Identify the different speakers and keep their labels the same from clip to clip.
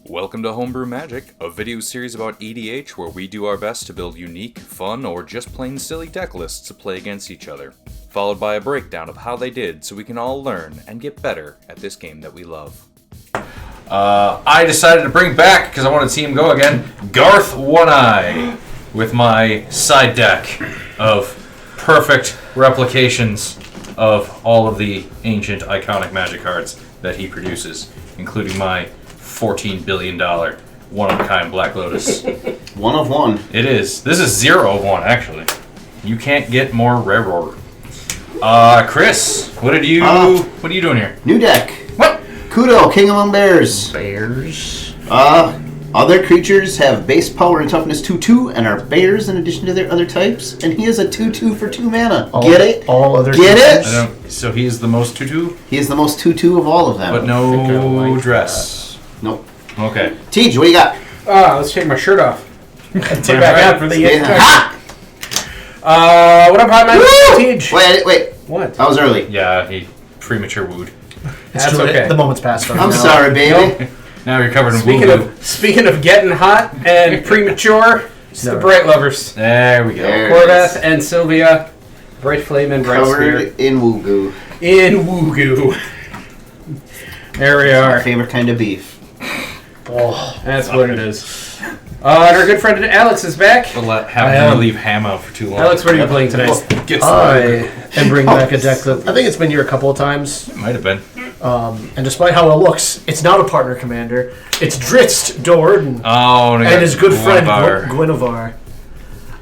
Speaker 1: Welcome to Homebrew Magic, a video series about EDH where we do our best to build unique, fun, or just plain silly deck lists to play against each other, followed by a breakdown of how they did so we can all learn and get better at this game that we love.
Speaker 2: I decided to bring back, because I wanted to see him go again, Garth One-Eye, with my side deck of perfect replications of all of the ancient iconic Magic cards that he produces, including my $14 billion one-of-a-kind Black Lotus.
Speaker 3: One of one.
Speaker 2: It is. This is 0 of 1, actually. You can't get more rarer. Chris, what are you doing here?
Speaker 3: New deck.
Speaker 2: What?
Speaker 3: Kudo, King Among Bears.
Speaker 4: Bears.
Speaker 3: Other creatures have base power and toughness 2/2 and are bears in addition to their other types. And he is a 2/2 for 2 mana. Get it?
Speaker 4: All other
Speaker 3: Get
Speaker 4: creatures?
Speaker 3: it?
Speaker 2: I don't, so he is the most 2/2,
Speaker 3: He is the most 2/2 of all of them.
Speaker 2: but
Speaker 4: I
Speaker 2: no
Speaker 4: like
Speaker 2: dress.
Speaker 3: Nope.
Speaker 2: Okay.
Speaker 3: Tej, what do you got?
Speaker 4: Let's take my shirt off. Take back out for the
Speaker 3: Ha!
Speaker 4: what up, Hot Teach?
Speaker 3: Wait.
Speaker 4: What?
Speaker 3: That was early.
Speaker 2: Yeah, he premature wooed.
Speaker 4: That's okay.
Speaker 5: The moment's passed.
Speaker 3: I'm sorry, baby.
Speaker 2: Now you're covered in woo.
Speaker 4: Speaking of getting hot and premature, it's the Bright Lovers.
Speaker 2: There we go.
Speaker 3: There.
Speaker 4: Khorvath and Sylvia, Bright Flame and Bright
Speaker 3: Covered
Speaker 4: Spear.
Speaker 3: in Woo-Goo.
Speaker 4: In Woo-Goo. There we
Speaker 3: My
Speaker 4: are.
Speaker 3: favorite kind of beef.
Speaker 4: Oh, that's what it is. And our good friend Alex is back.
Speaker 2: But having to leave Ham out for too long.
Speaker 4: Alex, what are you playing today?
Speaker 5: I am bringing back a deck that I think it's been here a couple of times.
Speaker 2: It might have been.
Speaker 5: And despite how it looks, it's not a partner commander. It's Drizzt Doran
Speaker 2: Oh,
Speaker 5: and his good friend Guinevere.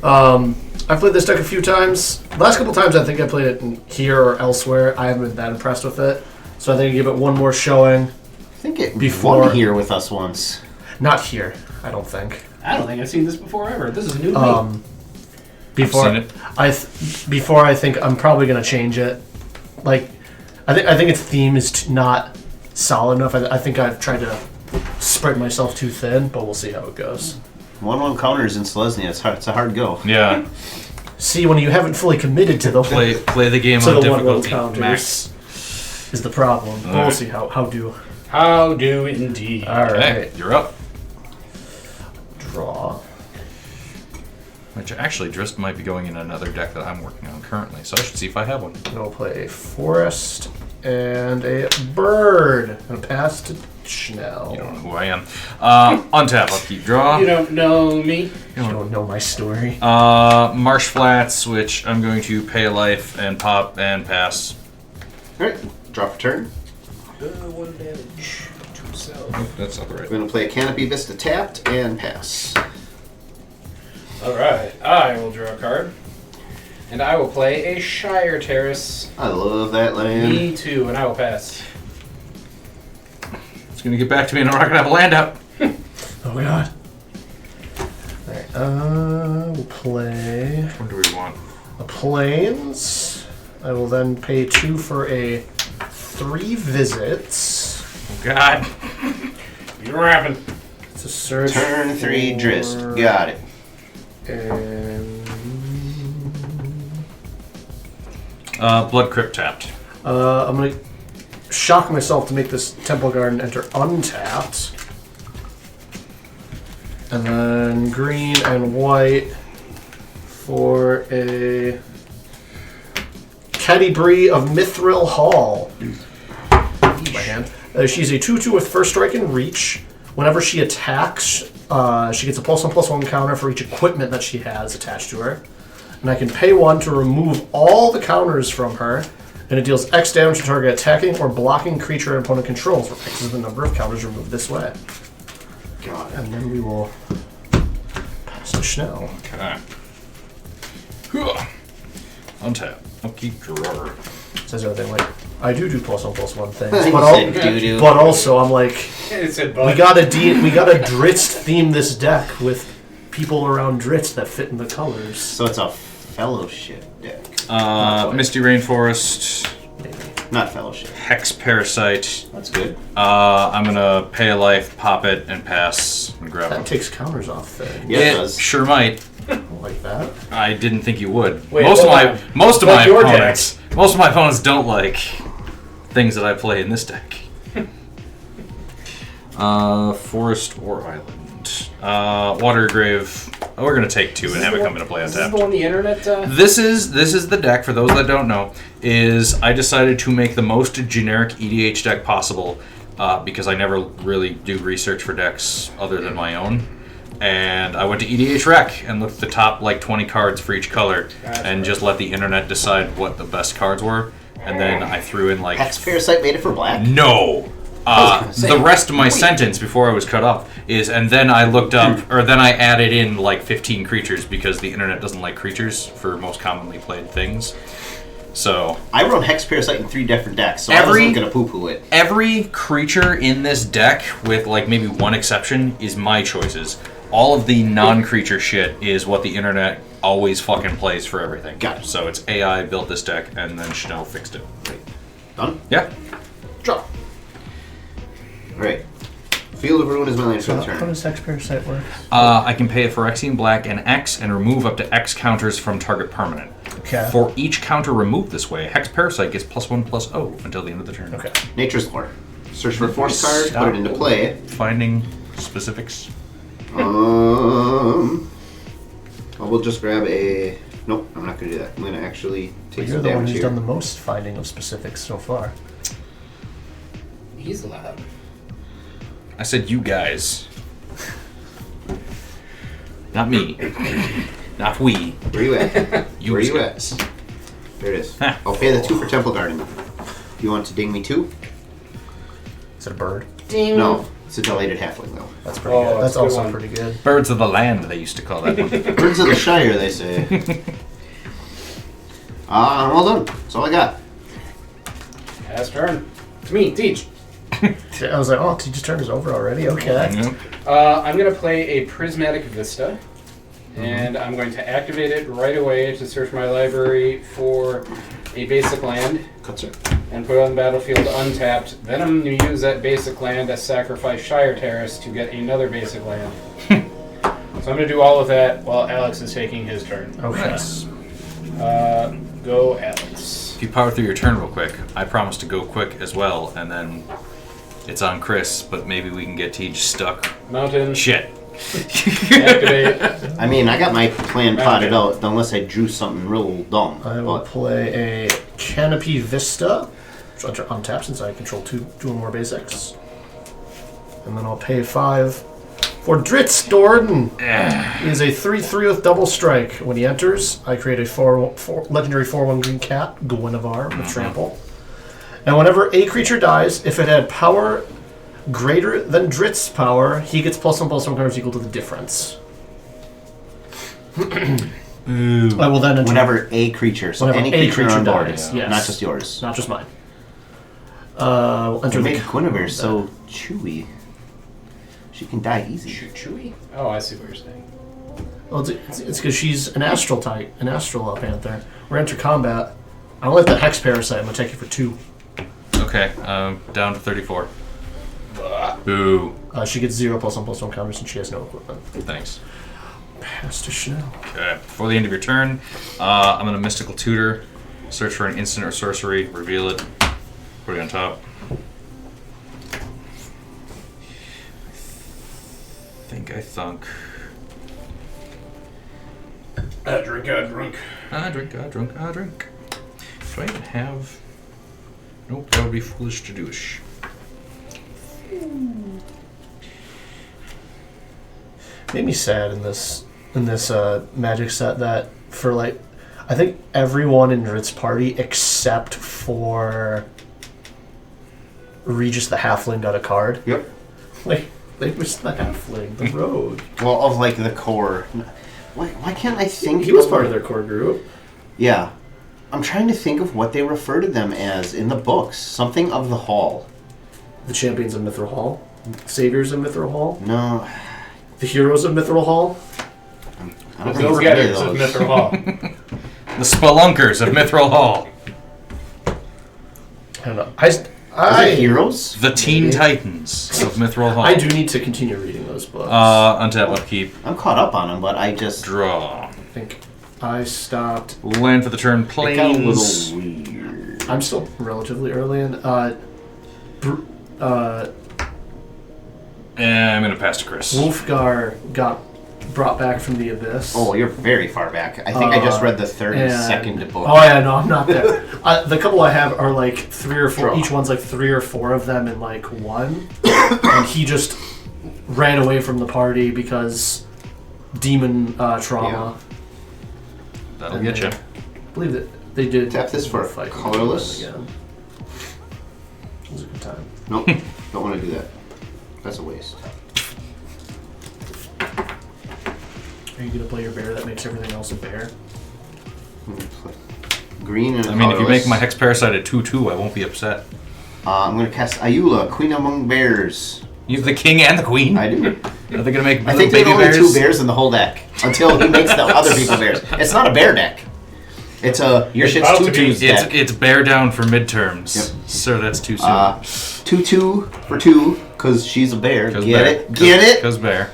Speaker 5: I've played this deck a few times. Last couple times I think I played it here or elsewhere. I haven't been that impressed with it. So I think I give it one more showing.
Speaker 3: I think it
Speaker 5: Before-
Speaker 3: won here with us once.
Speaker 5: Not here, I don't think.
Speaker 4: I don't think I've seen this before ever. This is new to me.
Speaker 5: Before
Speaker 2: seen it.
Speaker 5: before I think I'm probably gonna change it. Like, I think its theme is not solid enough. I think I've tried to spread myself too thin, but we'll see how it goes.
Speaker 3: 1/1 counters in Selesnya. It's a hard go.
Speaker 2: Yeah.
Speaker 5: See, when you haven't fully committed to the
Speaker 2: Play the game
Speaker 5: to
Speaker 2: on
Speaker 5: the 1/1
Speaker 2: difficulty
Speaker 5: counters
Speaker 2: max.
Speaker 5: is the problem. But we'll see how do.
Speaker 4: How do indeed.
Speaker 5: All right,
Speaker 2: Okay, you're up.
Speaker 5: draw.
Speaker 2: Which actually, Drizzt might be going in another deck that I'm working on currently, so I should see if I have one.
Speaker 5: And we'll play a forest and a bird and a pass to Schnell.
Speaker 2: You don't know who I am. Untap, I'll keep draw.
Speaker 4: You don't know me.
Speaker 5: You don't know my story.
Speaker 2: Marsh Flats, which I'm going to pay a life and pop and pass.
Speaker 3: Alright, draw for turn.
Speaker 4: 1 damage to himself.
Speaker 2: Oh, that's not the right.
Speaker 3: We're going to play a Canopy Vista tapped and pass.
Speaker 4: Alright, I will draw a card. And I will play a Shire Terrace.
Speaker 3: I love that land.
Speaker 4: Me too, and I will pass.
Speaker 2: It's going to get back to me and I'm not going to have a land out.
Speaker 5: Oh my god. Alright, we'll play
Speaker 2: What do we want?
Speaker 5: a plains. I will then pay 2 for a 3 visits.
Speaker 2: Oh, God.
Speaker 4: You don't happen.
Speaker 5: It's a search.
Speaker 3: Turn 3
Speaker 5: for-
Speaker 3: Drizzt. Got it.
Speaker 5: And
Speaker 2: Blood Crypt tapped.
Speaker 5: I'm gonna shock myself to make this Temple Garden enter untapped. And then green and white for a Caddy Bree of Mithril Hall. My hand. She's a 2/2 with first strike and reach. Whenever she attacks, she gets a +1/+1 counter for each equipment that she has attached to her. And I can pay 1 to remove all the counters from her, and it deals X damage to target attacking or blocking creature and opponent controls, where X is the number of counters removed this way.
Speaker 3: Got it.
Speaker 5: And then we will pass to Schnell.
Speaker 2: Okay. Untap. I'll keep drawer.
Speaker 5: Says everything like, I do +1/+1 things,
Speaker 3: You
Speaker 5: but,
Speaker 3: said doo-doo.
Speaker 5: but also I'm like,
Speaker 4: It's a
Speaker 5: we gotta Drizzt theme this deck with people around Drizzt that fit in the colors.
Speaker 3: So it's a fellowship deck.
Speaker 2: Misty Rainforest.
Speaker 5: Maybe.
Speaker 3: Not fellowship.
Speaker 2: Hex Parasite.
Speaker 3: That's good.
Speaker 2: I'm going to pay a life, pop it, and pass and grab
Speaker 5: That
Speaker 2: them.
Speaker 5: takes counters off things.
Speaker 3: Yeah, it does.
Speaker 2: Sure might.
Speaker 5: Like that.
Speaker 2: I didn't think you would.
Speaker 4: Wait,
Speaker 2: most of
Speaker 4: hold
Speaker 2: my
Speaker 4: on.
Speaker 2: most of
Speaker 4: What's
Speaker 2: my
Speaker 4: your
Speaker 2: opponents most of my opponents don't like things that I play in this deck. Forest or island. Water grave. Oh, we're gonna take 2 and have it come into play
Speaker 6: Is this
Speaker 2: untapped.
Speaker 6: the one the internet?
Speaker 2: This is the deck. For those that don't know, is I decided to make the most generic EDH deck possible because I never really do research for decks other than my own. And I went to EDH Rec and looked at the top like 20 cards for each color, and just let the internet decide what the best cards were. And then I threw in like
Speaker 3: Hex Parasite made it for black?
Speaker 2: no. The rest of my sentence before I was cut off is, and then I looked up, or then I added in like 15 creatures because the internet doesn't like creatures for most commonly played things. So
Speaker 3: I wrote Hex Parasite in 3 different decks, so I wasn't going to poo-poo it.
Speaker 2: every creature in this deck, with like maybe one exception, is my choices. All of the non-creature shit is what the internet always fucking plays for everything.
Speaker 3: Got it.
Speaker 2: So it's AI built this deck, and then Chanel fixed it.
Speaker 3: Done?
Speaker 2: Yeah.
Speaker 5: Draw.
Speaker 3: Alright. Field of Ruin is my land for
Speaker 5: So
Speaker 3: the
Speaker 5: how
Speaker 3: turn.
Speaker 5: does Hex Parasite work?
Speaker 2: I can pay a Phyrexian black and X and remove up to X counters from target permanent.
Speaker 5: Okay.
Speaker 2: For each counter removed this way, Hex Parasite gets +1/+0 until the end of the turn.
Speaker 5: Okay.
Speaker 3: Nature's Lore. Search for a force card, put it into play.
Speaker 2: Finding specifics.
Speaker 3: I will just grab a... Nope, I'm not going to do that. I'm going to actually take
Speaker 5: You're
Speaker 3: some
Speaker 5: the one
Speaker 3: damage
Speaker 5: who's
Speaker 3: here.
Speaker 5: done the most finding of specifics so far.
Speaker 6: He's allowed.
Speaker 2: I said you guys. Not me. Not we.
Speaker 3: Where you at?
Speaker 2: You
Speaker 3: Where you
Speaker 2: guys.
Speaker 3: at? There it is.
Speaker 2: Ha.
Speaker 3: I'll pay the 2 for Temple Garden. You want to ding me 2?
Speaker 5: Is it a bird?
Speaker 6: Ding.
Speaker 3: No. It's a delated halfling, though.
Speaker 5: That's pretty
Speaker 6: Oh,
Speaker 5: good.
Speaker 6: that's
Speaker 5: That's
Speaker 6: a good
Speaker 5: also
Speaker 6: one.
Speaker 5: pretty good.
Speaker 2: Birds of the land, they used to call that one.
Speaker 3: Birds of the Shire, they say. I'm all done. That's all I got.
Speaker 6: Last turn. It's me. Teach.
Speaker 5: I was like, oh, Teach's turn is over already? Okay.
Speaker 2: Yep.
Speaker 6: I'm going to play a Prismatic Vista, and I'm going to activate it right away to search my library for a basic land
Speaker 3: Cuts
Speaker 6: and put it on the battlefield untapped. Then I'm going to use that basic land to sacrifice Shire Terrace to get another basic land. So I'm going to do all of that while Alex is taking his turn.
Speaker 5: Okay.
Speaker 2: Nice.
Speaker 6: Go Alex.
Speaker 2: If you power through your turn real quick, I promise to go quick as well, and then it's on Chris, but maybe we can get Teej stuck.
Speaker 6: Mountain.
Speaker 2: Shit.
Speaker 6: Activate.
Speaker 3: I mean, I got my plan plotted out, unless I drew something real dumb.
Speaker 5: I will
Speaker 3: But
Speaker 5: play a Canopy Vista, which I'll untap since I control two or more basics. And then I'll pay 5 for Drizzt Doran. He is a 3/3 with double strike. When he enters, I create a 4 legendary 4/1 green cat, Gwynevere, with trample. And whenever a creature dies, if it had power greater than Drizzt's power, he gets +1/+1 counters equal to the difference. I will then enter.
Speaker 3: whenever a creature, so
Speaker 5: Whenever
Speaker 3: any
Speaker 5: a
Speaker 3: creature
Speaker 5: creature
Speaker 3: on board,
Speaker 5: dies, yes.
Speaker 3: not just yours.
Speaker 5: Not just mine. We'll enter
Speaker 3: To
Speaker 5: the
Speaker 3: make Gwynevere so chewy, she can die easy.
Speaker 6: Chewy? Oh, I see what you're saying.
Speaker 5: Well, it's because she's an astral type, an astral panther. We're enter combat. I don't like that Hex Parasite. I'm gonna take it for 2.
Speaker 2: Okay, down to 34. Boo.
Speaker 5: She gets 0+1/+1 counters, and she has no equipment.
Speaker 2: Thanks.
Speaker 5: Pass to Chanel.
Speaker 2: Okay, before the end of your turn, I'm going to Mystical Tutor, search for an instant or sorcery, reveal it, put it on top. I thunk.
Speaker 6: I drink.
Speaker 2: I drink. Do I even have... Nope, that would be foolish to do-ish.
Speaker 5: Made me sad in this Magic set that for like, I think everyone in Drizzt's party except for Regis the Halfling got a card.
Speaker 3: Yep.
Speaker 5: Like they missed the Halfling, the road.
Speaker 3: Well, of like the core. Why can't I think?
Speaker 5: He was part of their core group.
Speaker 3: Yeah. I'm trying to think of what they refer to them as in the books. Something of the Hall.
Speaker 5: The champions of Mithril Hall, saviors of Mithril Hall,
Speaker 3: No.
Speaker 5: the heroes of Mithril Hall.
Speaker 3: I don't
Speaker 6: The
Speaker 3: think it's any
Speaker 6: Getters
Speaker 3: of
Speaker 6: of
Speaker 3: those.
Speaker 6: Mithril Hall.
Speaker 2: The Spelunkers of Mithril Hall.
Speaker 5: I don't know.
Speaker 3: Is it heroes?
Speaker 2: The Teen Titans of Mithril Hall.
Speaker 5: I do need to continue reading those books.
Speaker 2: Untap, upkeep,
Speaker 3: I'm caught up on them, but I just...
Speaker 2: draw.
Speaker 5: I think I stopped.
Speaker 2: Land for the turn,
Speaker 3: It got a
Speaker 2: planes.
Speaker 3: little weird.
Speaker 5: I'm still relatively early in.
Speaker 2: I'm going to pass to Chris.
Speaker 5: Wolfgar got brought back from the abyss.
Speaker 3: Oh, you're very far back. I think I just read the third and second book.
Speaker 5: Oh yeah, no, I'm not there. The couple I have are like 3 or 4. Each one's like 3 or 4 of them in like one, and he just ran away from the party because demon trauma.
Speaker 2: That'll get you.
Speaker 5: I believe that they did.
Speaker 3: Tap this for
Speaker 5: fight
Speaker 3: colorless.
Speaker 5: again. It was a good time.
Speaker 3: Nope, don't want to do that. That's a waste.
Speaker 5: Are you gonna play your bear that makes everything else a bear?
Speaker 3: Green and
Speaker 2: I mean, if you make
Speaker 3: colorless.
Speaker 2: my Hex Parasite a 2/2, I won't be upset.
Speaker 3: I'm going to cast Ayula, Queen Among Bears.
Speaker 2: You have the king and the queen?
Speaker 3: I do.
Speaker 2: Are they going to make
Speaker 3: I
Speaker 2: little
Speaker 3: think there's
Speaker 2: baby
Speaker 3: only
Speaker 2: bears?
Speaker 3: 2 bears in the whole deck until he makes the other people bears. It's not a bear deck. It's a your shit's
Speaker 6: about to
Speaker 3: 2/2s
Speaker 6: be.
Speaker 3: deck.
Speaker 2: It's bear down for midterms.
Speaker 3: Yep.
Speaker 2: So that's too soon.
Speaker 3: 2/2 for 2 because she's a bear. Get
Speaker 2: bear.
Speaker 3: it? Get it?
Speaker 2: Because bear.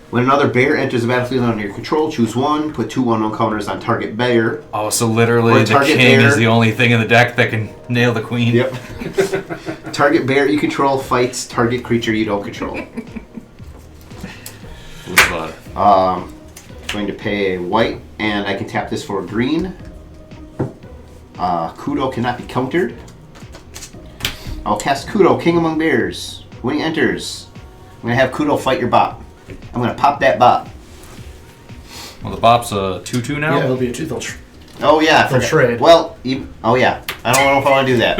Speaker 3: When another bear enters the battlefield under your control, choose 1. Put 2 1/1 counters on target bear.
Speaker 2: Oh, so literally
Speaker 3: Or
Speaker 2: the
Speaker 3: target
Speaker 2: king
Speaker 3: bear.
Speaker 2: is the only thing in the deck that can nail the queen.
Speaker 3: Yep. Target bear you control fights target creature you don't control. Going to pay white, and I can tap this for green. Kudo cannot be countered. I'll cast Kudo, King Among Bears. When he enters, I'm going to have Kudo fight your bot. I'm going to pop that bot.
Speaker 2: Well, the bop's a 2/2 now?
Speaker 5: Yeah, it'll be a 2.
Speaker 3: Oh yeah, I
Speaker 5: They'll
Speaker 3: forgot.
Speaker 5: trade.
Speaker 3: Well, oh yeah. I don't know if I want to do that.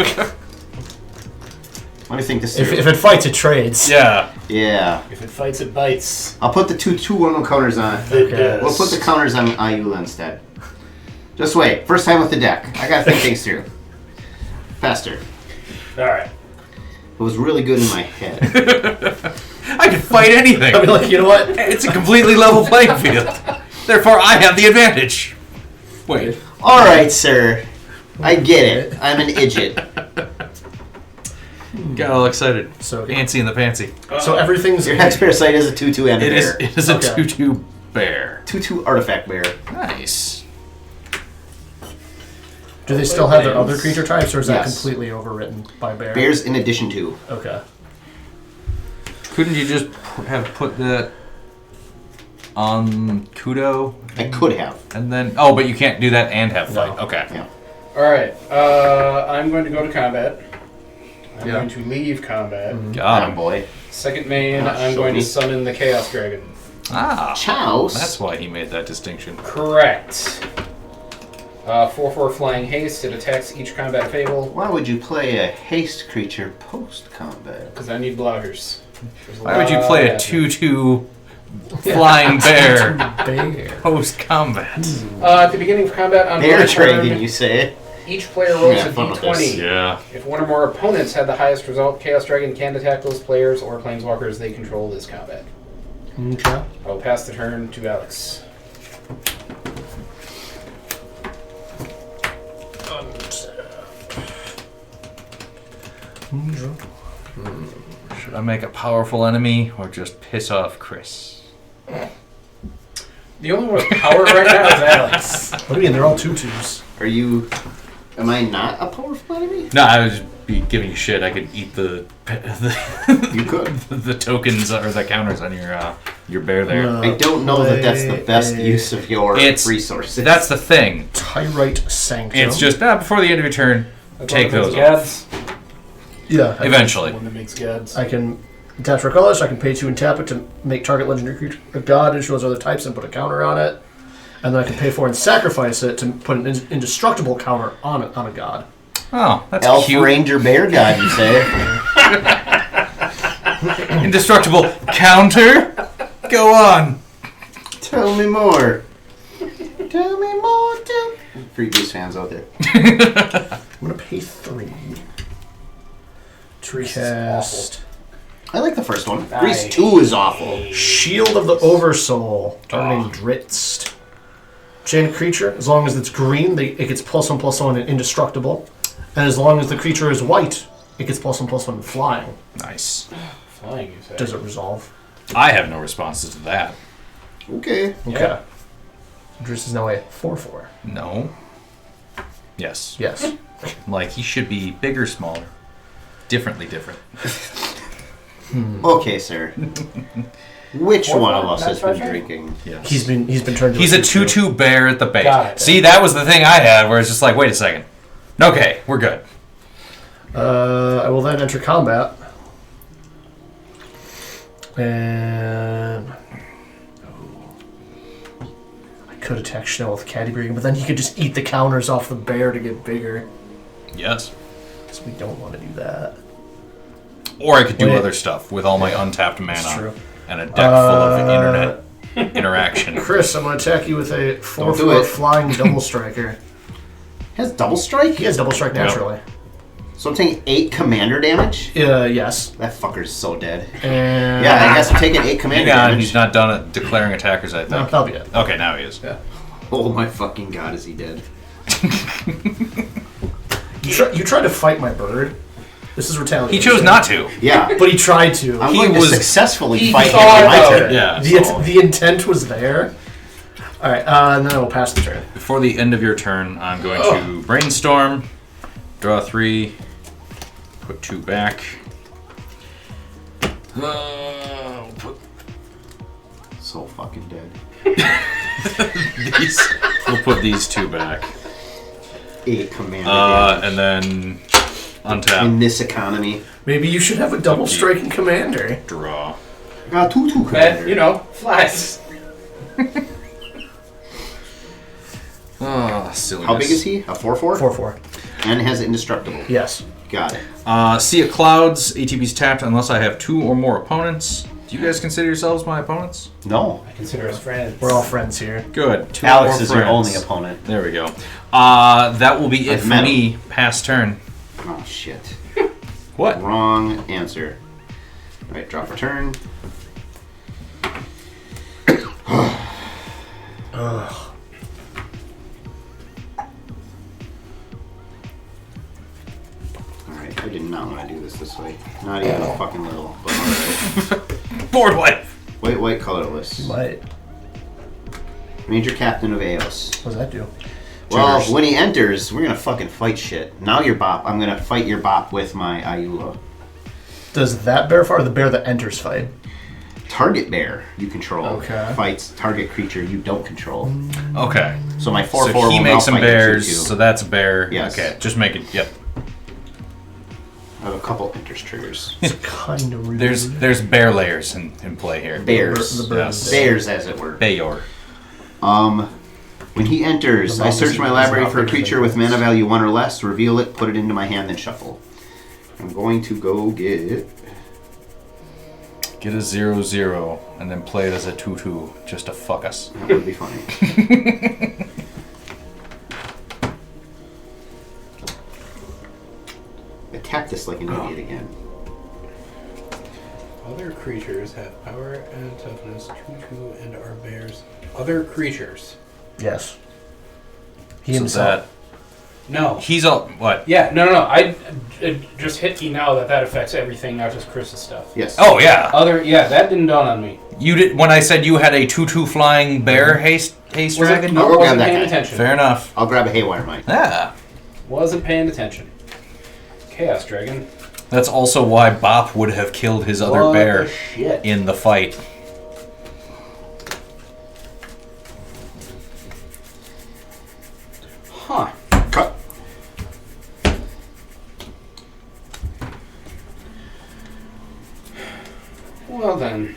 Speaker 3: Let me think this through.
Speaker 5: If it fights, it trades.
Speaker 2: Yeah.
Speaker 3: Yeah.
Speaker 6: If it fights, it bites.
Speaker 3: I'll put the 2/1 counters on.
Speaker 5: Okay.
Speaker 3: We'll put the counters on Ayula instead. Just wait. First time with the deck. I gotta think things through. Faster.
Speaker 6: Alright.
Speaker 3: It was really good in my head.
Speaker 2: I can fight anything.
Speaker 5: I mean, like, you know what?
Speaker 2: It's a completely level playing field. Therefore, I have the advantage. Wait.
Speaker 3: Alright, sir. I get it. I'm an idiot.
Speaker 2: Got all excited.
Speaker 5: So,
Speaker 2: Antsy in the pantsy.
Speaker 5: so everything's
Speaker 3: Your Hex Parasite is a 2/2 and a
Speaker 2: It is.
Speaker 3: bear.
Speaker 2: It is a
Speaker 5: Okay.
Speaker 2: 2/2 bear.
Speaker 3: 2/2 artifact bear.
Speaker 2: Nice.
Speaker 5: Do they still have their other creature types, or is that
Speaker 3: Yes.
Speaker 5: completely overwritten by bear?
Speaker 3: Bears in addition to.
Speaker 5: Okay.
Speaker 2: Couldn't you just have put that on Kudo?
Speaker 3: I could have.
Speaker 2: And then, oh, but you can't do that and have fight.
Speaker 5: No.
Speaker 2: Okay.
Speaker 3: Yeah.
Speaker 6: Alright. I'm going to go to combat. I'm
Speaker 5: Yeah.
Speaker 6: going to leave combat.
Speaker 2: Got
Speaker 3: Atta
Speaker 2: him.
Speaker 3: boy.
Speaker 6: Second main,
Speaker 3: Ah,
Speaker 6: I'm
Speaker 3: show
Speaker 6: going
Speaker 3: me.
Speaker 6: to summon the Chaos Dragon.
Speaker 2: Ah,
Speaker 3: Chows.
Speaker 2: that's why he made that distinction.
Speaker 6: Correct. 4/4 flying haste. It attacks each combat fable
Speaker 3: Why would you play a haste creature post combat?
Speaker 6: because I need blockers. There's
Speaker 2: Why would you play a
Speaker 6: lot
Speaker 2: 2/2 flying bear
Speaker 5: Bear.
Speaker 2: post combat?
Speaker 6: at the beginning of combat on
Speaker 3: Bear
Speaker 6: my
Speaker 3: dragon,
Speaker 6: turn,
Speaker 3: you say?
Speaker 6: each player rolls
Speaker 3: Yeah,
Speaker 6: a
Speaker 3: fun with
Speaker 6: d20.
Speaker 2: Yeah.
Speaker 6: If one or more opponents had the highest result, Chaos Dragon can attack those players or planeswalkers they control this combat.
Speaker 5: Okay.
Speaker 6: I will pass the turn to Alex.
Speaker 2: Should I make a powerful enemy or just piss off Chris?
Speaker 6: The only one with power right now is Alex.
Speaker 5: What do you mean? They're all 2/2s.
Speaker 3: Are you. Am I not a powerful enemy?
Speaker 2: No, I would just be giving you shit. I could eat the
Speaker 3: You could.
Speaker 2: the tokens or the counters on your bear there.
Speaker 3: I don't know that that's the best use of your
Speaker 2: It's-
Speaker 3: resources.
Speaker 2: That's the thing.
Speaker 5: Tyrite Sanctum.
Speaker 2: It's just before the end of your turn,
Speaker 6: That's
Speaker 2: take
Speaker 6: one that
Speaker 2: those
Speaker 6: makes
Speaker 2: off.
Speaker 6: gads.
Speaker 5: yeah.
Speaker 2: Eventually.
Speaker 6: One that makes gads.
Speaker 5: I can attach for colors. I can pay 2 and tap it to make target legendary creature a god and shows other types and put a counter on it. And then I can pay 4 and sacrifice it to put an indestructible counter on it on a god.
Speaker 2: Oh, that's
Speaker 3: Elf
Speaker 2: cute.
Speaker 3: Ranger Bear God, you say?
Speaker 2: Indestructible counter? Go on.
Speaker 3: Tell me more. Tell me more. Free Goose fans out there.
Speaker 5: I'm gonna pay 3 to cast
Speaker 3: I like the first one.
Speaker 6: I
Speaker 3: Grease 2 is awful.
Speaker 5: Shield of the Oversoul, targeting Drizzt. Chain creature, as long as it's green, it gets +1/+1 and indestructible. And as long as the creature is white, it gets +1/+1 and flying.
Speaker 2: Nice.
Speaker 6: Flying, you say.
Speaker 5: Does it resolve?
Speaker 2: I have no responses to that.
Speaker 3: Okay.
Speaker 5: Okay. Drizzt is now a 4/4.
Speaker 2: No. Yes.
Speaker 5: Yes.
Speaker 2: Like, he should be bigger, smaller. Differently different.
Speaker 3: Okay, sir. Which one of us has been drinking?
Speaker 2: Yes.
Speaker 5: He's been turned to
Speaker 2: He's a 2/2 bear at the base.
Speaker 6: Got it.
Speaker 2: See, that was the thing I had where it's just like, wait a second. Okay, we're good.
Speaker 5: I will then enter combat. And I could attack Schnell with Caddy Breeding, but then he could just eat the counters off the bear to get bigger.
Speaker 2: Yes.
Speaker 5: So we don't want to do that.
Speaker 2: Or I could do
Speaker 5: Wait.
Speaker 2: other stuff with all my untapped mana
Speaker 5: true.
Speaker 2: and a deck full of internet interaction.
Speaker 5: Chris, I'm going to attack you with a
Speaker 3: do
Speaker 5: 4/4
Speaker 3: it.
Speaker 5: flying double striker.
Speaker 3: Has double strike?
Speaker 5: He has double strike naturally.
Speaker 3: So I'm taking 8 commander damage?
Speaker 5: Yes.
Speaker 3: That fucker's so dead.
Speaker 5: And
Speaker 3: Yeah, I guess I'm taking 8 commander
Speaker 2: Hang on,
Speaker 3: damage.
Speaker 2: he's not done at declaring attackers, I
Speaker 5: No,
Speaker 2: think.
Speaker 5: that'll be it.
Speaker 2: Okay, now he is.
Speaker 5: Yeah.
Speaker 3: Oh my fucking god, is he dead?
Speaker 5: You tried to fight my bird. This is retaliation.
Speaker 2: He chose not to.
Speaker 3: Yeah.
Speaker 5: But he tried to.
Speaker 3: I'm
Speaker 2: He
Speaker 3: going to
Speaker 2: was-
Speaker 3: successfully
Speaker 6: he
Speaker 3: fight him
Speaker 6: thought
Speaker 3: on my
Speaker 6: about
Speaker 3: turn.
Speaker 6: it.
Speaker 2: Yeah.
Speaker 5: The intent was there. Alright, and then I will pass the turn.
Speaker 2: Before the end of your turn, I'm going to brainstorm, draw 3, put 2 back.
Speaker 3: So fucking dead.
Speaker 2: We'll put these 2 back.
Speaker 3: 8 commander damage.
Speaker 2: And then untap,
Speaker 3: In this economy.
Speaker 5: Maybe you should have a double striking commander.
Speaker 2: draw.
Speaker 3: I got 2/2 commander.
Speaker 6: That, flies.
Speaker 2: Silliness.
Speaker 3: How big is he? A 4/4?
Speaker 5: 4/4.
Speaker 3: And has indestructible.
Speaker 5: Yes.
Speaker 3: Got it.
Speaker 2: Sea of Clouds, ATB's tapped unless I have 2 or more opponents. Do you guys consider yourselves my opponents?
Speaker 3: No.
Speaker 6: I consider us friends.
Speaker 5: We're all friends here.
Speaker 2: Good. 2
Speaker 3: Alex
Speaker 2: more
Speaker 3: is your
Speaker 2: friends.
Speaker 3: only opponent.
Speaker 2: There we go. That will be it
Speaker 3: I've
Speaker 2: for
Speaker 3: met
Speaker 2: me. Pass turn.
Speaker 3: Oh shit.
Speaker 2: What?
Speaker 3: Wrong answer. Alright, drop a turn. Alright, I did not want to do this way. Not even a fucking little, but alright.
Speaker 2: Board wipe.
Speaker 3: White, colorless.
Speaker 5: What?
Speaker 3: Major Captain of Eos.
Speaker 5: What does that do?
Speaker 3: Well,
Speaker 2: Triggers.
Speaker 3: when he enters, we're gonna fucking fight shit. Now you're Bop. I'm gonna fight your Bop with my Ayula.
Speaker 5: Does that bear fight or the bear that enters fight?
Speaker 3: Target bear you control
Speaker 5: Okay.
Speaker 3: fights target creature you don't control.
Speaker 2: Okay.
Speaker 3: So my 4/4
Speaker 2: So he
Speaker 3: will
Speaker 2: makes
Speaker 3: now
Speaker 2: some
Speaker 3: fight your
Speaker 2: bears,
Speaker 3: 2/2.
Speaker 2: so that's a bear.
Speaker 3: Yes.
Speaker 2: Okay, just make it. Yep.
Speaker 3: I have a couple enters triggers.
Speaker 5: It's kind of rude.
Speaker 2: There's bear layers in play here.
Speaker 3: Bears.
Speaker 5: The bird
Speaker 2: Yes.
Speaker 5: is dead.
Speaker 3: Bears, as it were.
Speaker 2: Bayor.
Speaker 3: When he enters,
Speaker 5: The
Speaker 3: I
Speaker 5: mouse
Speaker 3: search
Speaker 5: is-
Speaker 3: my
Speaker 5: is
Speaker 3: library
Speaker 5: not
Speaker 3: for a
Speaker 5: bigger
Speaker 3: creature
Speaker 5: than
Speaker 3: with
Speaker 5: this.
Speaker 3: mana value 1 or less, reveal it, put it into my hand, then shuffle. I'm going to go get...
Speaker 2: Get a 0/0 and then play it as a 2/2 just to fuck us.
Speaker 3: That would be funny. I tapped this like an idiot again.
Speaker 6: Other creatures have power and toughness 2/2 and are bears. Other creatures.
Speaker 5: Yes. He
Speaker 2: So
Speaker 5: himself.
Speaker 6: No.
Speaker 2: he's all what?
Speaker 6: Yeah, no. It just hit me now that affects everything, not just Chris's stuff.
Speaker 3: Yes.
Speaker 2: Oh yeah.
Speaker 6: That didn't dawn on me.
Speaker 2: You did when I said you had a 2/2 flying bear haste dragon.
Speaker 3: No,
Speaker 6: I
Speaker 3: we'll grab
Speaker 6: wasn't
Speaker 3: that
Speaker 6: paying
Speaker 3: guy.
Speaker 6: attention.
Speaker 2: Fair enough.
Speaker 3: I'll grab a Haywire Mite.
Speaker 2: Yeah.
Speaker 6: Wasn't paying attention. Chaos Dragon.
Speaker 2: That's also why Bop would have killed his other
Speaker 6: What
Speaker 2: bear
Speaker 6: the shit?
Speaker 2: in the fight.
Speaker 6: Huh.
Speaker 3: Cut.
Speaker 6: Well then.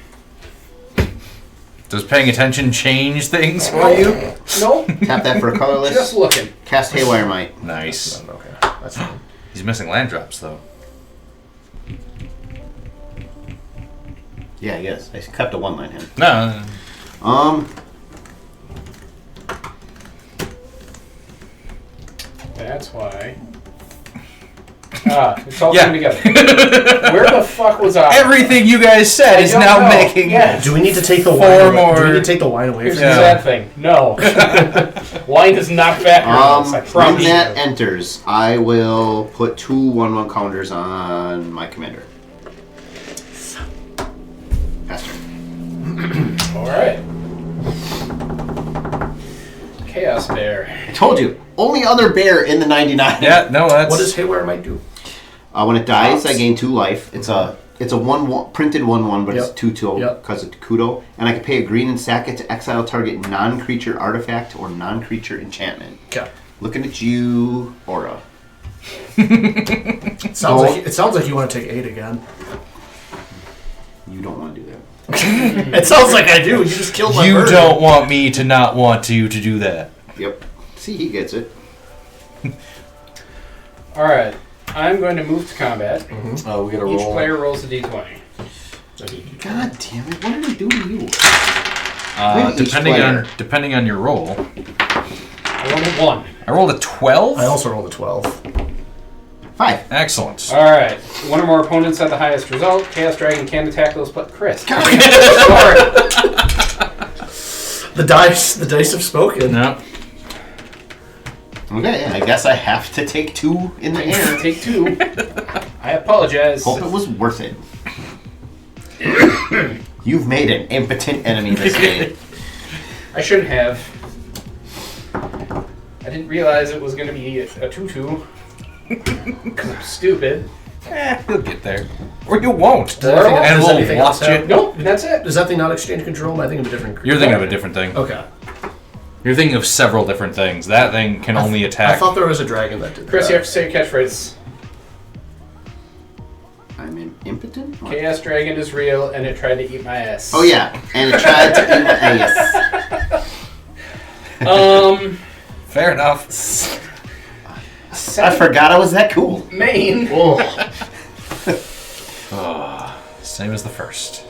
Speaker 2: Does paying attention change things for you?
Speaker 6: Nope.
Speaker 3: Tap that for a colorless.
Speaker 6: Just looking.
Speaker 3: Cast Haywire Mite.
Speaker 2: Nice.
Speaker 5: Okay, that's fine.
Speaker 2: He's missing land drops though.
Speaker 3: Yeah, yes. I kept a 1-line hand.
Speaker 2: No.
Speaker 6: That's why. It's all
Speaker 2: Yeah.
Speaker 6: coming together. Where the fuck was I?
Speaker 2: Everything you guys said
Speaker 6: I
Speaker 2: is
Speaker 6: don't
Speaker 2: now
Speaker 6: know.
Speaker 2: making.
Speaker 6: Yeah.
Speaker 5: Do we need to take the
Speaker 2: Four
Speaker 5: wine away?
Speaker 2: more.
Speaker 5: Do we need to take the wine away
Speaker 6: Here's
Speaker 5: from
Speaker 6: the
Speaker 2: Yeah.
Speaker 6: sad thing. No. Wine does not factor in this. I
Speaker 3: When
Speaker 6: promise
Speaker 3: that
Speaker 6: you.
Speaker 3: enters, I will put 2 1/1 counters on my commander. Pass turn.
Speaker 6: Alright. Chaos Bear.
Speaker 3: I told you. Only other bear in the 99.
Speaker 2: Yeah, no, that's.
Speaker 5: What does Haywire might do?
Speaker 3: When it dies,
Speaker 6: Pops.
Speaker 3: I gain 2 life. It's a It's a 1/1 printed 1/1, but it's 2/2
Speaker 5: Yep.
Speaker 3: because it's Kudo, and I can pay a green and sack it to exile target non-creature artifact or non-creature enchantment.
Speaker 5: Okay.
Speaker 3: Looking at you, Aura.
Speaker 5: It sounds like you want to take 8 again.
Speaker 3: You don't want to do that.
Speaker 5: It sounds like I do. You just killed my
Speaker 2: You
Speaker 5: bird.
Speaker 2: don't want me to not want you to do that.
Speaker 3: Yep. See, he gets it.
Speaker 6: All right. I'm going to move to combat.
Speaker 2: Oh, we gotta
Speaker 6: Each
Speaker 2: roll.
Speaker 6: player rolls a d20.
Speaker 3: God damn it! What did I do to you?
Speaker 2: Depending on your roll.
Speaker 6: I rolled a 1.
Speaker 2: I rolled a 12.
Speaker 5: I also rolled a 12.
Speaker 3: 5.
Speaker 2: Excellent.
Speaker 6: All right. One or more opponents had the highest result. Chaos Dragon can attack those. Chris.
Speaker 5: The dice have spoken.
Speaker 2: No.
Speaker 3: Okay, I guess I have to take 2 in the air.
Speaker 6: Take 2. I apologize.
Speaker 3: Hope it was worth it. You've made an impotent enemy this game.
Speaker 6: I shouldn't have. I didn't realize it was going to be a 2/2. Because I'm stupid.
Speaker 2: You'll get there. Or you won't.
Speaker 5: Does
Speaker 2: We'll
Speaker 5: anything else
Speaker 2: watch it.
Speaker 5: have-
Speaker 6: Nope, that's it.
Speaker 5: Does that thing not exchange control? Am I thinking of a different creature?
Speaker 2: You're thinking of a different thing.
Speaker 5: Okay.
Speaker 2: You're thinking of several different things. That thing can only
Speaker 5: I
Speaker 2: attack.
Speaker 5: thought there was a dragon that did
Speaker 6: Chris,
Speaker 5: that.
Speaker 6: you have to say your catchphrase.
Speaker 3: I'm an impotent? What?
Speaker 6: Chaos Dragon is real, and it tried to eat my ass.
Speaker 3: Oh, yeah. And it tried to eat my ass.
Speaker 2: Fair enough.
Speaker 3: I forgot I was that cool.
Speaker 6: Main.
Speaker 5: Oh.
Speaker 2: Same as the first.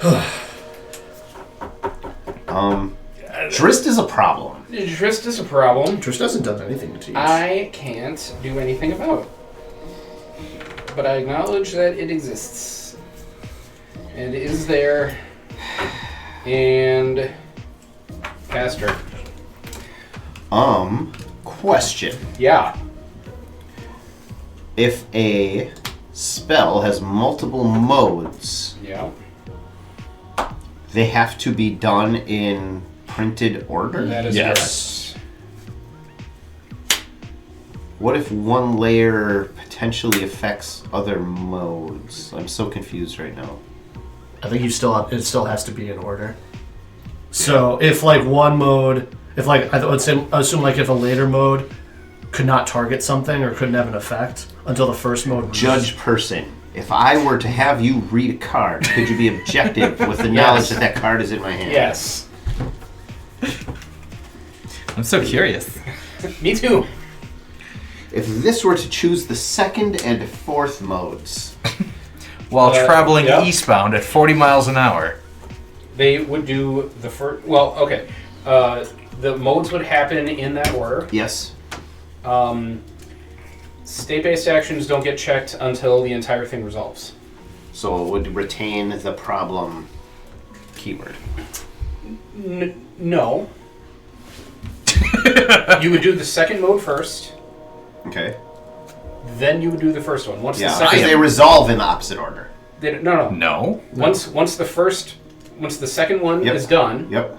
Speaker 3: Drizzt is a problem.
Speaker 6: Drizzt is a problem.
Speaker 5: Drizzt hasn't done anything to you.
Speaker 6: I can't do anything about. But I acknowledge that it exists. And it is there. And caster.
Speaker 3: Question.
Speaker 6: Yeah.
Speaker 3: If a spell has multiple modes,
Speaker 6: Yeah.
Speaker 3: they have to be done in printed order?
Speaker 6: That is
Speaker 2: Yes.
Speaker 3: What if one layer potentially affects other modes? I'm so confused right now.
Speaker 5: I think it still has to be in order. So if like one mode, if like I would assume like if a later mode could not target something or couldn't have an effect until the first mode.
Speaker 3: Judge person, if I were to have you read a card, could you be objective with the knowledge that that card is in my hand?
Speaker 6: Yes.
Speaker 2: I'm so curious.
Speaker 6: Me too.
Speaker 3: If this were to choose the second and fourth modes,
Speaker 2: While traveling
Speaker 6: yeah.
Speaker 2: eastbound at 40 miles an hour.
Speaker 6: They would do the first. Well, okay. The modes would happen in that order.
Speaker 3: yes?
Speaker 6: State-based actions don't get checked until the entire thing resolves.
Speaker 3: So it would retain the problem keyword.
Speaker 6: No. You would do the second mode first,
Speaker 3: Okay.
Speaker 6: then you would do the first one. Once the
Speaker 3: Yeah,
Speaker 6: second,
Speaker 3: because they resolve in the opposite order.
Speaker 6: no.
Speaker 2: No.
Speaker 6: Once the second one
Speaker 3: Yep.
Speaker 6: is done,
Speaker 3: Yep.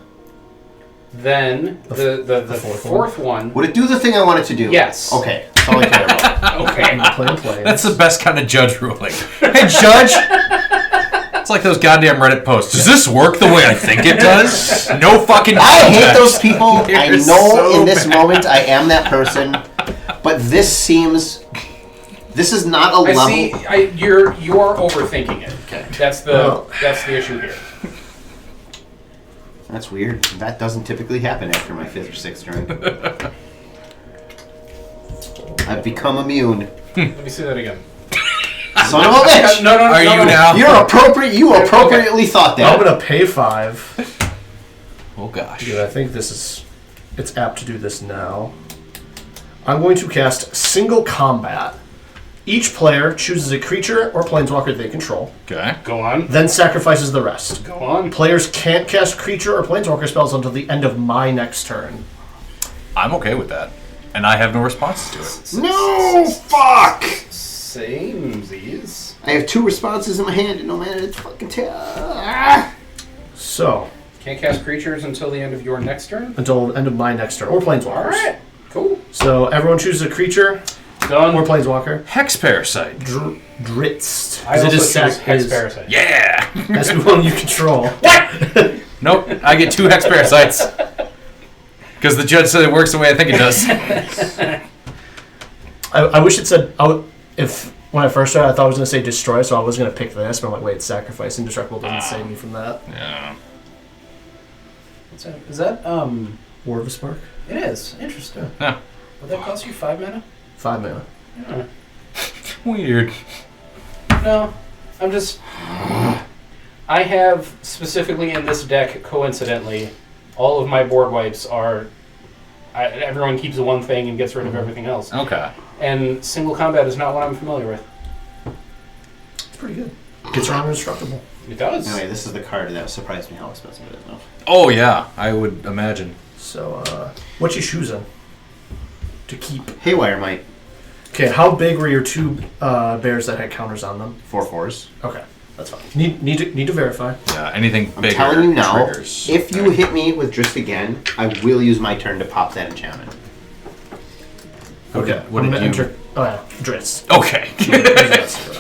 Speaker 6: then the fourth one.
Speaker 3: Would it do the thing I want it to do?
Speaker 6: Yes.
Speaker 3: Okay. That's all I care about.
Speaker 6: Okay.
Speaker 5: Play.
Speaker 2: That's the best kind of judge ruling. Hey, judge! It's like those goddamn Reddit posts. Does this work the way I think it does? No fucking
Speaker 3: I hate
Speaker 2: context.
Speaker 3: those people. I
Speaker 2: They're
Speaker 3: know
Speaker 2: so
Speaker 3: in this
Speaker 2: bad.
Speaker 3: moment I am that person, but this is not a
Speaker 6: I
Speaker 3: level.
Speaker 6: see. You're overthinking it.
Speaker 3: Okay.
Speaker 6: That's the issue here.
Speaker 3: That's weird. That doesn't typically happen after my 5th or 6th drink. I've become immune.
Speaker 6: Let me say that again.
Speaker 3: Son of a bitch!
Speaker 6: No.
Speaker 2: Are you now?
Speaker 3: You're appropriate. You appropriately thought that.
Speaker 5: I'm gonna pay 5.
Speaker 2: Oh, gosh.
Speaker 5: Because I think it's apt to do this now. I'm going to cast Single Combat. Each player chooses a creature or planeswalker they control,
Speaker 2: Okay.
Speaker 6: Go on.
Speaker 5: then sacrifices the rest.
Speaker 6: Go on.
Speaker 5: Players can't cast creature or planeswalker spells until the end of my next turn.
Speaker 2: I'm okay with that. And I have no response to it.
Speaker 3: No! Fuck!
Speaker 6: Samesies.
Speaker 3: I have 2 responses in my hand, and no matter it's fucking
Speaker 5: So,
Speaker 6: Can't cast creatures until the end of your next turn.
Speaker 5: until the end of my next turn, or planeswalkers.
Speaker 6: All right. Cool.
Speaker 5: So everyone chooses a creature.
Speaker 6: Done.
Speaker 5: Or Planeswalker.
Speaker 2: Hex Parasite.
Speaker 5: Drizzt.
Speaker 6: I also
Speaker 5: it is
Speaker 6: choose Hex Parasite.
Speaker 2: Yeah!
Speaker 5: That's the one you control.
Speaker 2: What? Nope, I get 2 Hex Parasites. Because the judge said it works the way I think it does.
Speaker 5: I wish it said... When I first started, I thought I was going to say destroy, so I was going to pick this, but I'm like, wait, sacrifice indestructible doesn't save me from that.
Speaker 2: Yeah.
Speaker 6: Is that,
Speaker 5: War of a Spark?
Speaker 6: It is. Interesting.
Speaker 2: Yeah.
Speaker 6: Would that cost you 5 mana?
Speaker 5: 5 mana.
Speaker 6: Yeah.
Speaker 2: Weird.
Speaker 6: No. I'm just... I have, specifically in this deck, coincidentally, all of my board wipes are... everyone keeps the one thing and gets rid of everything else.
Speaker 2: Okay.
Speaker 6: And single combat is not what I'm familiar with.
Speaker 5: It's pretty good. Gets around indestructible.
Speaker 6: It does.
Speaker 3: Anyway, this is the card that surprised me how expensive it is now.
Speaker 2: Oh, yeah, I would imagine.
Speaker 5: So, what you choosing to keep?
Speaker 3: Haywire might.
Speaker 5: Okay, how big were your 2 bears that had counters on them?
Speaker 3: 4/4s.
Speaker 5: Okay, that's fine. Need to verify.
Speaker 2: Yeah, anything
Speaker 3: I'm
Speaker 2: bigger
Speaker 3: telling you now,
Speaker 2: triggers.
Speaker 3: if you hit me with Drizzt again, I will use my turn to pop that enchantment.
Speaker 5: Okay,
Speaker 2: What
Speaker 5: I'm
Speaker 2: did
Speaker 5: gonna
Speaker 2: you...
Speaker 5: enter. Oh yeah, Drizzt.
Speaker 2: Okay.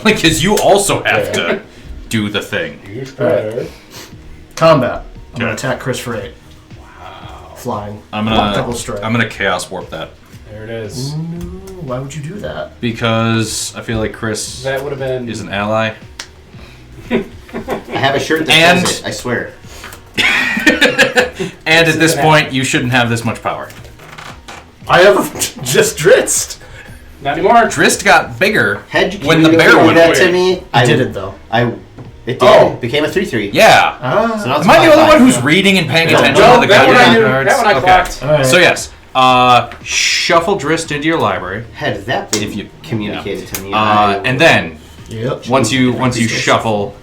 Speaker 2: Because you also have to do the thing.
Speaker 5: Alright. Combat. I'm gonna
Speaker 2: Okay.
Speaker 5: attack Chris for 8. Wow. Flying.
Speaker 2: I'm
Speaker 5: double strike.
Speaker 2: gonna Chaos Warp that.
Speaker 6: There it is.
Speaker 5: No, why would you do that?
Speaker 2: Because I feel like Chris
Speaker 6: That would have been...
Speaker 2: is an ally.
Speaker 3: I have a shirt that
Speaker 2: And-
Speaker 3: says it, I swear.
Speaker 2: And at this point, you shouldn't have this much power.
Speaker 5: I have just Drizzt.
Speaker 6: Not anymore.
Speaker 2: Drizzt got bigger
Speaker 3: Had you
Speaker 2: when the bear
Speaker 3: do
Speaker 2: went
Speaker 3: that
Speaker 2: away.
Speaker 3: to me,
Speaker 5: I didn't though.
Speaker 3: It did.
Speaker 5: Oh.
Speaker 3: It became a 3/3.
Speaker 2: Yeah.
Speaker 3: So now it's
Speaker 2: Am I the only
Speaker 3: 5/5.
Speaker 2: one who's reading and paying attention
Speaker 6: No,
Speaker 2: to the
Speaker 6: that one I
Speaker 2: goddamn
Speaker 6: knew.
Speaker 2: cards?
Speaker 6: That one I clocked.
Speaker 5: All right.
Speaker 2: So yes, shuffle Drizzt into your library,
Speaker 3: Had that been
Speaker 2: If you-
Speaker 3: communicated to me,
Speaker 2: and then
Speaker 5: Yep.
Speaker 2: once you shuffle,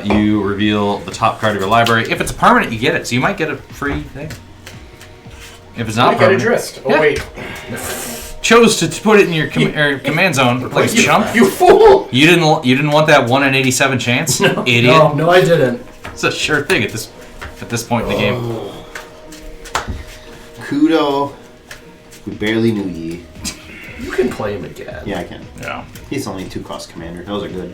Speaker 2: you reveal the top card of your library. If it's a permanent, you get it. So you might get a free thing. If it's not
Speaker 6: I get a
Speaker 2: permanent,
Speaker 6: Drizzt. Oh,
Speaker 2: Yeah.
Speaker 6: wait.
Speaker 2: chose to put it in your command zone like a chump.
Speaker 6: You fool!
Speaker 2: You didn't want that 1 in 87 chance, idiot.
Speaker 5: No, I didn't.
Speaker 2: It's a sure thing at this point in the game.
Speaker 3: Kudo, we barely knew ye.
Speaker 5: You can play him again.
Speaker 3: Yeah, I can.
Speaker 2: Yeah.
Speaker 3: He's only 2-cost commander. Those are good.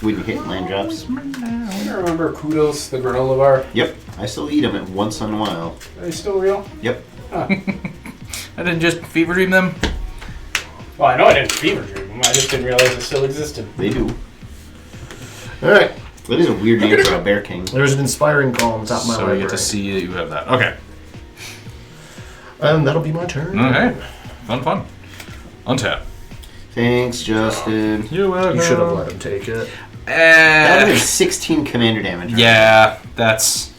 Speaker 3: When you hit land drops.
Speaker 6: I remember Kudos, the granola bar.
Speaker 3: Yep. I still eat them at once in a while.
Speaker 6: Are they still real?
Speaker 3: Yep.
Speaker 6: Huh.
Speaker 2: I didn't just fever dream them.
Speaker 6: Well, I know I didn't fever dream them. I just didn't realize it still existed.
Speaker 3: They do.
Speaker 5: All right.
Speaker 3: That is a weird name for a bear king.
Speaker 5: There's an inspiring call on top of my
Speaker 2: So
Speaker 5: library.
Speaker 2: you get to see that you have that. Okay.
Speaker 5: And that'll be my turn.
Speaker 2: Okay. Fun. Untap.
Speaker 3: Thanks, Justin.
Speaker 2: You're welcome.
Speaker 5: You should have let him take it.
Speaker 3: That would have been 16 commander damage. Right?
Speaker 2: Yeah, that's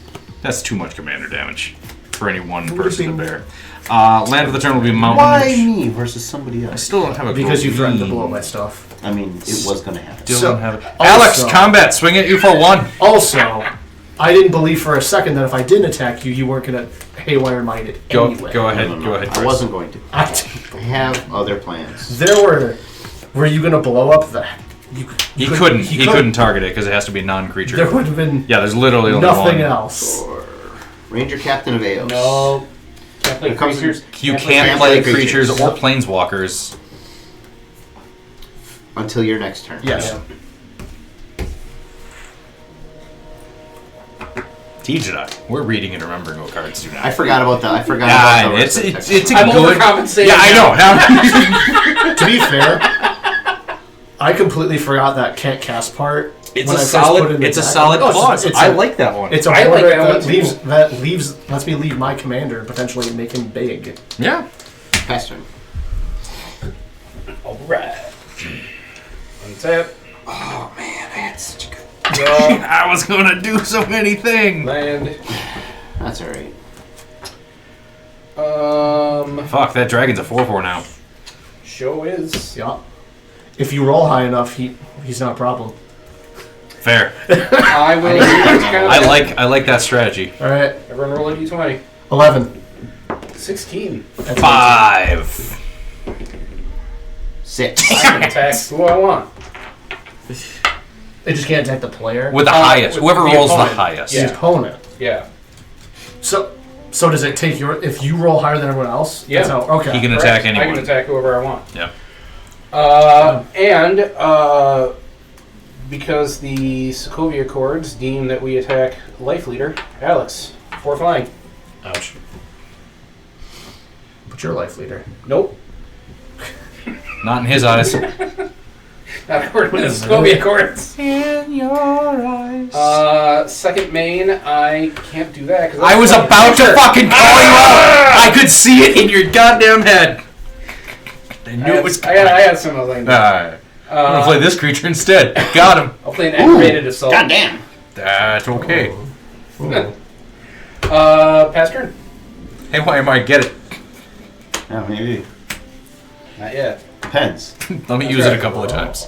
Speaker 2: too much commander damage for any one person to
Speaker 5: be-
Speaker 2: bear. Land of the turn will be mountain.
Speaker 3: Why me versus somebody
Speaker 2: I
Speaker 3: else?
Speaker 2: still don't have a
Speaker 5: Because you threatened to
Speaker 2: green.
Speaker 5: blow up my stuff.
Speaker 3: I mean, it was going to happen.
Speaker 2: Still
Speaker 5: So,
Speaker 2: don't have it.
Speaker 5: also-
Speaker 2: Alex, combat, swing at you for 1.
Speaker 5: Also, I didn't believe for a second that if I didn't attack you, you weren't going to haywire mind it anyway.
Speaker 2: Go ahead,
Speaker 3: No,
Speaker 2: go ahead.
Speaker 3: I
Speaker 2: Chris.
Speaker 3: wasn't going to.
Speaker 5: I
Speaker 3: I have other plans.
Speaker 5: were you going to blow up the...
Speaker 2: He couldn't target it because it has to be a non-creature.
Speaker 5: There would have been
Speaker 2: Yeah, there's literally only
Speaker 5: nothing
Speaker 2: one.
Speaker 5: else.
Speaker 3: Ranger Captain of Eos.
Speaker 6: No. Can't play
Speaker 3: It comes in-
Speaker 6: creatures.
Speaker 2: You
Speaker 6: play
Speaker 2: can't
Speaker 3: Can't
Speaker 2: play
Speaker 3: play
Speaker 2: creatures
Speaker 3: creatures.
Speaker 2: or planeswalkers.
Speaker 3: Until your next turn.
Speaker 5: Yes.
Speaker 6: Yeah.
Speaker 2: Teach it up. We're reading and remembering what cards do not.
Speaker 3: I forgot about that. I forgot about that.
Speaker 2: It's a
Speaker 6: I'm
Speaker 2: good.
Speaker 6: overcompensating.
Speaker 2: Yeah, I know.
Speaker 5: To be fair, I completely forgot that can't cast part.
Speaker 2: It's
Speaker 5: when
Speaker 2: a
Speaker 5: I first put it
Speaker 2: solid.
Speaker 5: in the
Speaker 2: It's a
Speaker 5: deck.
Speaker 2: solid
Speaker 5: I'm like, oh,
Speaker 2: clause.
Speaker 5: it's
Speaker 2: I
Speaker 5: a-
Speaker 2: like that one.
Speaker 5: It's a
Speaker 6: I like
Speaker 5: border
Speaker 6: that one
Speaker 5: that
Speaker 6: too.
Speaker 5: lets me leave my commander and potentially make him big.
Speaker 2: Yeah.
Speaker 3: Pass turn.
Speaker 6: Alright. Untap.
Speaker 3: Oh man, I had such a good.
Speaker 6: Draw.
Speaker 2: I was gonna do so many things.
Speaker 6: Land.
Speaker 3: That's alright.
Speaker 2: Fuck, that dragon's a 4/4 now.
Speaker 6: Show is.
Speaker 5: Yeah. If you roll high enough, he's not a problem.
Speaker 2: Fair.
Speaker 6: I will.
Speaker 2: I like that strategy.
Speaker 5: All right,
Speaker 6: Everyone roll a d20.
Speaker 5: 11.
Speaker 6: 16.
Speaker 5: That's
Speaker 2: 5.
Speaker 3: 6.
Speaker 6: I can attack who I want.
Speaker 5: They just can't attack the player.
Speaker 2: With the highest.
Speaker 6: with
Speaker 2: Whoever
Speaker 6: the
Speaker 2: rolls the
Speaker 6: opponent.
Speaker 2: highest.
Speaker 5: The opponent.
Speaker 6: Yeah.
Speaker 5: So So does it take your... If you roll higher than everyone else?
Speaker 6: Yeah.
Speaker 5: That's how, okay.
Speaker 2: He can
Speaker 6: Correct.
Speaker 2: attack anyone.
Speaker 6: I can attack whoever I want.
Speaker 2: Yeah.
Speaker 6: And because the Sokovia Accords deem that we attack Life Leader, Alex, 4 flying.
Speaker 5: Ouch. But you're life leader.
Speaker 6: Nope.
Speaker 2: Not in his eyes.
Speaker 6: Not according to the Sokovia Accords. In your eyes. Second main, I can't do that.
Speaker 2: I was about to fucking call you out. I could see it in your goddamn head. I knew it was
Speaker 6: I
Speaker 2: coming.
Speaker 6: had some of those.
Speaker 2: Alright. I'm gonna play this creature instead. Got him.
Speaker 6: I'll play an aggravated assault.
Speaker 3: God damn.
Speaker 2: That's okay.
Speaker 6: Pass turn.
Speaker 2: Hey, why might get it?
Speaker 3: Oh, maybe.
Speaker 6: Not yet.
Speaker 3: Depends.
Speaker 2: Let me use it a couple of times.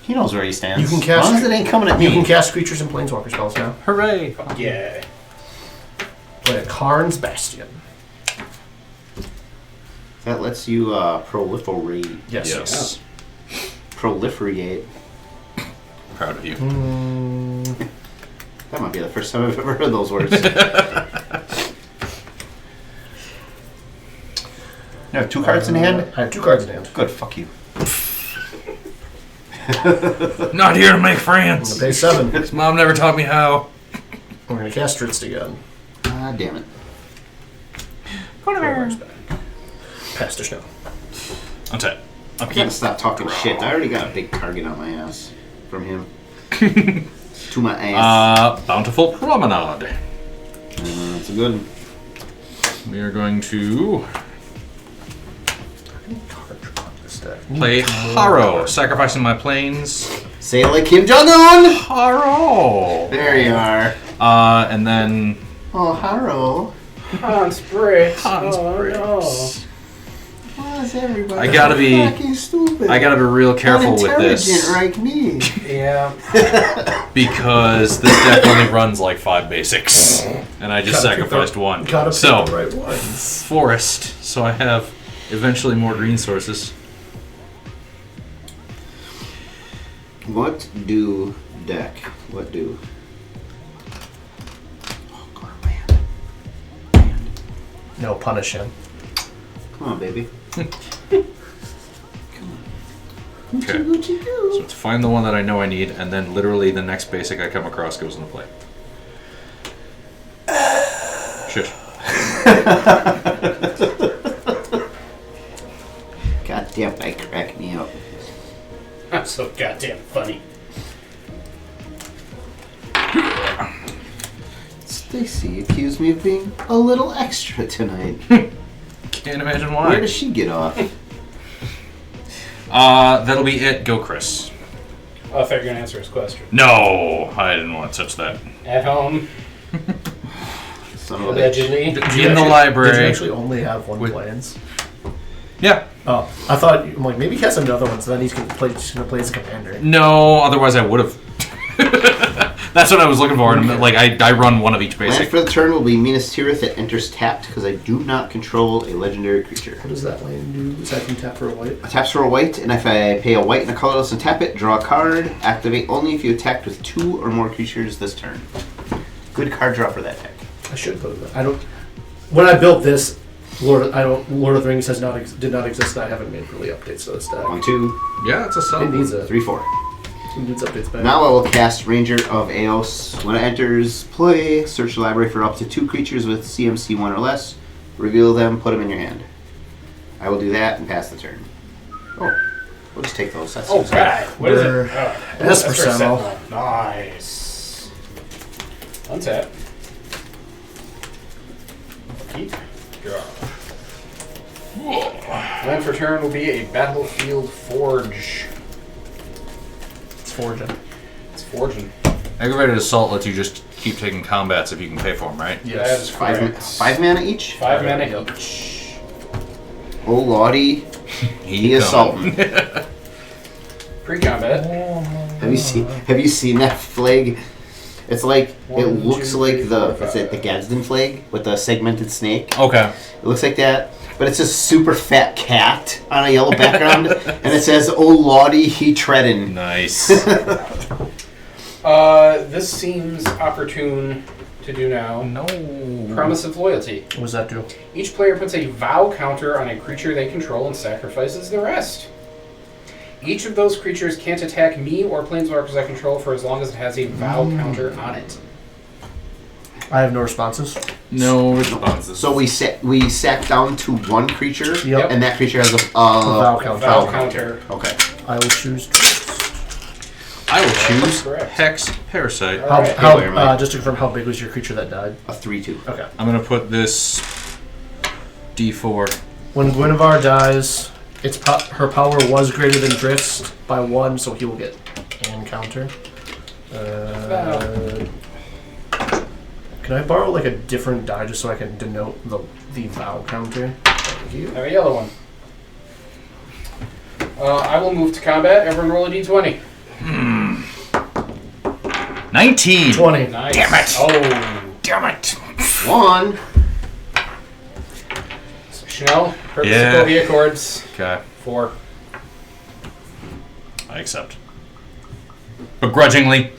Speaker 3: He knows where he stands.
Speaker 5: You can
Speaker 3: As
Speaker 5: cast...
Speaker 3: long as it ain't coming at me.
Speaker 5: You can cast creatures and planeswalker spells now.
Speaker 2: Hooray!
Speaker 6: Yeah.
Speaker 5: Play a Karn's Bastion.
Speaker 3: That lets you proliferate.
Speaker 5: Yes.
Speaker 3: Proliferate.
Speaker 2: Proud of you.
Speaker 3: That might be the first time I've ever heard those words. You have 2 cards in hand?
Speaker 5: I have 2 cards in hand.
Speaker 3: Good, fuck you.
Speaker 2: Not here to make
Speaker 5: I'm
Speaker 2: friends.
Speaker 5: going to pay 7.
Speaker 2: His mom never taught me how.
Speaker 5: I'm going to cast Drizzt again.
Speaker 3: Ah, damn it.
Speaker 5: Pass to snow.
Speaker 2: Untap.
Speaker 3: I can't stop talking shit. I already got a big target on my ass from him. To my ass.
Speaker 2: Bountiful Promenade.
Speaker 3: That's a good one.
Speaker 2: We are going to play Harrow, sacrificing my planes.
Speaker 3: Say it like Kim Jong-un!
Speaker 2: Harrow.
Speaker 3: There you are.
Speaker 2: And then
Speaker 3: Oh, Harrow.
Speaker 6: Hans Bricks.
Speaker 2: Hans
Speaker 6: Oh,
Speaker 2: Bricks.
Speaker 3: Why is everybody
Speaker 2: I gotta be-
Speaker 3: fucking stupid?
Speaker 2: I gotta be real careful with this
Speaker 3: Unintelligent like me.
Speaker 6: No. Yeah.
Speaker 2: because this deck only runs like 5 basics, and I just
Speaker 5: Gotta pick
Speaker 2: sacrificed
Speaker 5: the-
Speaker 2: one.
Speaker 5: Gotta pick
Speaker 2: So
Speaker 5: the right ones.
Speaker 2: forest, so I have eventually more green sources.
Speaker 3: What do deck? What do? Oh, God, man.
Speaker 5: No, punish him.
Speaker 3: Come on, baby.
Speaker 2: Okay. So let's find the one that I know I need, and then literally the next basic I come across goes into play. Shit.
Speaker 3: God damn, that cracked me up.
Speaker 6: I'm so goddamn funny.
Speaker 3: Stacy accused me of being a little extra tonight.
Speaker 2: Can't imagine
Speaker 3: Where
Speaker 2: why.
Speaker 3: does she get off?
Speaker 2: That'll be it. Go, Chris.
Speaker 6: Oh, I thought you were going to answer his question.
Speaker 2: No, I didn't want to touch that.
Speaker 6: At home,
Speaker 3: Son of a bitch.
Speaker 6: allegedly.
Speaker 2: In the
Speaker 5: Did you
Speaker 2: library.
Speaker 5: actually only have 1
Speaker 2: With-
Speaker 5: planes?
Speaker 2: Yeah.
Speaker 5: Oh, I thought... I'm like, maybe cast another one, so then he's just going to play as a commander.
Speaker 2: No, otherwise I would have. That's what I was looking for. And like I run one of each
Speaker 3: Land
Speaker 2: basic.
Speaker 3: for the turn will be Minas Tirith that enters tapped because I do not control a legendary creature.
Speaker 5: What does that land do? Is that can tap for a white?
Speaker 3: Taps for a white, and if I pay a white and a colorless and tap it, draw a card. Activate only if you attacked with 2 or more creatures this turn. Good card draw for that deck.
Speaker 5: I should put it. I don't... When I built this, Lord of the Rings did not exist, and I haven't made really updates to this deck.
Speaker 3: 1, 2,
Speaker 2: Yeah, it's a
Speaker 5: It
Speaker 2: sub.
Speaker 5: needs it.
Speaker 3: 3, 4.
Speaker 5: It needs updates back.
Speaker 3: Now I will cast Ranger of Eos. When it enters play, search the library for up to 2 creatures with CMC 1 or less. Reveal them, put them in your hand. I will do that and pass the turn. Oh, we'll just take those. That
Speaker 6: Oh,
Speaker 3: seems good.
Speaker 6: God. What is it?
Speaker 5: Brr.
Speaker 6: Oh,
Speaker 5: Esper
Speaker 6: Esper
Speaker 5: Sentinel.
Speaker 6: Sentinel. Nice. Untap. Keep. Draw. Land for turn will be a Battlefield Forge.
Speaker 5: It's forging.
Speaker 6: It's forging.
Speaker 2: Aggravated assault lets you just keep taking combats if you can pay for them, right?
Speaker 6: That is
Speaker 3: Five
Speaker 6: correct.
Speaker 3: 5 mana each?
Speaker 6: 5 mana
Speaker 5: Yep.
Speaker 6: each.
Speaker 3: Oh, Lottie. He assaulting.
Speaker 6: Pre-combat.
Speaker 3: Have you seen that flag? It's like it
Speaker 6: 1,
Speaker 3: looks
Speaker 6: 2,
Speaker 3: like
Speaker 6: 3,
Speaker 3: the
Speaker 6: 4,
Speaker 3: is it the
Speaker 6: 5.
Speaker 3: Gadsden flag with the segmented snake.
Speaker 2: Okay.
Speaker 3: It looks like that, but it's a super fat cat on a yellow background, and it says "Oh Lottie, he treadin'."
Speaker 2: Nice.
Speaker 6: This seems opportune to do now.
Speaker 2: No.
Speaker 6: Promise of Loyalty.
Speaker 5: What does that do?
Speaker 6: Each player puts a vow counter on a creature they control and sacrifices the rest. Each of those creatures can't attack me or planeswalkers I control for as long as it has a vow counter on it.
Speaker 5: I have no responses.
Speaker 2: No responses.
Speaker 3: So we sat down to one creature,
Speaker 5: Yep.
Speaker 3: and that creature has a
Speaker 5: vow counter.
Speaker 6: Vow counter.
Speaker 3: Okay.
Speaker 5: I will choose.
Speaker 2: I will choose
Speaker 6: Correct.
Speaker 2: Hex Parasite.
Speaker 6: All right.
Speaker 5: Just to confirm, how big was your creature that died?
Speaker 3: A 3/2.
Speaker 5: Okay.
Speaker 2: I'm going to put this D4.
Speaker 5: When Guinevere dies, her power was greater than Drift's by 1, so he will get an counter. Can I borrow like a different die just so I can denote the vow counter? Thank you.
Speaker 6: I have a yellow one. I will move to combat. Everyone roll a d20.
Speaker 2: 19.
Speaker 5: 20.
Speaker 6: Nice.
Speaker 2: Damn it.
Speaker 6: Oh.
Speaker 2: Damn it.
Speaker 3: 1.
Speaker 6: Chanel, purpose
Speaker 2: Yeah.
Speaker 6: of Sokovia Accords.
Speaker 2: Okay.
Speaker 6: 4.
Speaker 2: I accept. Begrudgingly.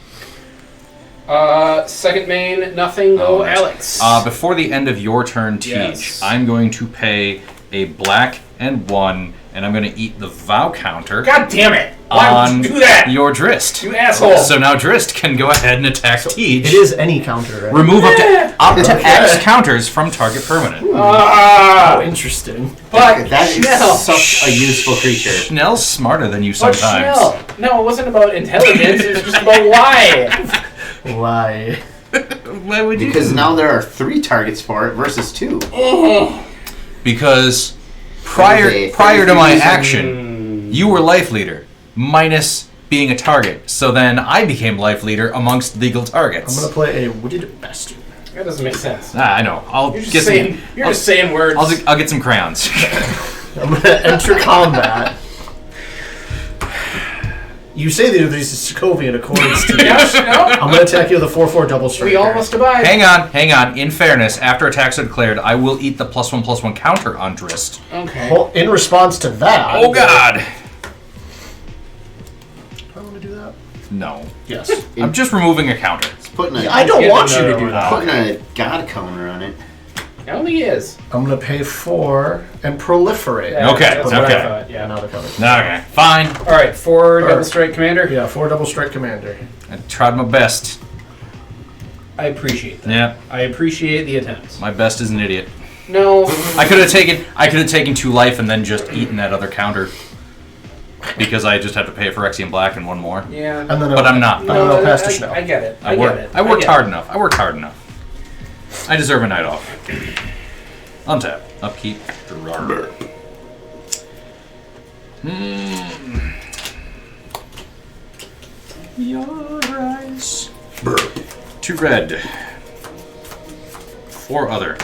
Speaker 6: Second main, nothing. Go,
Speaker 2: nice.
Speaker 6: Alex.
Speaker 2: Before the end of your turn, Teach,
Speaker 6: Yes.
Speaker 2: I'm going to pay a black and 1, and I'm going to eat the vow counter
Speaker 6: God damn it! Why
Speaker 2: on
Speaker 6: would you do that?
Speaker 2: your Drizzt.
Speaker 6: You asshole!
Speaker 2: So now Drizzt can go ahead and attack Teach.
Speaker 5: It is any counter, right?
Speaker 2: Remove up to X counters from target permanent.
Speaker 6: Ah!
Speaker 5: Oh, interesting.
Speaker 6: But
Speaker 3: That is
Speaker 6: Chanel.
Speaker 3: such a useful creature.
Speaker 2: Schnell's smarter than you
Speaker 6: But
Speaker 2: sometimes.
Speaker 6: Chanel. No, it wasn't about intelligence. It was just about why.
Speaker 5: Why?
Speaker 2: Why would you?
Speaker 3: Because now there are 3 targets for it versus 2.
Speaker 2: Because
Speaker 3: Okay,
Speaker 2: prior to my
Speaker 3: 33
Speaker 2: action, you were life leader, minus being a target. So then I became life leader amongst legal
Speaker 5: I'm
Speaker 2: targets.
Speaker 5: gonna play a Witted Bastard.
Speaker 6: That doesn't make sense.
Speaker 2: I know. I'll
Speaker 6: You're just
Speaker 2: get
Speaker 6: saying.
Speaker 2: some.
Speaker 6: You're just saying words.
Speaker 2: I'll get some crayons.
Speaker 5: I'm gonna enter combat. You say that these is Sokovia Accords to
Speaker 6: Yes, no.
Speaker 5: I'm gonna attack you with a 4/4 double strike.
Speaker 6: We all must abide.
Speaker 2: Hang on. In fairness, after attacks are declared, I will eat the +1/+1 counter on Drizzt.
Speaker 6: Okay.
Speaker 5: Well, in response to that.
Speaker 2: Oh God!
Speaker 5: I want to do that.
Speaker 2: No.
Speaker 5: Yes.
Speaker 2: I'm just removing a counter.
Speaker 3: It's putting a,
Speaker 5: I don't
Speaker 6: Get
Speaker 5: want you to
Speaker 6: another
Speaker 5: do
Speaker 6: one.
Speaker 5: that.
Speaker 3: putting a god counter on it.
Speaker 6: It only is.
Speaker 5: I'm gonna pay 4 and proliferate.
Speaker 6: Yeah,
Speaker 2: Okay,
Speaker 6: that's what I
Speaker 2: okay.
Speaker 6: thought, yeah.
Speaker 5: Another counter.
Speaker 2: Okay, fine.
Speaker 6: All right. 4 double strike commander.
Speaker 5: Yeah, 4 double strike commander.
Speaker 2: I tried my best.
Speaker 6: I appreciate that.
Speaker 2: Yeah,
Speaker 6: I appreciate the attempts.
Speaker 2: my best is an idiot.
Speaker 6: No.
Speaker 2: I could have taken 2 life and then just eaten that other counter. Because I just have to pay for Phyrexian Black and 1 more.
Speaker 6: Yeah.
Speaker 5: And then
Speaker 2: But I'm not.
Speaker 5: No,
Speaker 6: No,
Speaker 5: pass to Chanel.
Speaker 6: I get it.
Speaker 2: I
Speaker 6: get it.
Speaker 2: worked
Speaker 6: get
Speaker 2: hard
Speaker 6: it.
Speaker 2: enough. I worked hard enough. I deserve a night off. Untap. Upkeep. Draw. Your eyes. 2 red. 4 other.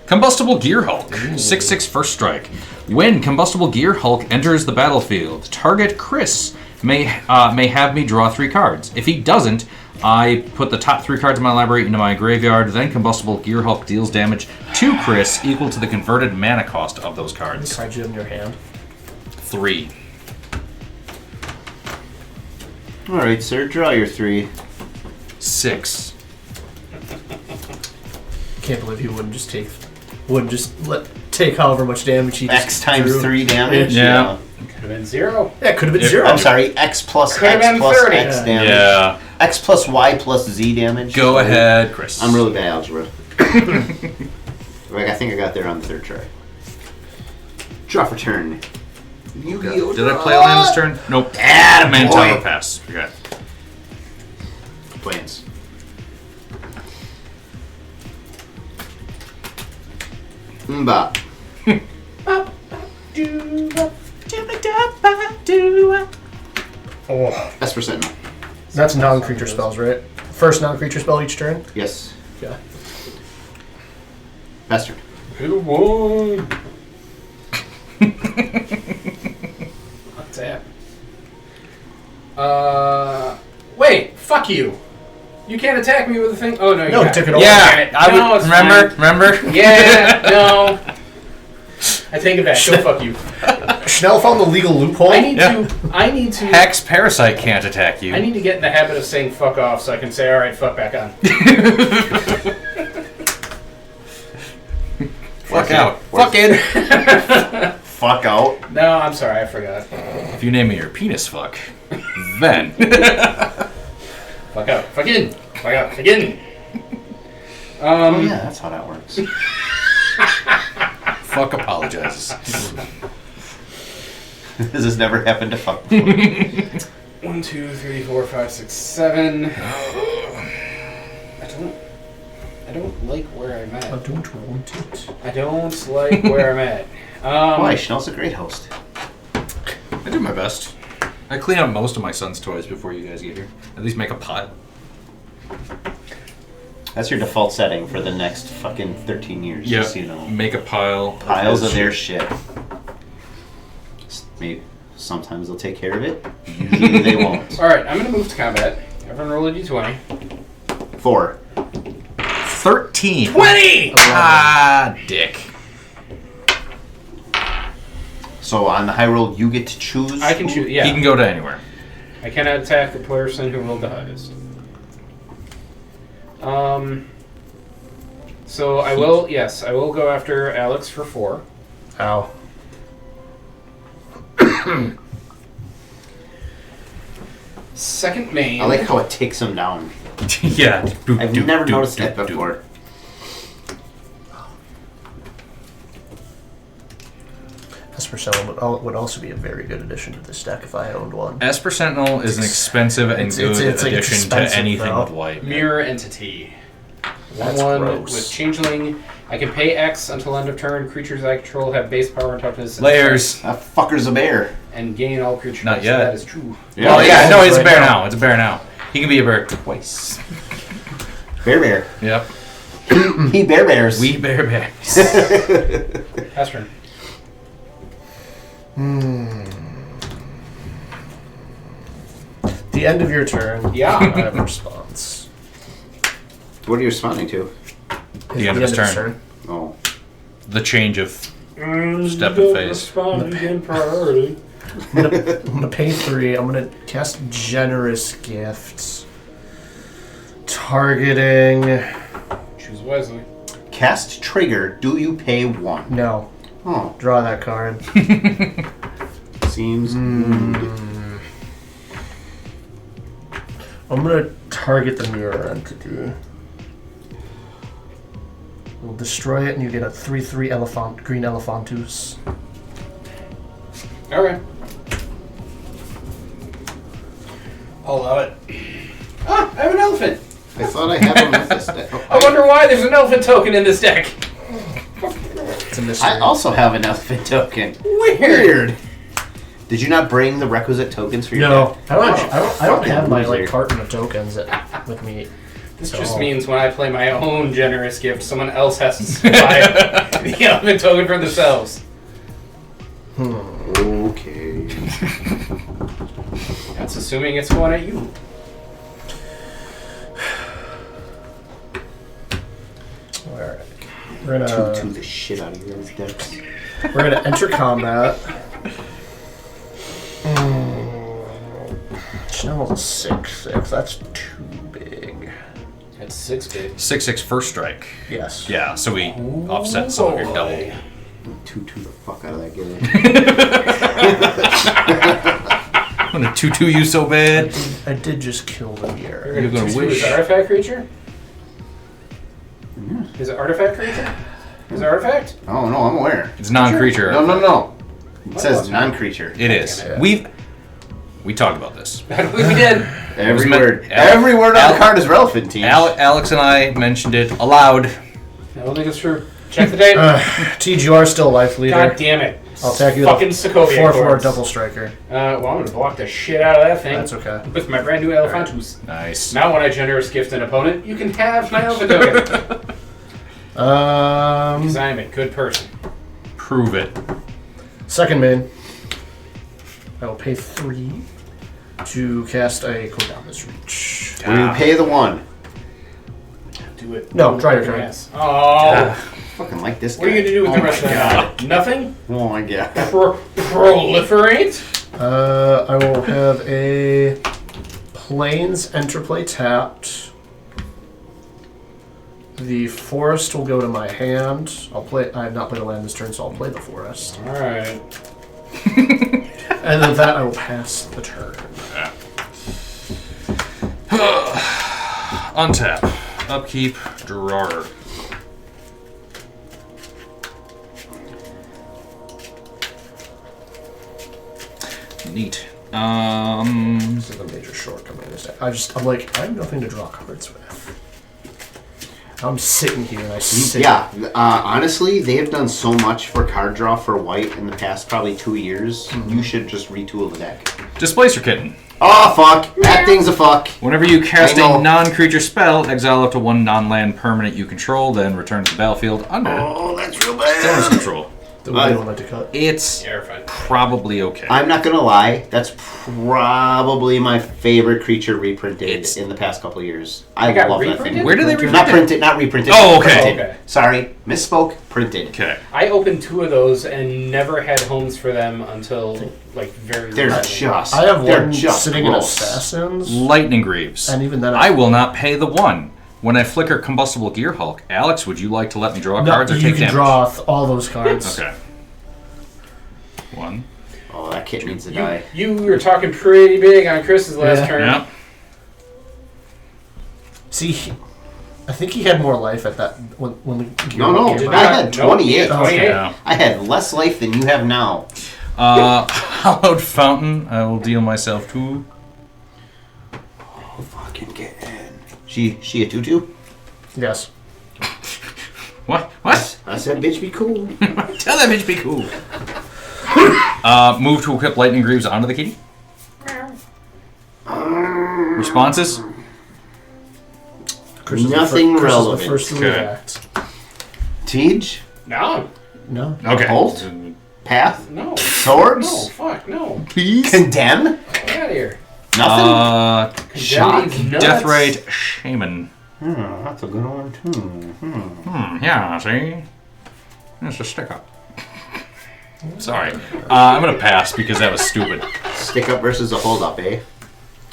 Speaker 2: Combustible Gear Hulk. 6/6 first strike. When Combustible Gear Hulk enters the battlefield, target Chris may have me draw 3 cards. If he doesn't, I put the top 3 cards of my library into my graveyard. Then Combustible Gear Hulk deals damage to Chris equal to the converted mana cost of those cards.
Speaker 5: Card you in your hand.
Speaker 2: 3.
Speaker 3: Alright, sir, draw your 3.
Speaker 2: 6.
Speaker 5: Can't believe he wouldn't just take however much damage he just
Speaker 3: X times
Speaker 5: drew.
Speaker 3: 3 damage?
Speaker 2: Yeah.
Speaker 6: Could have been 0.
Speaker 5: Yeah, it could have been
Speaker 2: Yeah,
Speaker 5: 0.
Speaker 3: I'm sorry, X plus
Speaker 6: Could've
Speaker 3: X
Speaker 6: been
Speaker 3: plus
Speaker 6: 30.
Speaker 3: X damage.
Speaker 2: Yeah.
Speaker 3: X plus Y plus Z damage.
Speaker 2: Go ahead, Chris.
Speaker 3: I'm really bad at algebra. I think I got there on the 3rd try. Draw for turn. Yu-Gi-Oh!
Speaker 2: Did I play a land this turn? Nope.
Speaker 3: Attaboy.
Speaker 2: Mantower pass. Okay.
Speaker 3: Plans. Mbop.
Speaker 5: Oh,
Speaker 3: Esper Sentinel.
Speaker 5: that's non-creature spells, right? First non-creature spell each turn?
Speaker 3: Yes.
Speaker 5: Yeah.
Speaker 3: Bastard.
Speaker 6: Who won? What's that? Wait, fuck you. You can't attack me with a thing. Oh no, you
Speaker 5: No,
Speaker 6: got
Speaker 5: took it
Speaker 6: it.
Speaker 5: away.
Speaker 2: Yeah, I
Speaker 6: No,
Speaker 2: would
Speaker 6: it's
Speaker 2: remember.
Speaker 6: fine. Yeah, no. I take it back. Go fuck you.
Speaker 5: Schnell found the legal loophole.
Speaker 6: I need to.
Speaker 2: Hex Parasite can't attack you.
Speaker 6: I need to get in the habit of saying "fuck off" so I can say, "All right, fuck back on."
Speaker 2: Fuck out.
Speaker 3: Fuck in. Fuck out.
Speaker 6: No, I'm sorry, I forgot.
Speaker 2: If you name me your penis fuck, then.
Speaker 6: Fuck out. Fuck in. Fuck out. Fuck in.
Speaker 3: Oh yeah, that's how that works.
Speaker 2: Fuck apologizes.
Speaker 3: This has never happened to fuck before.
Speaker 6: 1, 2, 3, 4, 5, 6, 7. I don't like where I'm
Speaker 5: I
Speaker 6: at.
Speaker 5: don't want it.
Speaker 6: I don't like where I'm at.
Speaker 3: Why? Schnell's a great host.
Speaker 2: I do my best. I clean up most of my son's toys before you guys get here. At least make a pile.
Speaker 3: That's your default setting for the next fucking 13 years.
Speaker 2: Yeah.
Speaker 3: Just, you know,
Speaker 2: Make a pile.
Speaker 3: piles of their shit. Maybe sometimes they'll take care of it. Usually they won't.
Speaker 6: Alright, I'm going to move to combat. Everyone roll a d20.
Speaker 3: 4.
Speaker 2: 13.
Speaker 6: 20!
Speaker 2: Ah, dick.
Speaker 3: So on the high roll, you get to choose.
Speaker 6: I can choose, yeah.
Speaker 2: He can go to anywhere.
Speaker 6: I cannot attack the person who rolled the highest. So I will, yes, I will go after Alex for 4.
Speaker 5: Ow.
Speaker 6: Second main.
Speaker 3: I like how it takes them down.
Speaker 2: Yeah.
Speaker 3: I've never noticed that before.
Speaker 5: Esper Sentinel would also be a very good addition to this deck if I owned one.
Speaker 2: Esper Sentinel is an expensive and good
Speaker 5: it's like
Speaker 2: addition to
Speaker 5: expensive,
Speaker 2: anything
Speaker 5: though.
Speaker 2: with white.
Speaker 6: Mirror Entity.
Speaker 5: That's
Speaker 6: 1/1
Speaker 5: gross.
Speaker 6: with Changeling. I can pay X until end of turn. Creatures I control have base power and toughness.
Speaker 2: Layers.
Speaker 3: That fucker's a bear.
Speaker 6: And gain all creatures.
Speaker 2: Not
Speaker 6: So
Speaker 2: yet.
Speaker 6: that is true.
Speaker 2: Well, yeah, no, it's a
Speaker 5: Right
Speaker 2: bear
Speaker 5: now.
Speaker 2: now. It's a bear now. He can be a bear twice.
Speaker 3: Bear.
Speaker 2: Yep.
Speaker 3: He bears.
Speaker 2: We bear bears.
Speaker 6: Pass turn.
Speaker 5: The end of your turn.
Speaker 6: Yeah.
Speaker 5: I have a response.
Speaker 3: What are you responding to?
Speaker 2: The end of his turn.
Speaker 3: Oh.
Speaker 2: The change of step and phase.
Speaker 6: Priority.
Speaker 5: I'm gonna pay 3. I'm gonna cast Generous Gifts. Targeting.
Speaker 6: Choose wisely.
Speaker 3: Cast trigger. Do you pay 1?
Speaker 5: No.
Speaker 3: Oh.
Speaker 5: Draw that card.
Speaker 3: Seems good.
Speaker 5: I'm gonna target the mirror entity. We'll destroy it, and you get a 3/3 green Elephantus.
Speaker 6: Okay. I'll allow it. Ah, I have an elephant.
Speaker 3: I thought I had one with this deck. Oh,
Speaker 6: I wonder why there's an elephant token in this deck.
Speaker 5: It's a mystery.
Speaker 3: I also have an elephant token.
Speaker 6: Weird.
Speaker 3: Did you not bring the requisite tokens for your
Speaker 5: No,
Speaker 3: deck?
Speaker 5: I don't
Speaker 3: Fucking
Speaker 5: have my
Speaker 3: loser.
Speaker 5: carton of tokens with me.
Speaker 6: This
Speaker 5: So-
Speaker 6: just means when I play my own generous gift, someone else has to buy the elephant token for themselves.
Speaker 3: Okay.
Speaker 6: That's assuming it's going at you.
Speaker 5: Alright. We're gonna
Speaker 3: Two the shit out of you guys' decks.
Speaker 5: we're gonna enter combat. Schnell's a 6/6. That's too big.
Speaker 6: That's 6 big.
Speaker 2: 6/6 first strike.
Speaker 5: Yes.
Speaker 2: Yeah, so we offset some of your double.
Speaker 3: 2/2 the fuck out of that game.
Speaker 2: I'm gonna 2/2 you so bad.
Speaker 5: I did just kill the mirror.
Speaker 2: You're gonna wish.
Speaker 6: Is it artifact creature? Is it artifact creature? Is it artifact?
Speaker 3: Oh no, I'm aware.
Speaker 2: It's non-creature.
Speaker 3: No. It says non-creature.
Speaker 2: It is.
Speaker 5: Yeah.
Speaker 2: We talked about this.
Speaker 6: I don't think we did.
Speaker 3: Every
Speaker 2: meant-
Speaker 3: word.
Speaker 2: Al-
Speaker 3: Every word on
Speaker 2: Al-
Speaker 3: the card is relevant, team.
Speaker 2: Alex and I mentioned it aloud.
Speaker 6: I don't think it's true. Check the date.
Speaker 5: Tej, you are still life leader.
Speaker 6: God damn it.
Speaker 5: I'll attack you
Speaker 6: Fucking
Speaker 5: with a
Speaker 6: Sokovia
Speaker 5: 4/4
Speaker 6: chords.
Speaker 5: double striker.
Speaker 6: Well, I'm gonna block the shit out of that thing.
Speaker 5: That's okay.
Speaker 6: With my brand new Elephantus.
Speaker 2: Nice.
Speaker 6: Now when I generous gift an opponent, you can have my elephant token. Because I am a good person.
Speaker 2: Prove it.
Speaker 5: Second main. I will pay 3 to cast a Kodamas Reach.
Speaker 3: Will you pay the 1?
Speaker 6: Do it.
Speaker 5: No, try your turn.
Speaker 6: Yes. Oh.
Speaker 3: fucking like this guy.
Speaker 6: What are you going to do with the rest of that? Nothing?
Speaker 3: Oh my god.
Speaker 6: Proliferate?
Speaker 5: I will have a Plains Interplay tapped. The forest will go to my hand. I have not played a land this turn, so I'll play the forest.
Speaker 6: Alright.
Speaker 5: And then that I will pass the turn.
Speaker 2: Untap. Upkeep. Drawer. Neat.
Speaker 5: This is a major shortcoming. I'm like, I have nothing to draw cards with. I'm sitting here and I sit.
Speaker 3: Yeah, honestly, they have done so much for card draw for white in the past probably 2 years. You should just retool the deck.
Speaker 2: Displacer Kitten.
Speaker 3: Oh, fuck. That thing's a fuck.
Speaker 2: Whenever you cast
Speaker 3: I know.
Speaker 2: a non-creature spell, exile up to one non-land permanent you control, then return to the battlefield under
Speaker 3: Oh, that's real
Speaker 2: owner's
Speaker 3: bad.
Speaker 2: control.
Speaker 5: The way I don't like to cut.
Speaker 2: It's
Speaker 6: Yeah, you're fine.
Speaker 2: probably okay.
Speaker 3: I'm not gonna lie, that's probably my favorite creature reprinted
Speaker 2: It's-
Speaker 3: in the past couple of years.
Speaker 6: I
Speaker 3: I
Speaker 6: got
Speaker 3: love that
Speaker 6: reprinted?
Speaker 3: thing.
Speaker 2: Where do they reprint
Speaker 3: Not
Speaker 2: it?
Speaker 3: printed, not reprinted.
Speaker 2: Oh, okay.
Speaker 3: Printed.
Speaker 6: Okay.
Speaker 3: Sorry, misspoke. Printed.
Speaker 2: Okay.
Speaker 6: I opened 2 of those and never had homes for them until, like, very
Speaker 3: They're
Speaker 6: recently.
Speaker 3: just.
Speaker 5: I have
Speaker 3: they're
Speaker 5: one
Speaker 3: just
Speaker 5: sitting in
Speaker 3: gross.
Speaker 5: Assassins.
Speaker 2: Lightning Greaves.
Speaker 5: And even then
Speaker 2: I will not pay the 1. When I flicker Combustible Gear Hulk, Alex, would you like to let me draw
Speaker 5: No,
Speaker 2: cards or
Speaker 5: you
Speaker 2: take
Speaker 5: can
Speaker 2: damage?
Speaker 5: draw all those cards.
Speaker 2: Okay. 1.
Speaker 3: Oh, that kid needs to die.
Speaker 6: You were talking pretty big on Chris's last
Speaker 5: Yeah.
Speaker 6: turn.
Speaker 2: Yeah.
Speaker 5: See, I think he had more life at that when the
Speaker 3: No,
Speaker 6: Did
Speaker 3: I
Speaker 6: not-
Speaker 3: had
Speaker 6: no,
Speaker 3: 28.
Speaker 5: Oh,
Speaker 6: 28.
Speaker 2: Yeah.
Speaker 3: I had less life than you have now.
Speaker 2: Hallowed Fountain. I will deal myself 2.
Speaker 3: Oh, fucking get in. She a tutu?
Speaker 5: Yes.
Speaker 2: What? What?
Speaker 3: I said, bitch, be cool.
Speaker 2: Tell that bitch be cool. Move to equip Lightning Greaves onto the kitty. Responses?
Speaker 5: Chris is the
Speaker 3: Nothing
Speaker 5: Chris is
Speaker 3: relevant.
Speaker 5: the first to
Speaker 2: Okay.
Speaker 5: react.
Speaker 3: Tej?
Speaker 6: No.
Speaker 5: No.
Speaker 2: Okay.
Speaker 3: Bolt? Path?
Speaker 6: No.
Speaker 3: Swords?
Speaker 6: No, fuck, no.
Speaker 2: Please.
Speaker 3: Condemn?
Speaker 6: Get out of here.
Speaker 3: Nothing? Shock.
Speaker 6: Condemn these nuts.
Speaker 2: Deathrite Shaman.
Speaker 3: That's a good one, too.
Speaker 2: Yeah, see? It's a stick up. Sorry. I'm going to pass because that was stupid.
Speaker 3: Stick up versus a hold up, eh?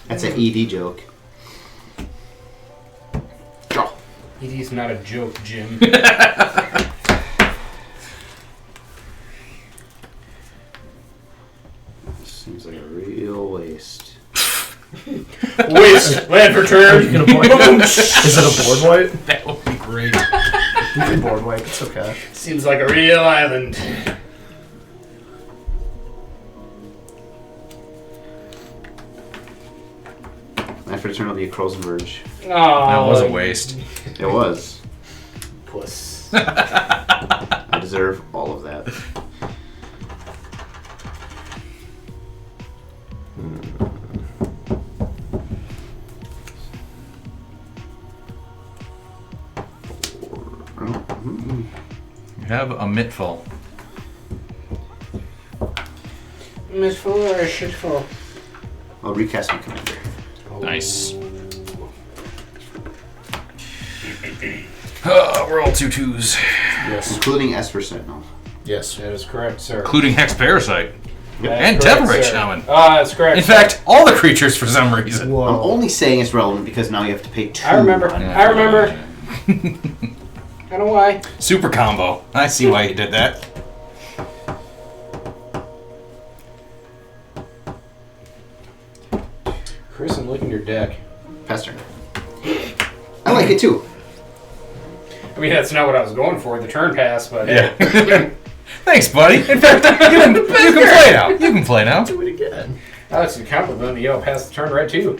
Speaker 3: That's an ED joke. Draw.
Speaker 6: ED's not a joke, Jim.
Speaker 3: Seems like a real waste.
Speaker 6: Waste. Land for turn.
Speaker 5: Gonna board- is it a board wipe?
Speaker 2: That would be great.
Speaker 5: You can board wipe. It's okay.
Speaker 6: Seems like a real island.
Speaker 3: After turn will be a Crow's Verge.
Speaker 6: Oh,
Speaker 2: That was a waste.
Speaker 3: It was.
Speaker 6: Puss.
Speaker 3: I deserve all of that.
Speaker 2: You have a Mitfall.
Speaker 6: Mistful or a shitful?
Speaker 3: I'll recast my commander.
Speaker 2: Nice. We're all 2/2s.
Speaker 5: Yes.
Speaker 3: Including Esper Sentinel.
Speaker 5: Yes.
Speaker 6: That is correct, sir.
Speaker 2: Including Hex Parasite.
Speaker 6: That
Speaker 2: And
Speaker 6: is correct,
Speaker 2: Deathrite
Speaker 6: sir.
Speaker 2: Shaman.
Speaker 6: That's correct.
Speaker 2: In fact, all the creatures for some reason.
Speaker 5: Whoa.
Speaker 3: I'm only saying it's relevant because now you have to pay 2.
Speaker 6: I remember.
Speaker 3: on it.
Speaker 6: I remember. I know why.
Speaker 2: Super combo. I see why you did that.
Speaker 6: Chris, I'm looking at your deck.
Speaker 3: Pass turn. I like it too.
Speaker 6: I mean, that's not what I was going for, the turn pass, but
Speaker 2: Yeah. Thanks, buddy. In fact, you can play now. You can play now.
Speaker 5: Do it again.
Speaker 6: Alex, you compliment me. Yo, pass the turn right too.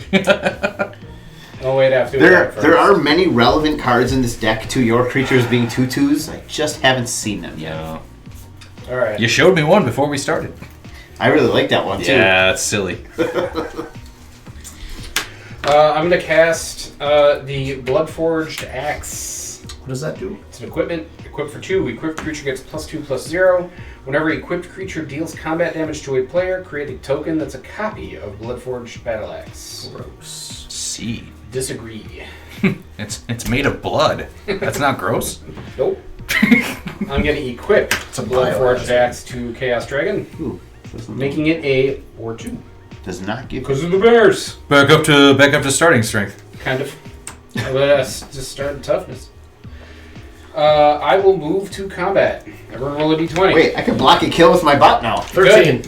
Speaker 6: Oh wait, I have to do
Speaker 3: There
Speaker 6: that first.
Speaker 3: are many relevant cards in this deck to your creatures being 2/2s. I just haven't seen them yet.
Speaker 2: Yeah.
Speaker 6: All right.
Speaker 2: You showed me one before we started.
Speaker 3: I really like that one too.
Speaker 2: Yeah, that's silly.
Speaker 6: I'm gonna cast the Bloodforged Axe.
Speaker 5: What does that do?
Speaker 6: It's an equipment. Equipped for 2. Equipped creature gets +2/+0. Whenever equipped creature deals combat damage to a player, create a token that's a copy of Bloodforged Battle Axe.
Speaker 5: Gross.
Speaker 2: Seed.
Speaker 6: Disagree.
Speaker 2: It's made of blood. That's not gross.
Speaker 6: Nope. I'm going to equip the Bloodforged Axe to Chaos Dragon,
Speaker 3: Ooh,
Speaker 6: making it a 4-2.
Speaker 3: does not give.
Speaker 6: Because of the bears.
Speaker 2: Back up to starting strength.
Speaker 6: Kind of. Let's just start toughness. I will move to combat. Everyone roll a d20.
Speaker 3: Wait, I can block and kill with my bot now.
Speaker 5: 13.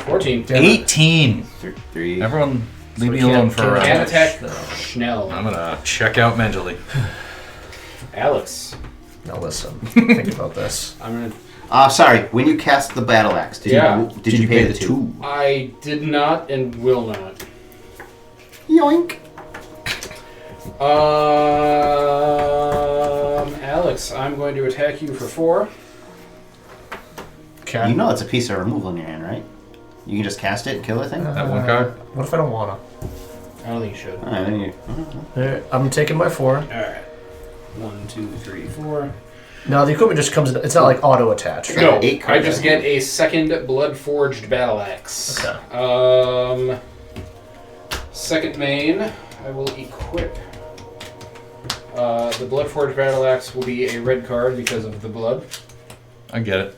Speaker 6: 14.
Speaker 2: 18.
Speaker 3: 3.
Speaker 2: Everyone, leave me
Speaker 5: we
Speaker 2: alone
Speaker 5: can't-
Speaker 2: for a round.
Speaker 6: Can attack Schnell.
Speaker 2: I'm gonna check out mentally.
Speaker 6: Alex.
Speaker 5: Now listen. Think about this.
Speaker 6: I'm gonna.
Speaker 3: Sorry. When you cast the battle axe, did you pay the 2?
Speaker 6: I did not and will not.
Speaker 3: Yoink.
Speaker 6: Alex, I'm going to attack you for 4.
Speaker 5: Okay.
Speaker 3: You know it's a piece of removal in your hand, right? You can just cast it and kill the thing.
Speaker 2: That one card?
Speaker 5: What if I don't wanna?
Speaker 6: I don't think you should.
Speaker 3: Alright, then you.
Speaker 5: Here, I'm taking my 4.
Speaker 6: Alright. 1, 2, 3, 4.
Speaker 5: No, the equipment just comes in. It's not like auto attached.
Speaker 6: No,
Speaker 3: 8
Speaker 6: I
Speaker 3: cards
Speaker 6: just
Speaker 3: in
Speaker 6: get a second Blood-Forged Battle Axe.
Speaker 5: Okay.
Speaker 6: Second main, I will equip. The Blood-Forged Battle Axe will be a red card because of the blood.
Speaker 2: I get it.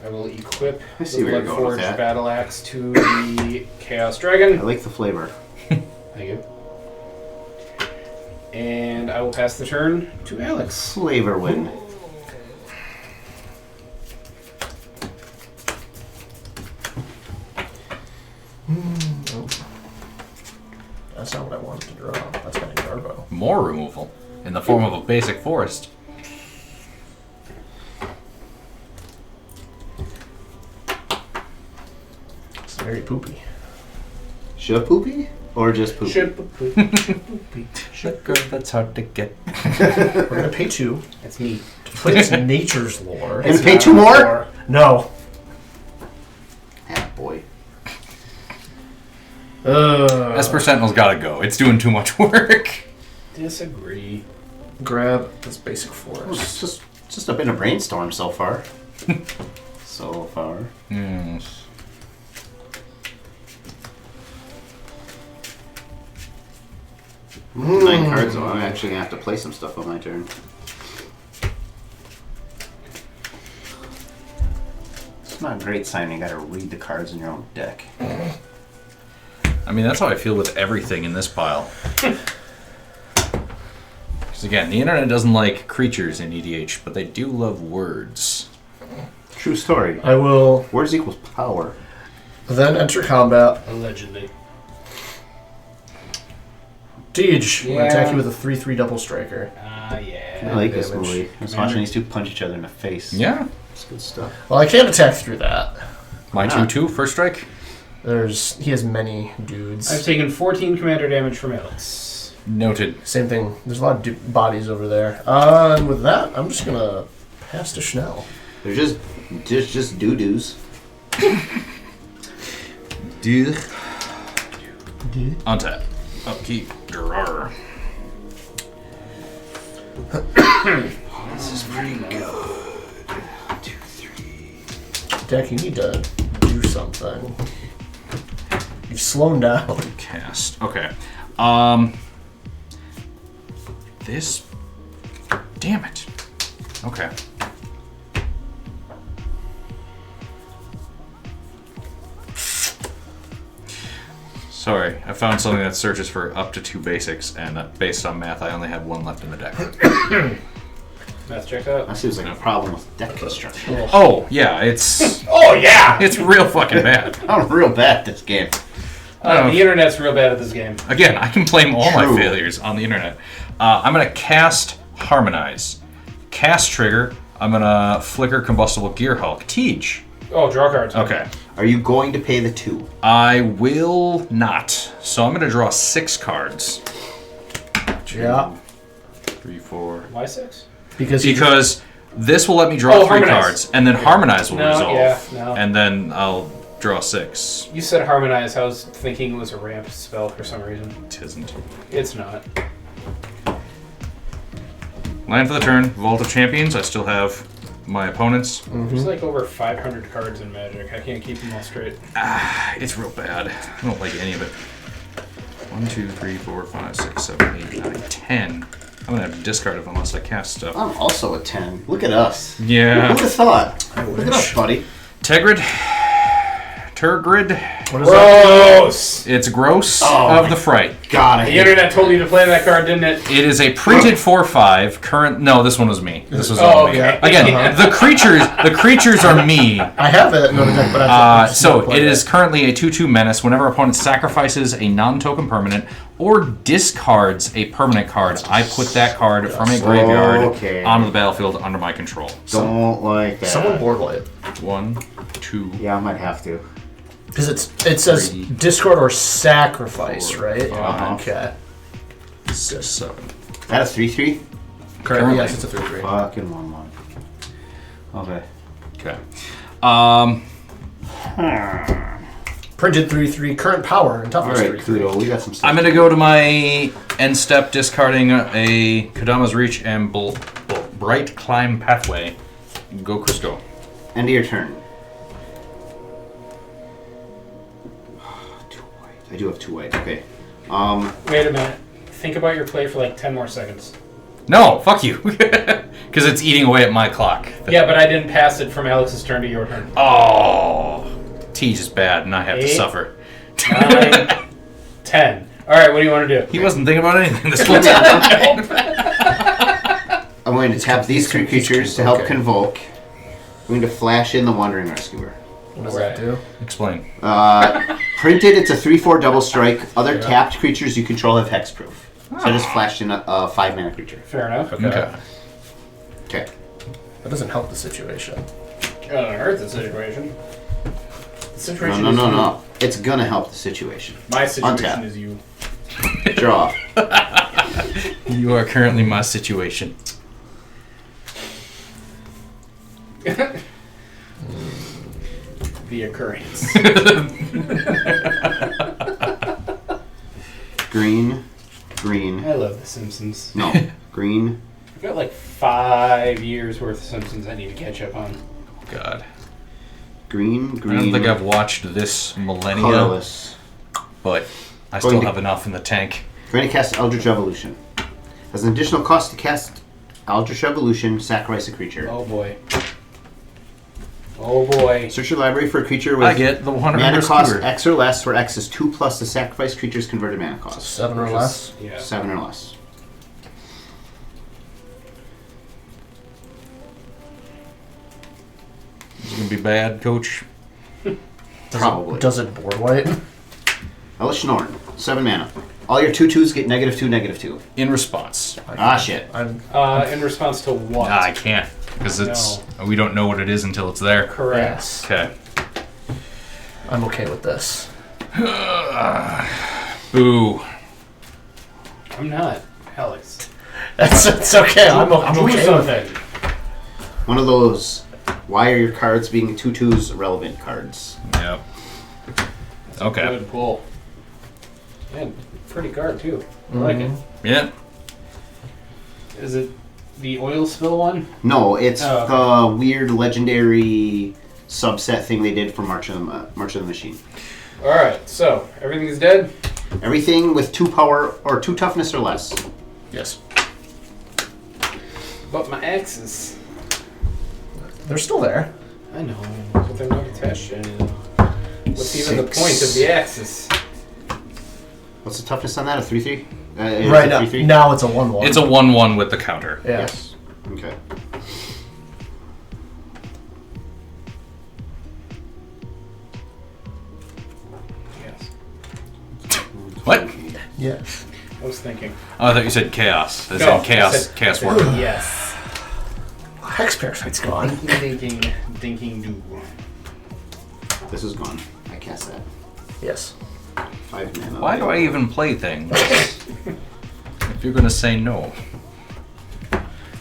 Speaker 6: I will equip
Speaker 3: I see
Speaker 6: the
Speaker 3: where you're going with
Speaker 6: Blood-Forged
Speaker 3: that.
Speaker 6: Battle Axe to the Chaos
Speaker 3: I
Speaker 6: Dragon.
Speaker 3: like the flavor.
Speaker 6: Thank you. And I will pass the turn to Alex.
Speaker 3: Flavor win.
Speaker 5: That's not what I wanted to draw. That's kind of garbo.
Speaker 2: More removal in the form of a basic forest.
Speaker 5: It's very poopy.
Speaker 3: Shapoopy? Or just poopy?
Speaker 2: Sugar, that's hard to get.
Speaker 5: We're gonna pay 2
Speaker 6: That's neat.
Speaker 5: to play this nature's lore.
Speaker 3: And pay 2 more?
Speaker 5: No.
Speaker 3: Ah, boy.
Speaker 2: Esper Sentinel's gotta go. It's doing too much work.
Speaker 6: Disagree.
Speaker 5: Grab this basic
Speaker 3: Well,
Speaker 5: forest.
Speaker 3: it's just been a brainstorm so far. So far.
Speaker 2: Yes.
Speaker 3: With 9 cards, so I'm actually gonna have to play some stuff on my turn. It's not a great sign. You gotta read the cards in your own deck.
Speaker 2: I mean, that's how I feel with everything in this pile. Because again, the internet doesn't like creatures in EDH, but they do love words.
Speaker 3: True story.
Speaker 5: I will
Speaker 3: Words equals power.
Speaker 5: then enter combat.
Speaker 6: Allegedly.
Speaker 5: Deej, I'm gonna
Speaker 6: Yeah.
Speaker 5: attack you with a 3/3 double striker.
Speaker 6: Yeah.
Speaker 3: I like this
Speaker 5: damage.
Speaker 3: movie. I was watching these two punch each other in the face.
Speaker 2: Yeah.
Speaker 3: It's good stuff.
Speaker 5: Well, I can't attack through that.
Speaker 2: My
Speaker 3: Ah.
Speaker 2: 2/2 first strike.
Speaker 5: He has many dudes.
Speaker 6: I've taken 14 commander damage from Alex.
Speaker 2: Noted.
Speaker 5: Same thing. There's a lot of bodies over there. And with that, I'm just gonna pass to Schnell.
Speaker 3: They're just doo-doos. Dude.
Speaker 2: Untap. Upkeep. Grrr.
Speaker 3: This is pretty good. 2, 3.
Speaker 5: Deck, you need to do something. You've slowed down.
Speaker 2: Cast. Okay. This. Damn it. Okay. Sorry, I found something that searches for up to 2 basics, and based on math, I only have 1 left in the deck.
Speaker 6: Math checked out.
Speaker 3: That seems like a problem with deck construction.
Speaker 2: Oh, yeah, it's
Speaker 6: Oh, yeah!
Speaker 2: it's real fucking bad.
Speaker 3: I'm real bad at this game.
Speaker 2: Oh.
Speaker 6: The internet's real bad at this game.
Speaker 2: Again, I can blame all my
Speaker 3: True.
Speaker 2: failures on the internet. I'm going to cast Harmonize. Cast trigger, I'm going to flicker Combustible Gear Hulk. Teach.
Speaker 6: Oh, draw cards.
Speaker 2: Okay.
Speaker 3: Are you going to pay the 2?
Speaker 2: I will not. So I'm going to draw 6 cards.
Speaker 5: Yeah.
Speaker 2: 3, 4.
Speaker 6: Why 6?
Speaker 5: Because
Speaker 2: this will let me draw 3
Speaker 6: Harmonize.
Speaker 2: cards, and then Harmonize will
Speaker 6: No,
Speaker 2: resolve.
Speaker 6: yeah, no.
Speaker 2: And then I'll draw 6.
Speaker 6: You said Harmonize. I was thinking it was a ramp spell for some reason.
Speaker 2: It isn't.
Speaker 6: It's not.
Speaker 2: Land for the turn. Vault of Champions. I still have my opponents.
Speaker 6: There's like over 500 cards in Magic. I can't keep them all straight.
Speaker 2: It's real bad. I don't like any of it. 1, 2, 3, 4, 5, 6, 7, 8, 9, 10. I'm gonna have to discard it unless I cast stuff.
Speaker 3: I'm also a 10. Look at us.
Speaker 2: Yeah.
Speaker 3: Who would have thought? Look at us, buddy.
Speaker 2: Tegrid. Turgrid.
Speaker 5: What is that?
Speaker 6: Gross!
Speaker 2: It's Gross
Speaker 3: Oh
Speaker 2: of the Fright.
Speaker 3: God, I
Speaker 6: The
Speaker 3: hate
Speaker 6: internet told you to play that card, didn't it?
Speaker 2: It is a printed 4/5. Current. No, this one was me. This was
Speaker 6: Oh,
Speaker 2: all me.
Speaker 6: okay.
Speaker 2: Again, the creatures are me.
Speaker 5: I have it in another deck, but I
Speaker 2: So it is currently a 2/2 menace. Whenever opponent sacrifices a non-token permanent or discards a permanent card, I put that card from a graveyard onto the battlefield under my control.
Speaker 3: Don't like that.
Speaker 5: Someone board wipe.
Speaker 2: 1, 2.
Speaker 3: Yeah, I might have to.
Speaker 5: Because it says
Speaker 2: 3,
Speaker 5: discard or sacrifice,
Speaker 2: 4,
Speaker 5: right?
Speaker 2: 5,
Speaker 5: Okay.
Speaker 2: 6, 7.
Speaker 3: That a 3/3?
Speaker 5: Currently, yes, it's a 3/3.
Speaker 3: Fucking 1/1. Okay.
Speaker 2: Okay.
Speaker 5: Printed 3/3, current power and toughness
Speaker 3: Alright,
Speaker 5: 3/3.
Speaker 3: Kudo, we got some stuff.
Speaker 2: I'm gonna go to my end step, discarding a Kodama's Reach and Bright Climb Pathway. Go, Crisco.
Speaker 3: End of your turn. 2 white. I do have 2 white. Okay.
Speaker 6: Wait a minute. Think about your play for like 10 more seconds.
Speaker 2: No, fuck you. Because it's eating away at my clock.
Speaker 6: Yeah, but I didn't pass it from Alex's turn to your turn.
Speaker 2: Oh, Teej is bad, and I have to
Speaker 6: 8,
Speaker 2: suffer.
Speaker 6: 9, 10. Alright, what do you want to do?
Speaker 2: He wasn't thinking about anything this whole time.
Speaker 3: I'm going to tap these 3 creatures to help convoke. I'm going to flash in the Wandering Rescuer.
Speaker 5: What does that do?
Speaker 2: Explain.
Speaker 3: Printed, it's a 3/4 double strike. Other tapped creatures you control have hexproof. So I just flashed in a 5-mana creature.
Speaker 6: Fair enough.
Speaker 2: Okay.
Speaker 3: Okay.
Speaker 5: That doesn't help the situation.
Speaker 6: Doesn't hurt the situation. The situation
Speaker 3: No,
Speaker 6: is
Speaker 3: no,
Speaker 6: you.
Speaker 3: no. It's going to help the situation.
Speaker 6: My situation
Speaker 3: Untap.
Speaker 6: is you.
Speaker 3: Draw.
Speaker 2: You are currently my situation.
Speaker 6: The occurrence.
Speaker 3: Green. Green.
Speaker 6: I love The Simpsons.
Speaker 3: No. Green.
Speaker 6: I've got like 5 years worth of Simpsons I need to catch up on.
Speaker 2: God.
Speaker 3: Green.
Speaker 2: I
Speaker 3: Green.
Speaker 2: don't think I've watched this millennia,
Speaker 3: Colorless.
Speaker 2: but I
Speaker 3: Going
Speaker 2: still
Speaker 3: to-
Speaker 2: have enough in the tank.
Speaker 3: Going to cast Eldritch Evolution. As an additional cost to cast Eldritch Evolution, sacrifice a creature.
Speaker 6: Oh boy. Oh boy.
Speaker 3: Search your library for a creature with
Speaker 2: I get the 100
Speaker 3: mana cost
Speaker 2: Rescuer.
Speaker 3: X or less, where X is 2 plus the sacrifice creature's converted mana cost.
Speaker 5: 7 or less?
Speaker 6: Yeah.
Speaker 3: 7 or less.
Speaker 2: Is it gonna be bad, Coach?
Speaker 3: Probably.
Speaker 5: Does it board wipe?
Speaker 3: Elish Norn, 7 mana. All your 2/2s get -2, -2.
Speaker 2: In response.
Speaker 3: Ah, shit.
Speaker 5: I'm
Speaker 6: In response to what?
Speaker 2: Nah, I can't because it's we don't know what it is until it's there.
Speaker 6: Correct.
Speaker 5: yes.
Speaker 2: Okay.
Speaker 5: I'm okay with this.
Speaker 2: Boo.
Speaker 6: I'm not. Alex.
Speaker 5: It's okay. I'm
Speaker 6: Do
Speaker 5: okay with it.
Speaker 6: something.
Speaker 3: One of those, why are your cards being 2/2s relevant cards?
Speaker 2: Yep. Okay.
Speaker 6: Good pull. Man, pretty card too. I like it.
Speaker 2: Yeah.
Speaker 6: Is it the oil spill one?
Speaker 3: No, it's
Speaker 6: Oh,
Speaker 3: the weird legendary subset thing they did for March of the Machine.
Speaker 6: Alright, so everything's dead?
Speaker 3: Everything with 2 power or 2 toughness or less.
Speaker 5: Yes.
Speaker 6: But my axes.
Speaker 5: They're still there.
Speaker 6: I know, but they're not attached to anything. What's even the
Speaker 3: 6.
Speaker 6: point of the axis?
Speaker 3: What's the toughness on that? A 3/3?
Speaker 5: Right now,
Speaker 3: 3/3?
Speaker 5: now it's a 1/1.
Speaker 2: It's a 1/1 with the counter.
Speaker 5: Yeah.
Speaker 3: Yes. Okay.
Speaker 6: Yes.
Speaker 2: What?
Speaker 5: Yeah.
Speaker 6: I was thinking.
Speaker 2: Oh, I thought you said chaos. As
Speaker 6: No,
Speaker 2: in chaos.
Speaker 6: I said-
Speaker 2: Chaos
Speaker 6: I
Speaker 2: work.
Speaker 6: said Yes.
Speaker 5: Hex Parasite's gone.
Speaker 6: Thinking do.
Speaker 3: This is gone. I cast that.
Speaker 5: Yes.
Speaker 3: 5 mana.
Speaker 2: Why do I even play things? If you're gonna say no.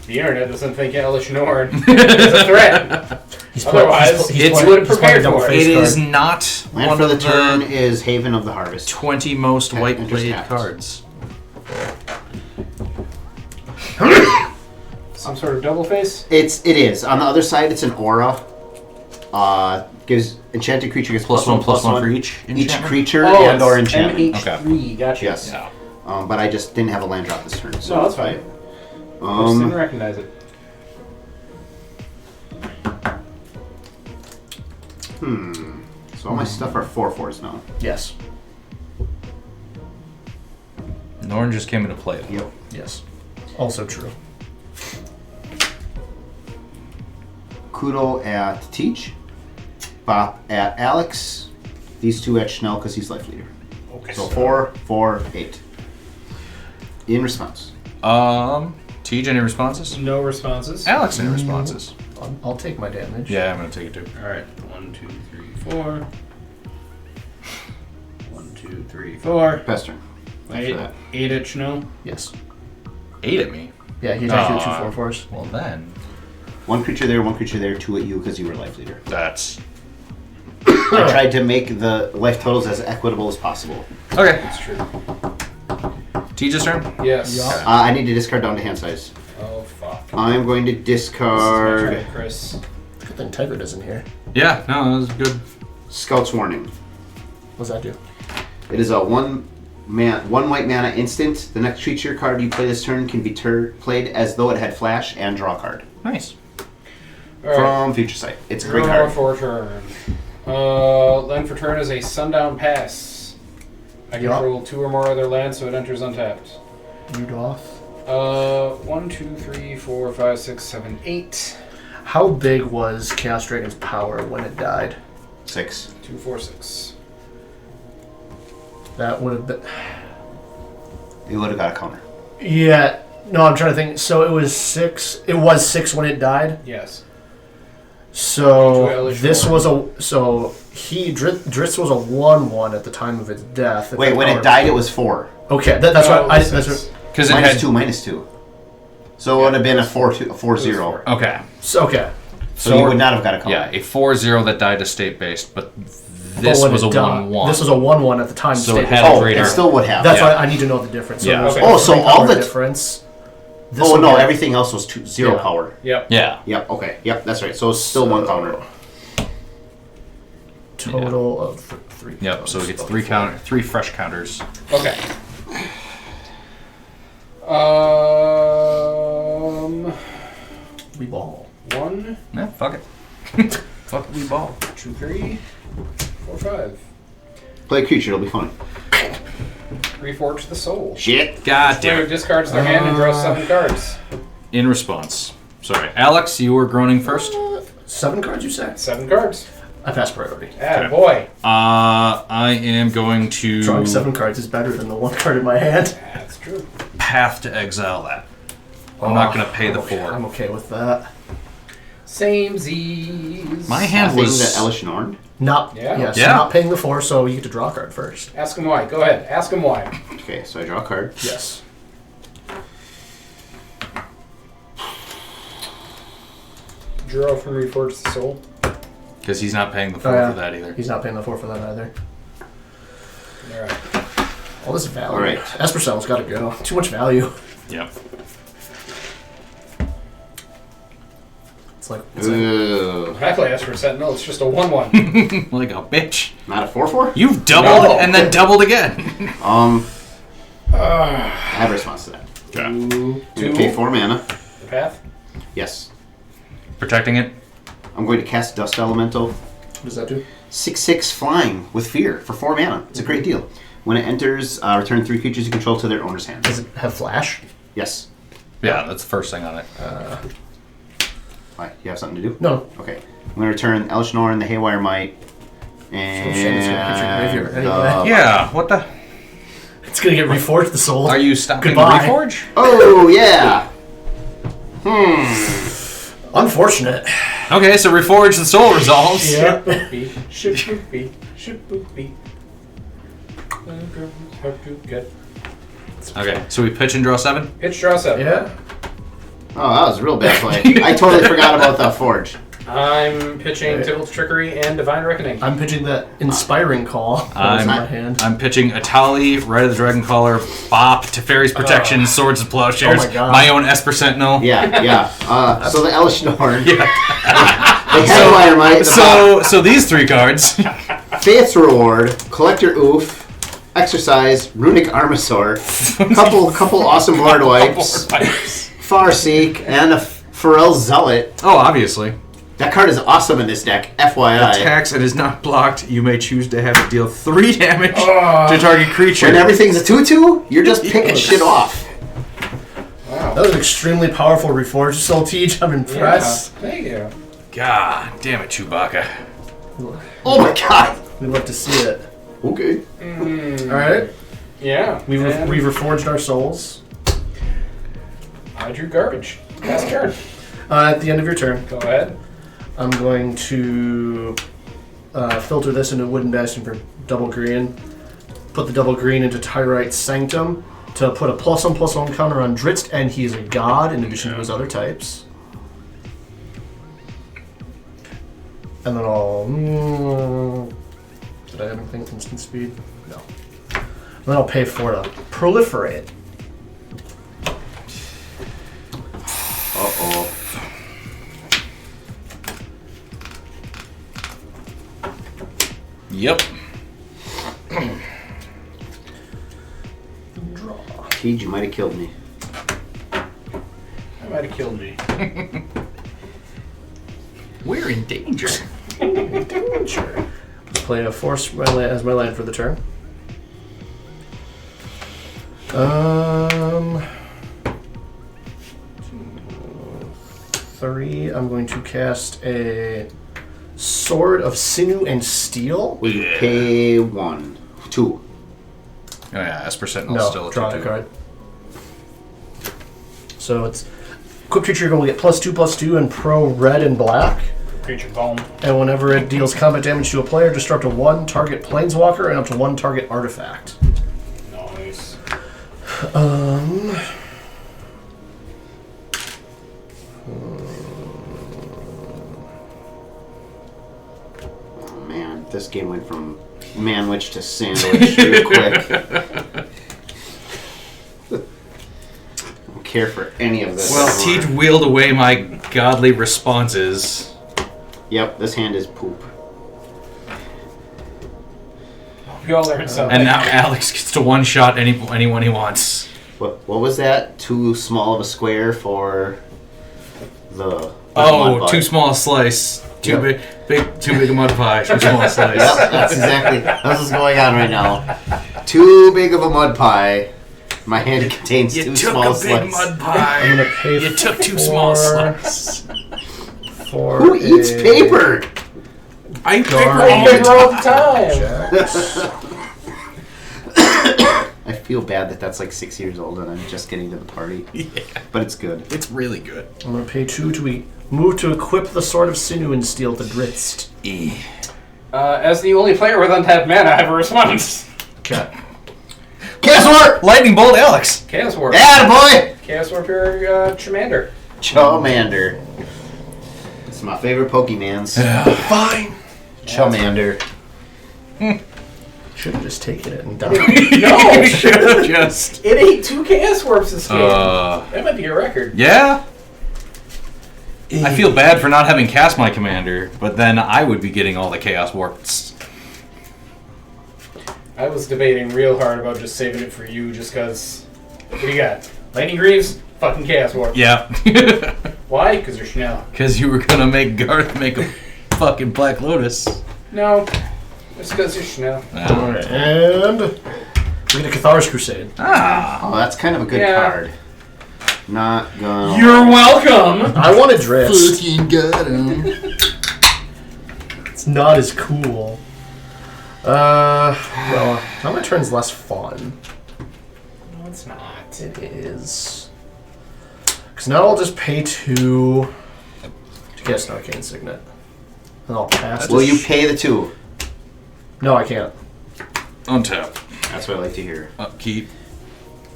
Speaker 6: The internet doesn't think Elish Norn is a threat.
Speaker 5: He's
Speaker 6: Otherwise,
Speaker 5: he's
Speaker 2: it's
Speaker 5: playing-
Speaker 6: would have
Speaker 5: he's playing
Speaker 6: prepared
Speaker 5: a double
Speaker 6: for it.
Speaker 5: face
Speaker 2: It
Speaker 5: card.
Speaker 2: is not
Speaker 3: Land
Speaker 2: one
Speaker 3: for the
Speaker 2: of
Speaker 3: turn
Speaker 2: the
Speaker 3: is Haven of the Harvest.
Speaker 2: 20 most white
Speaker 3: Enters
Speaker 2: played
Speaker 3: tapped.
Speaker 2: cards.
Speaker 6: Some sort of double face?
Speaker 3: It is. On the other side, it's an aura. Gives enchanted creature gets +1/+1
Speaker 2: for each
Speaker 3: Each
Speaker 2: enchantment?
Speaker 3: creature
Speaker 6: Oh,
Speaker 3: and/or
Speaker 6: it's
Speaker 3: enchantment.
Speaker 6: MH3. Gotcha.
Speaker 3: Yes.
Speaker 2: Yeah.
Speaker 3: But I just didn't have a land drop this turn. So
Speaker 6: No, that's fine. I just didn't recognize it.
Speaker 3: So all my stuff are 4/4s now.
Speaker 5: Yes.
Speaker 2: Norn just came into play.
Speaker 3: Yep.
Speaker 5: Yes. Also true.
Speaker 3: Kudo at Teach. Bop at Alex. These two at Schnell because he's life leader.
Speaker 6: Okay.
Speaker 3: So 4, 4, 8. In response.
Speaker 2: Tej, any responses?
Speaker 6: No responses.
Speaker 2: Alex, any responses?
Speaker 5: I'll take my damage.
Speaker 2: Yeah, I'm gonna take it too.
Speaker 6: All right. 1, 2, 3, 4. 1, 2, 3, 4.
Speaker 3: Best turn. After
Speaker 6: 8,
Speaker 3: that.
Speaker 6: 8 at Snow.
Speaker 5: Yes.
Speaker 2: 8 at me.
Speaker 5: Yeah, he attacked you with
Speaker 2: Aw.
Speaker 5: 2 4/4s.
Speaker 2: Well then,
Speaker 3: One creature there, 2 at you because you were life leader.
Speaker 2: that's
Speaker 3: I tried to make the life totals as equitable as possible.
Speaker 2: okay.
Speaker 6: That's true.
Speaker 2: Tej's turn.
Speaker 6: Yes.
Speaker 5: Yeah.
Speaker 3: I need to discard down to hand size.
Speaker 6: Oh, fuck.
Speaker 3: I'm going to
Speaker 6: This is my
Speaker 3: discard
Speaker 6: turn, Chris.
Speaker 5: Good thing Tiger isn't here.
Speaker 2: Yeah, no, that was good.
Speaker 3: Scout's Warning.
Speaker 5: What's that do?
Speaker 3: It is a one white mana instant. The next creature card you play this turn can be played as though it had flash and draw a card.
Speaker 2: Nice.
Speaker 6: All right.
Speaker 3: From Future Sight. It's a great
Speaker 6: Draw
Speaker 3: card.
Speaker 6: for turn. Land for turn is a Sundown Pass. I
Speaker 5: Yeah.
Speaker 6: control 2 or more other lands, so it enters untapped.
Speaker 5: Rudolph.
Speaker 6: 1, 2, 3, 4, 5, 6, 7, 8.
Speaker 5: How big was Chaos Dragon's power when it died?
Speaker 3: 6.
Speaker 6: 2, 4, 6.
Speaker 5: That would have been.
Speaker 3: You would have got a counter.
Speaker 5: Yeah. No, I'm trying to think. So it was 6. It was 6 when it died.
Speaker 6: Yes.
Speaker 5: So
Speaker 6: Twelve-ish
Speaker 5: this
Speaker 6: more.
Speaker 5: was a. So Drizzt was a 1/1 at the time of its death. If
Speaker 3: Wait,
Speaker 5: that
Speaker 3: when
Speaker 5: power-
Speaker 3: it died, it was 4.
Speaker 5: Okay, that's
Speaker 6: No,
Speaker 5: what I.
Speaker 6: it was
Speaker 5: That's
Speaker 6: six.
Speaker 5: what.
Speaker 2: Because it
Speaker 3: Minus
Speaker 2: had
Speaker 3: 2, minus 2. So it would have been a 4-0.
Speaker 2: Okay.
Speaker 5: So, okay.
Speaker 3: So you would not have got a counter.
Speaker 2: Yeah, a 4-0 that died to state based, but
Speaker 5: But
Speaker 2: this
Speaker 5: when
Speaker 2: was a
Speaker 5: it died-
Speaker 2: 1-1.
Speaker 5: This was a 1/1 at the time.
Speaker 2: So
Speaker 5: state
Speaker 2: it had
Speaker 5: based.
Speaker 2: a
Speaker 3: Oh,
Speaker 2: greater.
Speaker 3: it still would have.
Speaker 5: That's
Speaker 2: Yeah.
Speaker 5: why I need to know the difference. So
Speaker 2: Yeah.
Speaker 5: there's
Speaker 6: Okay.
Speaker 5: a
Speaker 3: Oh, so
Speaker 5: 3
Speaker 3: all
Speaker 5: power
Speaker 3: the-
Speaker 5: difference. This
Speaker 3: Oh,
Speaker 5: one
Speaker 3: no,
Speaker 5: had-
Speaker 3: everything else was 0
Speaker 5: Yeah.
Speaker 3: power.
Speaker 6: Yep.
Speaker 2: Yeah.
Speaker 3: Yep, okay. Yep, that's right. So it's still 1 counter.
Speaker 5: Total of 3.
Speaker 2: Yep. So it gets 3 fresh counters.
Speaker 6: Okay.
Speaker 5: We ball.
Speaker 6: 1,
Speaker 2: Yeah. Fuck it. Fuck we ball.
Speaker 6: 2, 3, 4, 5.
Speaker 3: Play a creature, it'll be fun.
Speaker 6: Reforge the soul.
Speaker 3: Shit.
Speaker 2: God damn
Speaker 6: Player
Speaker 2: it.
Speaker 6: discards their hand and draws 7 cards.
Speaker 2: In response. Sorry, Alex, you were groaning first.
Speaker 5: 7 cards, you said?
Speaker 6: 7 cards.
Speaker 5: I passed priority.
Speaker 6: Ah, boy.
Speaker 2: I am going to
Speaker 5: Drawing 7 cards is better than the 1 card in my hand.
Speaker 6: That's true.
Speaker 2: Path to exile that. I'm not going to pay the
Speaker 5: I'm okay-
Speaker 2: 4.
Speaker 5: I'm okay with that.
Speaker 6: Same Z's.
Speaker 2: My hand
Speaker 3: Thing
Speaker 2: was.
Speaker 3: that Elish Norn.
Speaker 5: Not,
Speaker 6: Yeah.
Speaker 5: yes,
Speaker 2: Yeah.
Speaker 5: not paying the 4, so you get to draw a card first.
Speaker 6: Ask him why. Go ahead. Ask him why.
Speaker 3: Okay, so I draw a card.
Speaker 5: Yes.
Speaker 6: Draw from Reforge the soul.
Speaker 2: Because he's not paying the 4
Speaker 5: Oh, yeah.
Speaker 2: for that either.
Speaker 5: He's not paying the 4 for that either.
Speaker 6: Alright.
Speaker 5: All this value.
Speaker 3: All right.
Speaker 5: Espercell's got to go. Too much value.
Speaker 2: Yep.
Speaker 5: It's like
Speaker 3: Ugh.
Speaker 6: I play Esper Sentinel. It's just a 1/1.
Speaker 2: Like a bitch.
Speaker 3: Not a 4/4?
Speaker 2: You've doubled
Speaker 6: No.
Speaker 2: and then doubled again.
Speaker 3: I have a response to that.
Speaker 2: Okay.
Speaker 6: 2.
Speaker 3: Pay 4 mana.
Speaker 6: The path.
Speaker 3: Yes.
Speaker 2: Protecting it.
Speaker 3: I'm going to cast Dust Elemental.
Speaker 5: what does that do?
Speaker 3: 6/6 flying with fear for 4 mana. It's a great deal. When it enters, return 3 creatures you control to their owner's hand.
Speaker 5: Does it have flash?
Speaker 3: Yes.
Speaker 2: Yeah, that's the first thing on it.
Speaker 3: Why? You have something to do?
Speaker 5: No.
Speaker 3: Okay. I'm going to return Elish Norn, the Haywire Might,
Speaker 5: shit, it's gonna hit your graveyard anyway.
Speaker 2: Yeah, what the?
Speaker 5: It's gonna get reforged the soul.
Speaker 2: Are you stopping
Speaker 5: Goodbye.
Speaker 2: Reforge?
Speaker 3: Oh, yeah!
Speaker 5: Unfortunate.
Speaker 2: Okay, so Reforge the Soul resolves.
Speaker 5: Yeah.
Speaker 6: Boopy. Ship boopy. Ship boopy. Hard to get.
Speaker 2: Okay, so we pitch and draw 7?
Speaker 6: Pitch draw 7.
Speaker 5: Yeah.
Speaker 3: Oh, that was a real bad play. I totally forgot about the Forge.
Speaker 6: I'm pitching Tibble's Trickery and Divine Reckoning.
Speaker 5: I'm pitching that inspiring call. That was in my hand.
Speaker 2: I'm pitching Atali, Rite of the Dragon Caller, Bop, Teferi's Protection, Swords of Plowshares,
Speaker 5: Oh my God.
Speaker 2: own Esper Sentinel.
Speaker 3: Yeah, yeah. So the Elish Norn,
Speaker 2: Yeah.
Speaker 3: the Haywire Might, the
Speaker 2: So these 3 cards.
Speaker 3: Faith's Reward, Collector Oof, Exercise, Runic Armasaur, couple awesome board wipes, Farseek and a Pharrell Zealot.
Speaker 2: Oh, obviously.
Speaker 3: That card is awesome in this deck, FYI.
Speaker 2: Attacks and is not blocked. You may choose to have to deal 3 damage to target creature.
Speaker 3: When everything's a 2/2, you're just picking shit off.
Speaker 5: Wow. That was an extremely powerful Reforged Soul Teach. I'm impressed.
Speaker 6: Yeah, thank you.
Speaker 2: God damn it, Chewbacca.
Speaker 3: Oh my god.
Speaker 5: We'd love to see it.
Speaker 3: Okay.
Speaker 5: Alright.
Speaker 6: Yeah.
Speaker 5: We've reforged our souls.
Speaker 6: I drew garbage. Last turn.
Speaker 5: At the end of your turn,
Speaker 6: Go ahead.
Speaker 5: I'm going to filter this into Wooden Bastion for double green. Put the double green into Tyrite's Sanctum to put a +1/+1 counter on Drizzt, and he is a god in addition to his other types. And then I'll... did I have anything with instant speed? No. And then I'll pay 4 to proliferate.
Speaker 3: Uh-oh.
Speaker 2: Yep.
Speaker 5: Draw.
Speaker 3: Teej, you might have killed me.
Speaker 6: That might have killed me.
Speaker 2: We're in danger.
Speaker 5: Danger. Play a force as my land for the turn. 3. I'm going to cast a Sword of Sinew and Steel.
Speaker 3: Will you pay 1? 2.
Speaker 2: Oh yeah, Esper Sentinel's
Speaker 5: No,
Speaker 2: still a
Speaker 5: draw a
Speaker 2: 2/2.
Speaker 5: card. So it's quick creature will get +2/+2 and pro red and black.
Speaker 6: Creature bomb.
Speaker 5: And whenever it deals combat damage to a player, destruct a 1 target planeswalker and up to 1 target artifact.
Speaker 6: Nice.
Speaker 3: Oh man, this game went from manwich to sandwich real quick. Don't care for any of this.
Speaker 2: Well,
Speaker 3: anymore.
Speaker 2: Teej wheeled away my godly responses.
Speaker 3: Yep, this hand is poop.
Speaker 6: We all learned something.
Speaker 2: And now Alex gets to one-shot anyone he wants.
Speaker 3: What was that? Too small of a square for the
Speaker 2: Oh,
Speaker 3: mud
Speaker 2: too
Speaker 3: pie.
Speaker 2: small a slice. Too
Speaker 3: Yep.
Speaker 2: too big a mud pie. Too small a slice.
Speaker 3: Yep, that's exactly what's going on right now. Too big of a mud pie. My hand contains
Speaker 2: You
Speaker 3: too
Speaker 2: took
Speaker 3: small
Speaker 2: a big
Speaker 3: slices.
Speaker 2: mud
Speaker 5: I'm
Speaker 2: pie.
Speaker 5: gonna pay
Speaker 2: You took too small a
Speaker 5: 4
Speaker 2: slice.
Speaker 5: for
Speaker 3: Who eats
Speaker 5: a
Speaker 3: paper?
Speaker 2: I pick
Speaker 5: Darn.
Speaker 6: I
Speaker 2: all the
Speaker 6: did
Speaker 2: time.
Speaker 6: all the time.
Speaker 3: I feel bad that that's like 6 years old and I'm just getting to the party.
Speaker 2: Yeah,
Speaker 3: But it's good.
Speaker 2: it's really good.
Speaker 5: I'm gonna pay 2 to move to equip the Sword of Sinew and Steel to Drizzt.
Speaker 6: As the only player with untapped mana, I have a response.
Speaker 5: Okay.
Speaker 3: Guess what?
Speaker 2: Lightning bolt, Alex.
Speaker 6: Chaos Warp.
Speaker 3: Attaboy!
Speaker 6: Chaos Warrior Charmander.
Speaker 3: Charmander. It's my favorite Pokemans.
Speaker 2: Fine.
Speaker 3: Charmander.
Speaker 5: Should have just taken it and done
Speaker 6: No!
Speaker 2: You should have just.
Speaker 6: It ate 2 Chaos Warps this game.
Speaker 2: Uh,
Speaker 6: That might be a record.
Speaker 2: yeah. I feel bad for not having cast my commander, but then I would be getting all the chaos warps.
Speaker 6: I was debating real hard about just saving it for you just because. What do you got? Lightning Greaves? Fucking Chaos Warp.
Speaker 2: Yeah.
Speaker 6: Why? Because you're Schnell.
Speaker 2: Because you were gonna make Garth make a fucking Black Lotus.
Speaker 6: No. Just because you're Schnell.
Speaker 5: Alright, and we get a Cathar's Crusade.
Speaker 2: Ah.
Speaker 3: Oh, that's kind of a good
Speaker 6: Yeah.
Speaker 3: card. Not gonna.
Speaker 6: You're welcome!
Speaker 5: I wanted Drizzt.
Speaker 3: fucking got him.
Speaker 5: It's not as cool. Well, now my turn's less fun.
Speaker 6: No, it's not.
Speaker 5: It is. Because now I'll just pay 2 to cast an Arcane Signet. And I'll pass
Speaker 3: Will
Speaker 5: this
Speaker 3: you pay the 2?
Speaker 5: No, I can't.
Speaker 2: Untap.
Speaker 3: That's what I like to hear.
Speaker 2: Upkeep.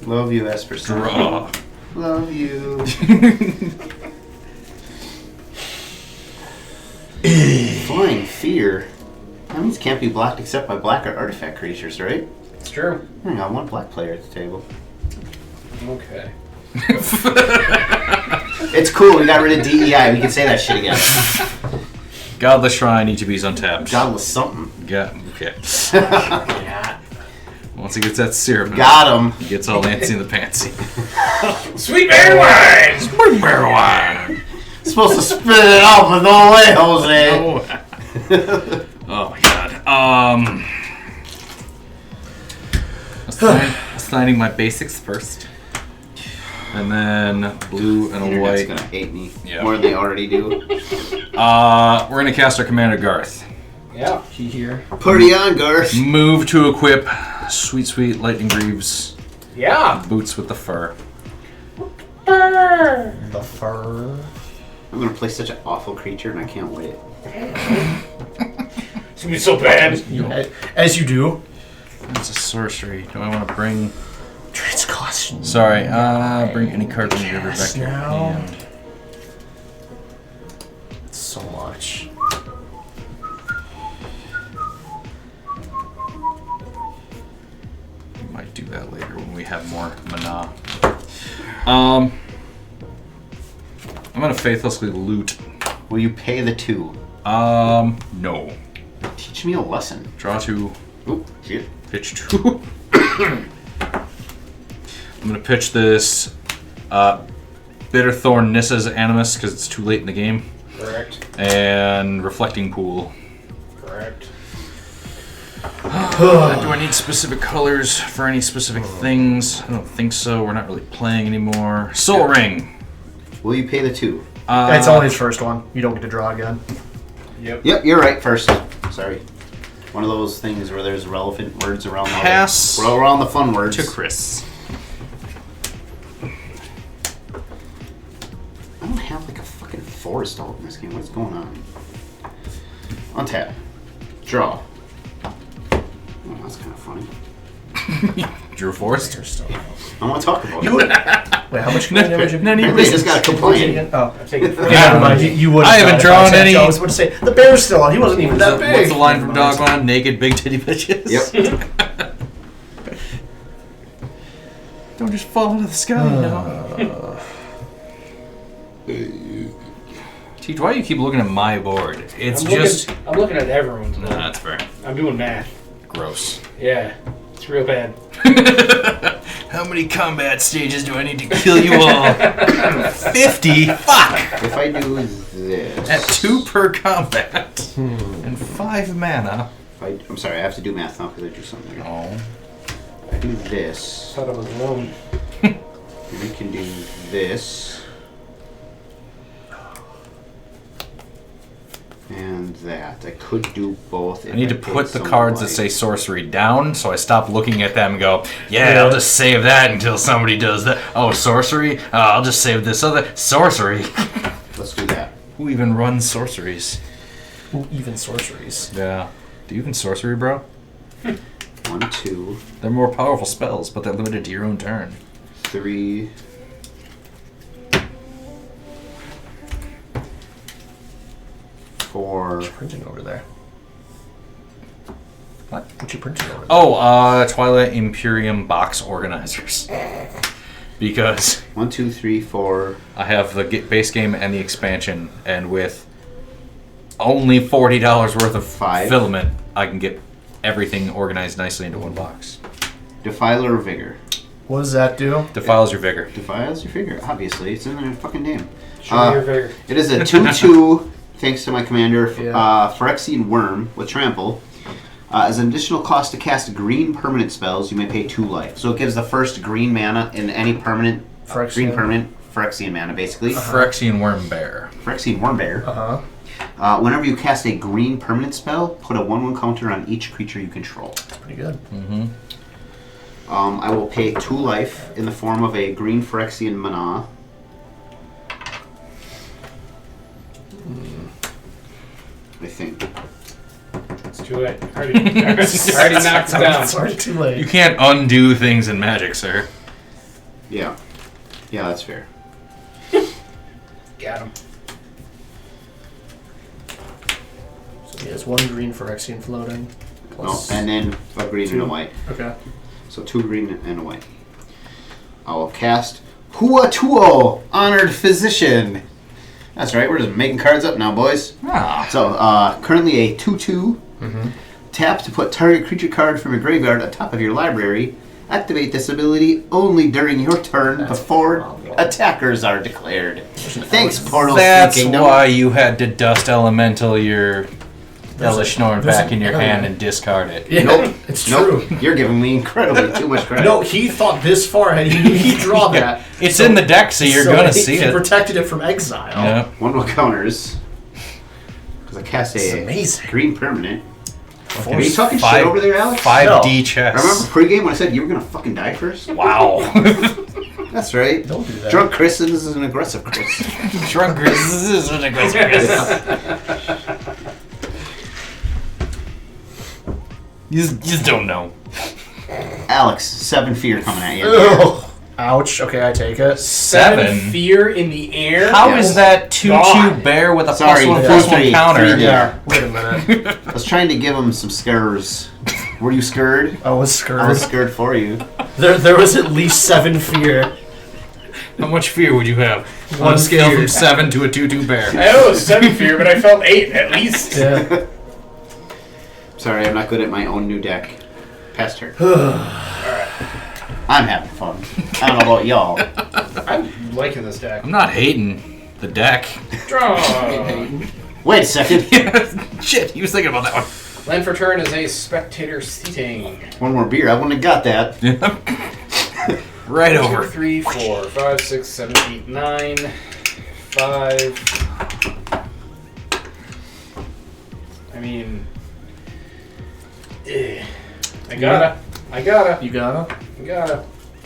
Speaker 3: Love you, Esper.
Speaker 2: Draw.
Speaker 3: Love you. Flying Fear. That means can't be blocked except by black or artifact creatures, right?
Speaker 6: It's true.
Speaker 3: I got 1 black player at the table.
Speaker 6: Okay.
Speaker 3: It's cool, we got rid of DEI. We can say that shit again.
Speaker 2: Godless Shrine, ETB's untapped.
Speaker 3: Godless something.
Speaker 2: Yeah, okay.
Speaker 6: Yeah.
Speaker 2: Once he gets that syrup,
Speaker 3: Got him.
Speaker 2: he gets all antsy in the pantsy.
Speaker 6: Sweet berry wine!
Speaker 2: Super wine.
Speaker 3: Supposed to spit it out, but no way, Jose.
Speaker 2: Oh my god. Assigning my basics first. And then blue and a
Speaker 3: Internet's
Speaker 2: white.
Speaker 3: gonna hate me
Speaker 2: Yeah.
Speaker 3: more than they already do.
Speaker 2: We're gonna cast our commander Garth.
Speaker 6: Yeah.
Speaker 5: He here.
Speaker 3: Party on, Garth.
Speaker 2: Move to equip sweet lightning greaves
Speaker 6: Yeah.
Speaker 2: boots with the fur.
Speaker 5: The fur.
Speaker 3: I'm gonna play such an awful creature, and I can't wait.
Speaker 6: It's gonna be so bad.
Speaker 5: As you do.
Speaker 2: It's a sorcery. Do I want to bring?
Speaker 5: It's cost.
Speaker 2: Sorry. Bring any card from your river back to your
Speaker 5: now.
Speaker 2: hand.
Speaker 5: So much.
Speaker 2: We might do that later when we have more mana. I'm gonna faithlessly loot.
Speaker 3: Will you pay the 2?
Speaker 2: No.
Speaker 3: Teach me a lesson.
Speaker 2: Draw 2.
Speaker 3: Oop, shit.
Speaker 2: Pitch 2. I'm gonna pitch this Bitterthorn Nissa's Animus because it's too late in the game.
Speaker 6: Correct.
Speaker 2: And Reflecting Pool.
Speaker 6: Correct.
Speaker 2: Do I need specific colors for any specific things? I don't think so. We're not really playing anymore. Soul Ring.
Speaker 3: Will you pay the 2?
Speaker 5: It's only his first one. You don't get to draw again.
Speaker 6: Yep.
Speaker 3: Yep, you're right. First. Sorry. One of those things where there's relevant words around
Speaker 2: Pass
Speaker 3: the around the fun words.
Speaker 2: to Chris.
Speaker 3: I don't have like a fucking forest out in this game. What's going on? Untap. Draw. Oh, that's kind of funny.
Speaker 2: Drew Forest.
Speaker 3: I want to talk about
Speaker 5: You
Speaker 3: it.
Speaker 5: would. Wait, how much damage have
Speaker 2: None
Speaker 5: you
Speaker 2: of
Speaker 3: They just got to complain.
Speaker 5: Oh.
Speaker 6: I'm taking
Speaker 5: Never mind. You would.
Speaker 2: I haven't drawn any-
Speaker 5: I was about to say the bear's still on. He wasn't even that big.
Speaker 2: What's the line from Dogman? Naked big titty bitches.
Speaker 3: Yep.
Speaker 2: Don't just fall into the sky now. Teach, why do you keep looking at my board? It's
Speaker 6: I'm looking at everyone's.
Speaker 2: No, that's fair.
Speaker 6: I'm doing math.
Speaker 2: Gross.
Speaker 6: Yeah. It's real bad.
Speaker 2: How many combat stages do I need to kill you all? 50? Fuck!
Speaker 3: If I do this.
Speaker 2: At 2 per combat. And 5 mana.
Speaker 3: I'm sorry, I have to do math now because I drew something weird.
Speaker 2: Oh.
Speaker 3: If I do this,
Speaker 6: Thought I was alone.
Speaker 3: and I can do this. And that. I could do both.
Speaker 2: I need to put the cards that say sorcery down, so I stop looking at them and go, yeah, I'll just save that until somebody does that. Oh, sorcery? I'll just save this other sorcery.
Speaker 3: Let's do that.
Speaker 2: Who even runs sorceries?
Speaker 5: Ooh, even sorceries.
Speaker 2: Yeah. Do you even sorcery, bro?
Speaker 3: 1, 2,
Speaker 2: They're more powerful spells, but they're limited to your own turn.
Speaker 3: 3. 4.
Speaker 5: What you printing over there?
Speaker 2: What?
Speaker 5: What you printing over there?
Speaker 2: Oh, Twilight Imperium box organizers. Because
Speaker 3: 1, 2, 3, 4.
Speaker 2: I have the base game and the expansion, and with only $40 worth of
Speaker 3: 5.
Speaker 2: filament, I can get everything organized nicely into one box.
Speaker 3: Defiler of Vigor.
Speaker 5: What does that do?
Speaker 2: Defiles your vigor.
Speaker 3: Defiles your vigor, obviously. It's in their fucking name.
Speaker 6: Show me your vigor.
Speaker 3: It is a 2/2, thanks to my commander,
Speaker 5: Yeah.
Speaker 3: Phyrexian Worm with Trample. As an additional cost to cast green permanent spells, you may pay 2 life. So it gives the first green mana in any permanent, green permanent Phyrexian mana, basically.
Speaker 2: Phyrexian Worm Bear.
Speaker 3: Phyrexian Worm Bear. Whenever you cast a green permanent spell, put a 1/1 counter on each creature you control.
Speaker 5: That's pretty good.
Speaker 2: Mm-hmm.
Speaker 3: I will pay 2 life in the form of a green Phyrexian mana. I think.
Speaker 6: It's too late. I already knocked it down.
Speaker 5: Sorry, too
Speaker 2: You
Speaker 5: late.
Speaker 2: can't undo things in Magic, sir.
Speaker 3: Yeah. Yeah, that's fair.
Speaker 6: Got him.
Speaker 5: So he has 1 green for Phyrexian floating.
Speaker 3: No,
Speaker 5: Plus
Speaker 3: and then a green and a white.
Speaker 5: Okay.
Speaker 3: So 2 green and a white. I will cast Huatuo, Honored Physician. That's right, we're just making cards up now, boys.
Speaker 2: Ah.
Speaker 3: So, currently a 2/2. Tap to put target creature card from your graveyard on top of your library. Activate this ability only during your turn before Attackers are declared. Thanks, Portal
Speaker 2: That's
Speaker 3: Kingdom.
Speaker 2: why you had to dust elemental your Elish Norn back in your hand and discard it.
Speaker 5: Yeah,
Speaker 3: Nope.
Speaker 5: it's true.
Speaker 3: Nope. You're giving me incredibly too much credit.
Speaker 5: No, he thought this far ahead. He knew he'd draw that.
Speaker 2: It's in the deck, so you're gonna see
Speaker 5: he
Speaker 2: it.
Speaker 5: protected it from exile.
Speaker 2: Yeah.
Speaker 3: One more counters. Because I cast
Speaker 5: This is
Speaker 3: a
Speaker 5: amazing.
Speaker 3: green permanent.
Speaker 2: Okay.
Speaker 3: Are you talking shit over there, Alex?
Speaker 2: 5D chess.
Speaker 3: I remember pregame when I said you were going to fucking die first?
Speaker 2: Wow.
Speaker 3: That's right.
Speaker 5: Don't do that.
Speaker 3: Drunk Chris is an aggressive Chris.
Speaker 2: Drunk is an aggressive. You just don't know.
Speaker 3: Alex, 7 fear coming at you.
Speaker 5: Ugh. Ouch. Okay, I take it.
Speaker 6: 7 fear in the air?
Speaker 2: How is that 2/2 bear with a
Speaker 3: Sorry,
Speaker 2: +1/+1 counter?
Speaker 3: three.
Speaker 5: Yeah. Wait a minute.
Speaker 3: I was trying to give him some scares. Were you scared?
Speaker 5: I was scared.
Speaker 3: I was scared for you.
Speaker 5: There was at least 7 fear.
Speaker 2: How much fear would you have?
Speaker 5: One
Speaker 2: On a scale
Speaker 5: fear.
Speaker 2: from 7 to a 2/2 bear.
Speaker 6: I know it was 7 fear, but I felt 8 at least.
Speaker 5: Yeah.
Speaker 3: Sorry, I'm not good at my own new deck. Past turn. I'm having fun. I don't know about y'all.
Speaker 6: I'm liking this deck.
Speaker 2: I'm not hating the deck.
Speaker 6: Draw.
Speaker 3: Wait a second.
Speaker 2: Shit, he was thinking about that one.
Speaker 6: Land for turn is a spectator seating.
Speaker 3: One more beer. I wouldn't have got that.
Speaker 2: Right
Speaker 6: 1, 2,
Speaker 2: over.
Speaker 6: 3, 4, 5, 6, 7, 8, 9, 5. I mean, I gotta.
Speaker 5: You gotta?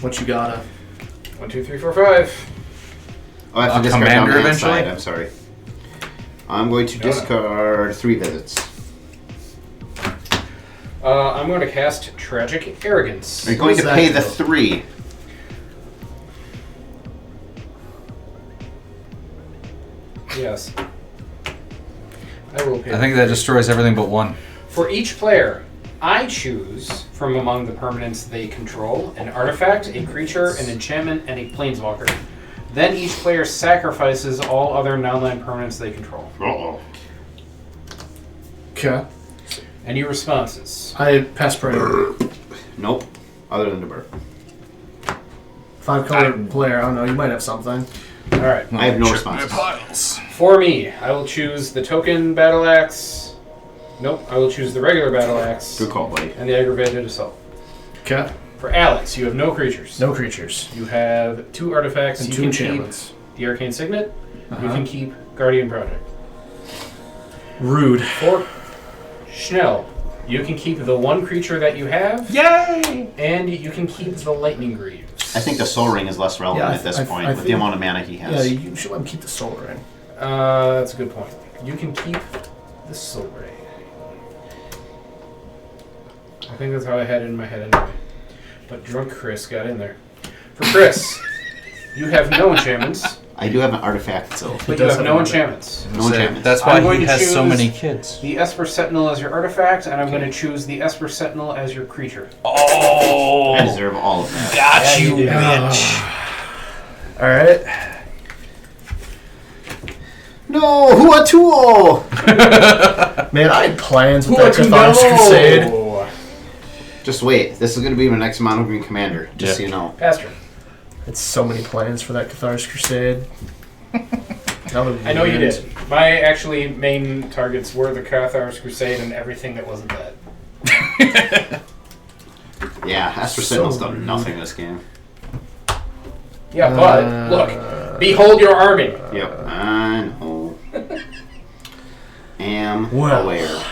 Speaker 5: What you gotta?
Speaker 6: 1, 2, 3, 4, 5.
Speaker 3: Oh, I have to
Speaker 2: A
Speaker 3: discard
Speaker 2: commander
Speaker 3: down the
Speaker 2: eventually?
Speaker 3: inside. I'm sorry. I'm going to discard 3 visits.
Speaker 6: I'm going to cast Tragic Arrogance.
Speaker 3: Are you going
Speaker 5: What
Speaker 3: to
Speaker 5: does
Speaker 3: pay
Speaker 5: that
Speaker 3: the
Speaker 5: do?
Speaker 3: 3?
Speaker 6: Yes. I will pay.
Speaker 2: I think that destroys everything but 1.
Speaker 6: For each player, I choose from among the permanents they control an artifact, a creature, an enchantment, and a planeswalker. Then each player sacrifices all other non-land permanents they control.
Speaker 3: Uh-oh.
Speaker 5: Okay.
Speaker 6: Any responses?
Speaker 5: I pass prayer.
Speaker 3: Nope. Other than the bird.
Speaker 5: 5 color player. I don't know. You might have something.
Speaker 6: All right.
Speaker 3: I have no
Speaker 2: Check
Speaker 3: responses.
Speaker 2: my piles.
Speaker 6: For me, I will choose the token battle axe. Nope. I will choose the regular battle axe
Speaker 3: Good call, buddy.
Speaker 6: and the aggravated assault.
Speaker 5: Okay.
Speaker 6: For Alex, you have no creatures.
Speaker 5: No creatures.
Speaker 6: You have 2 artifacts.
Speaker 5: And
Speaker 6: You
Speaker 5: 2
Speaker 6: can keep
Speaker 5: enchantments.
Speaker 6: the Arcane Signet. You
Speaker 5: Uh-huh.
Speaker 6: can keep Guardian Project.
Speaker 5: Rude.
Speaker 6: For Schnell, you can keep the 1 creature that you have,
Speaker 2: Yay!
Speaker 6: and you can keep the Lightning Greaves.
Speaker 3: I think the Soul Ring is less relevant
Speaker 5: Yeah,
Speaker 3: at this
Speaker 5: I
Speaker 3: point with the
Speaker 5: think-
Speaker 3: amount of mana he
Speaker 5: Yeah,
Speaker 3: has.
Speaker 5: you should let him keep the soul ring.
Speaker 6: That's a good point. You can keep the Soul Ray. I think that's how I had it in my head anyway. But drunk Chris got in there. For Chris, you have no enchantments,
Speaker 3: I do have an artifact, so
Speaker 6: but you
Speaker 5: does
Speaker 6: have
Speaker 5: have
Speaker 6: no
Speaker 5: an
Speaker 6: enchantments.
Speaker 3: no enchantments.
Speaker 2: That's why
Speaker 6: I'm going
Speaker 2: he
Speaker 6: to
Speaker 2: has so
Speaker 6: choose-
Speaker 2: many kids.
Speaker 6: The Esper Sentinel as your artifact, and I'm going to choose the Esper Sentinel as your creature.
Speaker 2: Oh!
Speaker 3: I deserve all of that.
Speaker 2: Got
Speaker 6: Yeah,
Speaker 2: you,
Speaker 6: you did.
Speaker 2: bitch.
Speaker 5: Alright.
Speaker 3: No, who a tool!
Speaker 5: Man, I had plans with
Speaker 6: Who
Speaker 5: that
Speaker 6: to
Speaker 5: Cathar's
Speaker 6: know?
Speaker 5: Crusade.
Speaker 3: Just wait. This is going to be my next Mono Green Commander, just
Speaker 2: Yeah.
Speaker 3: so you know.
Speaker 6: Pastor.
Speaker 5: Had so many plans for that Cathar's Crusade.
Speaker 6: I know you did. My actually main targets were the Cathars Crusade and everything that wasn't that.
Speaker 3: Yeah, Asper
Speaker 5: So
Speaker 3: Sentinel's done
Speaker 5: rude.
Speaker 3: nothing this game.
Speaker 6: Yeah, but look, behold your army.
Speaker 3: Yep, I know. Am
Speaker 5: Well.
Speaker 3: aware.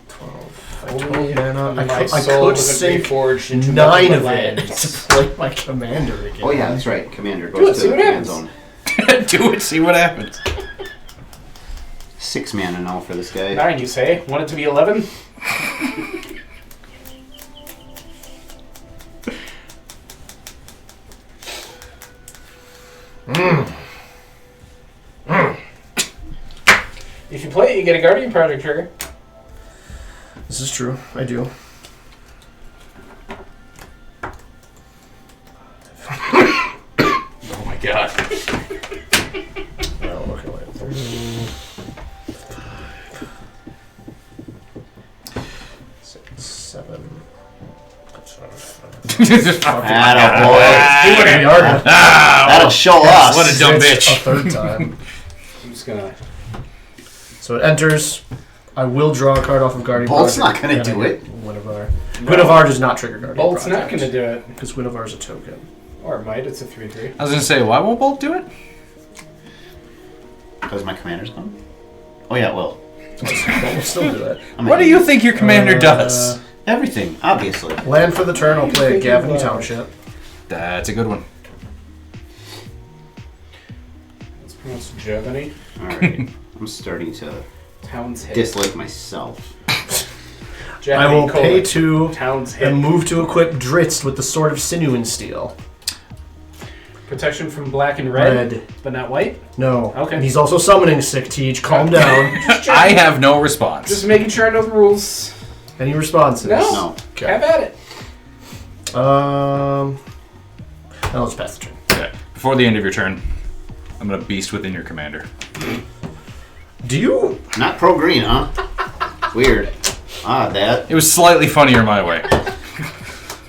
Speaker 5: 12 mana.
Speaker 6: My
Speaker 5: I
Speaker 6: soul
Speaker 5: could
Speaker 6: was
Speaker 5: sink
Speaker 6: reforged into
Speaker 5: 9
Speaker 6: multiple
Speaker 5: of it to
Speaker 6: lands.
Speaker 5: play my commander again.
Speaker 3: Oh yeah, that's right. Commander
Speaker 6: Do it,
Speaker 3: goes
Speaker 6: see
Speaker 3: to the
Speaker 6: what
Speaker 3: command
Speaker 6: happens.
Speaker 3: zone.
Speaker 2: Do it, see what happens.
Speaker 3: 6 mana now for this guy.
Speaker 6: 9, you say? Want it to be 11? If you play it, you get a Guardian Project trigger.
Speaker 5: This is true. I do.
Speaker 2: Oh my god.
Speaker 5: Oh, okay, wait. 6, 7.
Speaker 3: Attaboy.
Speaker 5: He wouldn't be arguing.
Speaker 3: That'll show us.
Speaker 2: What a dumb
Speaker 5: It's
Speaker 2: bitch.
Speaker 5: A third time.
Speaker 6: I'm just gonna.
Speaker 5: So it enters. I will draw a card off of Guardian
Speaker 3: Bolt's
Speaker 5: Project.
Speaker 3: not gonna
Speaker 5: and I
Speaker 3: do
Speaker 5: get
Speaker 3: it.
Speaker 5: Guinevere. Guinevere does not trigger Guardian
Speaker 6: Bolt's
Speaker 5: Project.
Speaker 6: not gonna do it.
Speaker 5: Because Guinevere is a token.
Speaker 6: Or it might. It's a 3/3.
Speaker 2: I was gonna say, why won't Bolt do it?
Speaker 3: Because my commander's gone? Oh, yeah, it will.
Speaker 5: Bolt will still do it.
Speaker 2: What do you think your commander does?
Speaker 3: Everything, obviously.
Speaker 5: Land for the turn, I'll play a Gavin Township.
Speaker 2: That's a good one.
Speaker 6: It's pronounced Germany.
Speaker 3: Alright. I'm starting to
Speaker 6: Town's hit.
Speaker 3: dislike myself.
Speaker 5: I will pay 2
Speaker 6: Town's hit.
Speaker 5: and move to equip Drizzt with the Sword of Sinew and Steel.
Speaker 6: Protection from black and red, but not white.
Speaker 5: No.
Speaker 6: Okay.
Speaker 5: And he's also summoning Sick Teach. Calm down.
Speaker 2: I have no response.
Speaker 6: Just making sure I know the rules.
Speaker 5: Any responses?
Speaker 6: No.
Speaker 3: No.
Speaker 5: Okay.
Speaker 6: Have at it.
Speaker 5: Now let's pass the turn.
Speaker 2: Okay. Before the end of your turn, I'm gonna beast within your commander.
Speaker 5: Do you?
Speaker 3: Not pro-green, huh? Weird. That.
Speaker 2: It was slightly funnier my way.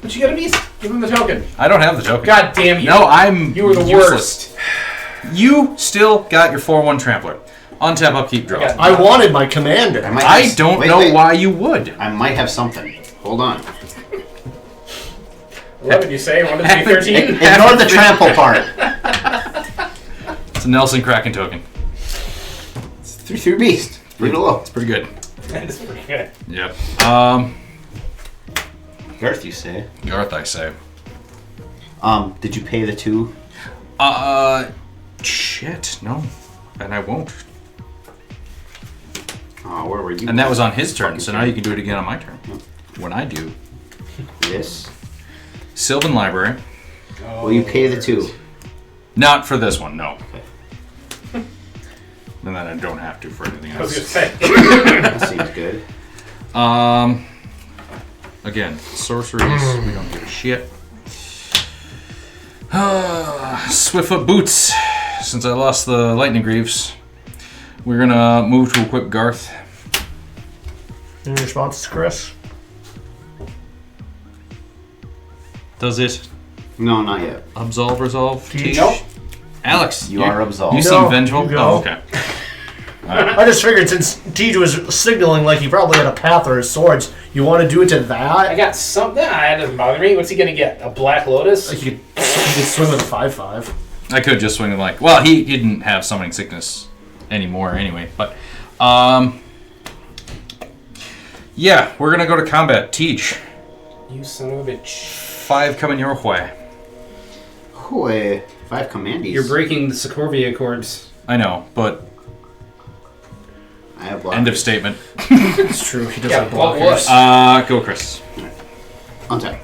Speaker 6: But you gotta be. Give him the token.
Speaker 2: I don't have the token.
Speaker 6: God damn you.
Speaker 2: No, I'm
Speaker 6: You were the
Speaker 2: useless.
Speaker 6: worst.
Speaker 2: You still got your 4/1 trampler. Untap, upkeep, draw.
Speaker 6: got-
Speaker 5: I wanted my commander.
Speaker 2: I don't know why you would.
Speaker 3: I might have something. Hold on.
Speaker 6: 11, you say? 1 to 3, 13?
Speaker 3: Ignore the trample part.
Speaker 2: It's a Nelson Kraken token.
Speaker 3: It's 3/3 beast. Leave it alone.
Speaker 2: It's pretty good.
Speaker 6: That is pretty good.
Speaker 2: Yep.
Speaker 3: Garth, you say?
Speaker 2: Garth, I say.
Speaker 3: Did you pay the 2?
Speaker 2: Shit, no. And I won't.
Speaker 3: Oh, where were you?
Speaker 2: And that was on his turn, so now you can do it again on my turn. When I do.
Speaker 3: This.
Speaker 2: Sylvan Library.
Speaker 3: Will you pay the 2?
Speaker 2: Not for this one, no. And then I don't have to for anything
Speaker 6: I was
Speaker 2: else.
Speaker 6: gonna say.
Speaker 3: That seems good.
Speaker 2: Again, sorceries, we don't give a shit. Swiftfoot Boots. Since I lost the Lightning Greaves, we're gonna move to equip Garth.
Speaker 5: Any responses, Chris?
Speaker 2: Does it
Speaker 5: No,
Speaker 3: not yet.
Speaker 2: absolve, resolve?
Speaker 5: Teach?
Speaker 6: Nope.
Speaker 2: Alex,
Speaker 3: You are absolved.
Speaker 2: You
Speaker 5: No,
Speaker 2: seem vengeful.
Speaker 5: you go.
Speaker 2: Oh, okay.
Speaker 5: I just figured since Tej was signaling like he probably had a path or his swords, you want to do it to
Speaker 6: I
Speaker 5: that?
Speaker 6: got something. That doesn't bother me. What's he gonna get? A Black Lotus?
Speaker 5: Like you could swing with a 5/5.
Speaker 2: I could just swing him like. Well, he didn't have summoning sickness anymore anyway. But, yeah, we're gonna go to combat. Teach.
Speaker 6: You son of a bitch.
Speaker 2: 5 coming your way.
Speaker 3: Hooey. 5 commandees.
Speaker 6: You're breaking the Sokovia Accords.
Speaker 2: I know, but
Speaker 3: I have blockers.
Speaker 2: end of statement.
Speaker 5: It's true, he does
Speaker 6: Yeah,
Speaker 5: have
Speaker 6: what
Speaker 5: blockers.
Speaker 6: was?
Speaker 2: Go, Chris.
Speaker 3: Untap.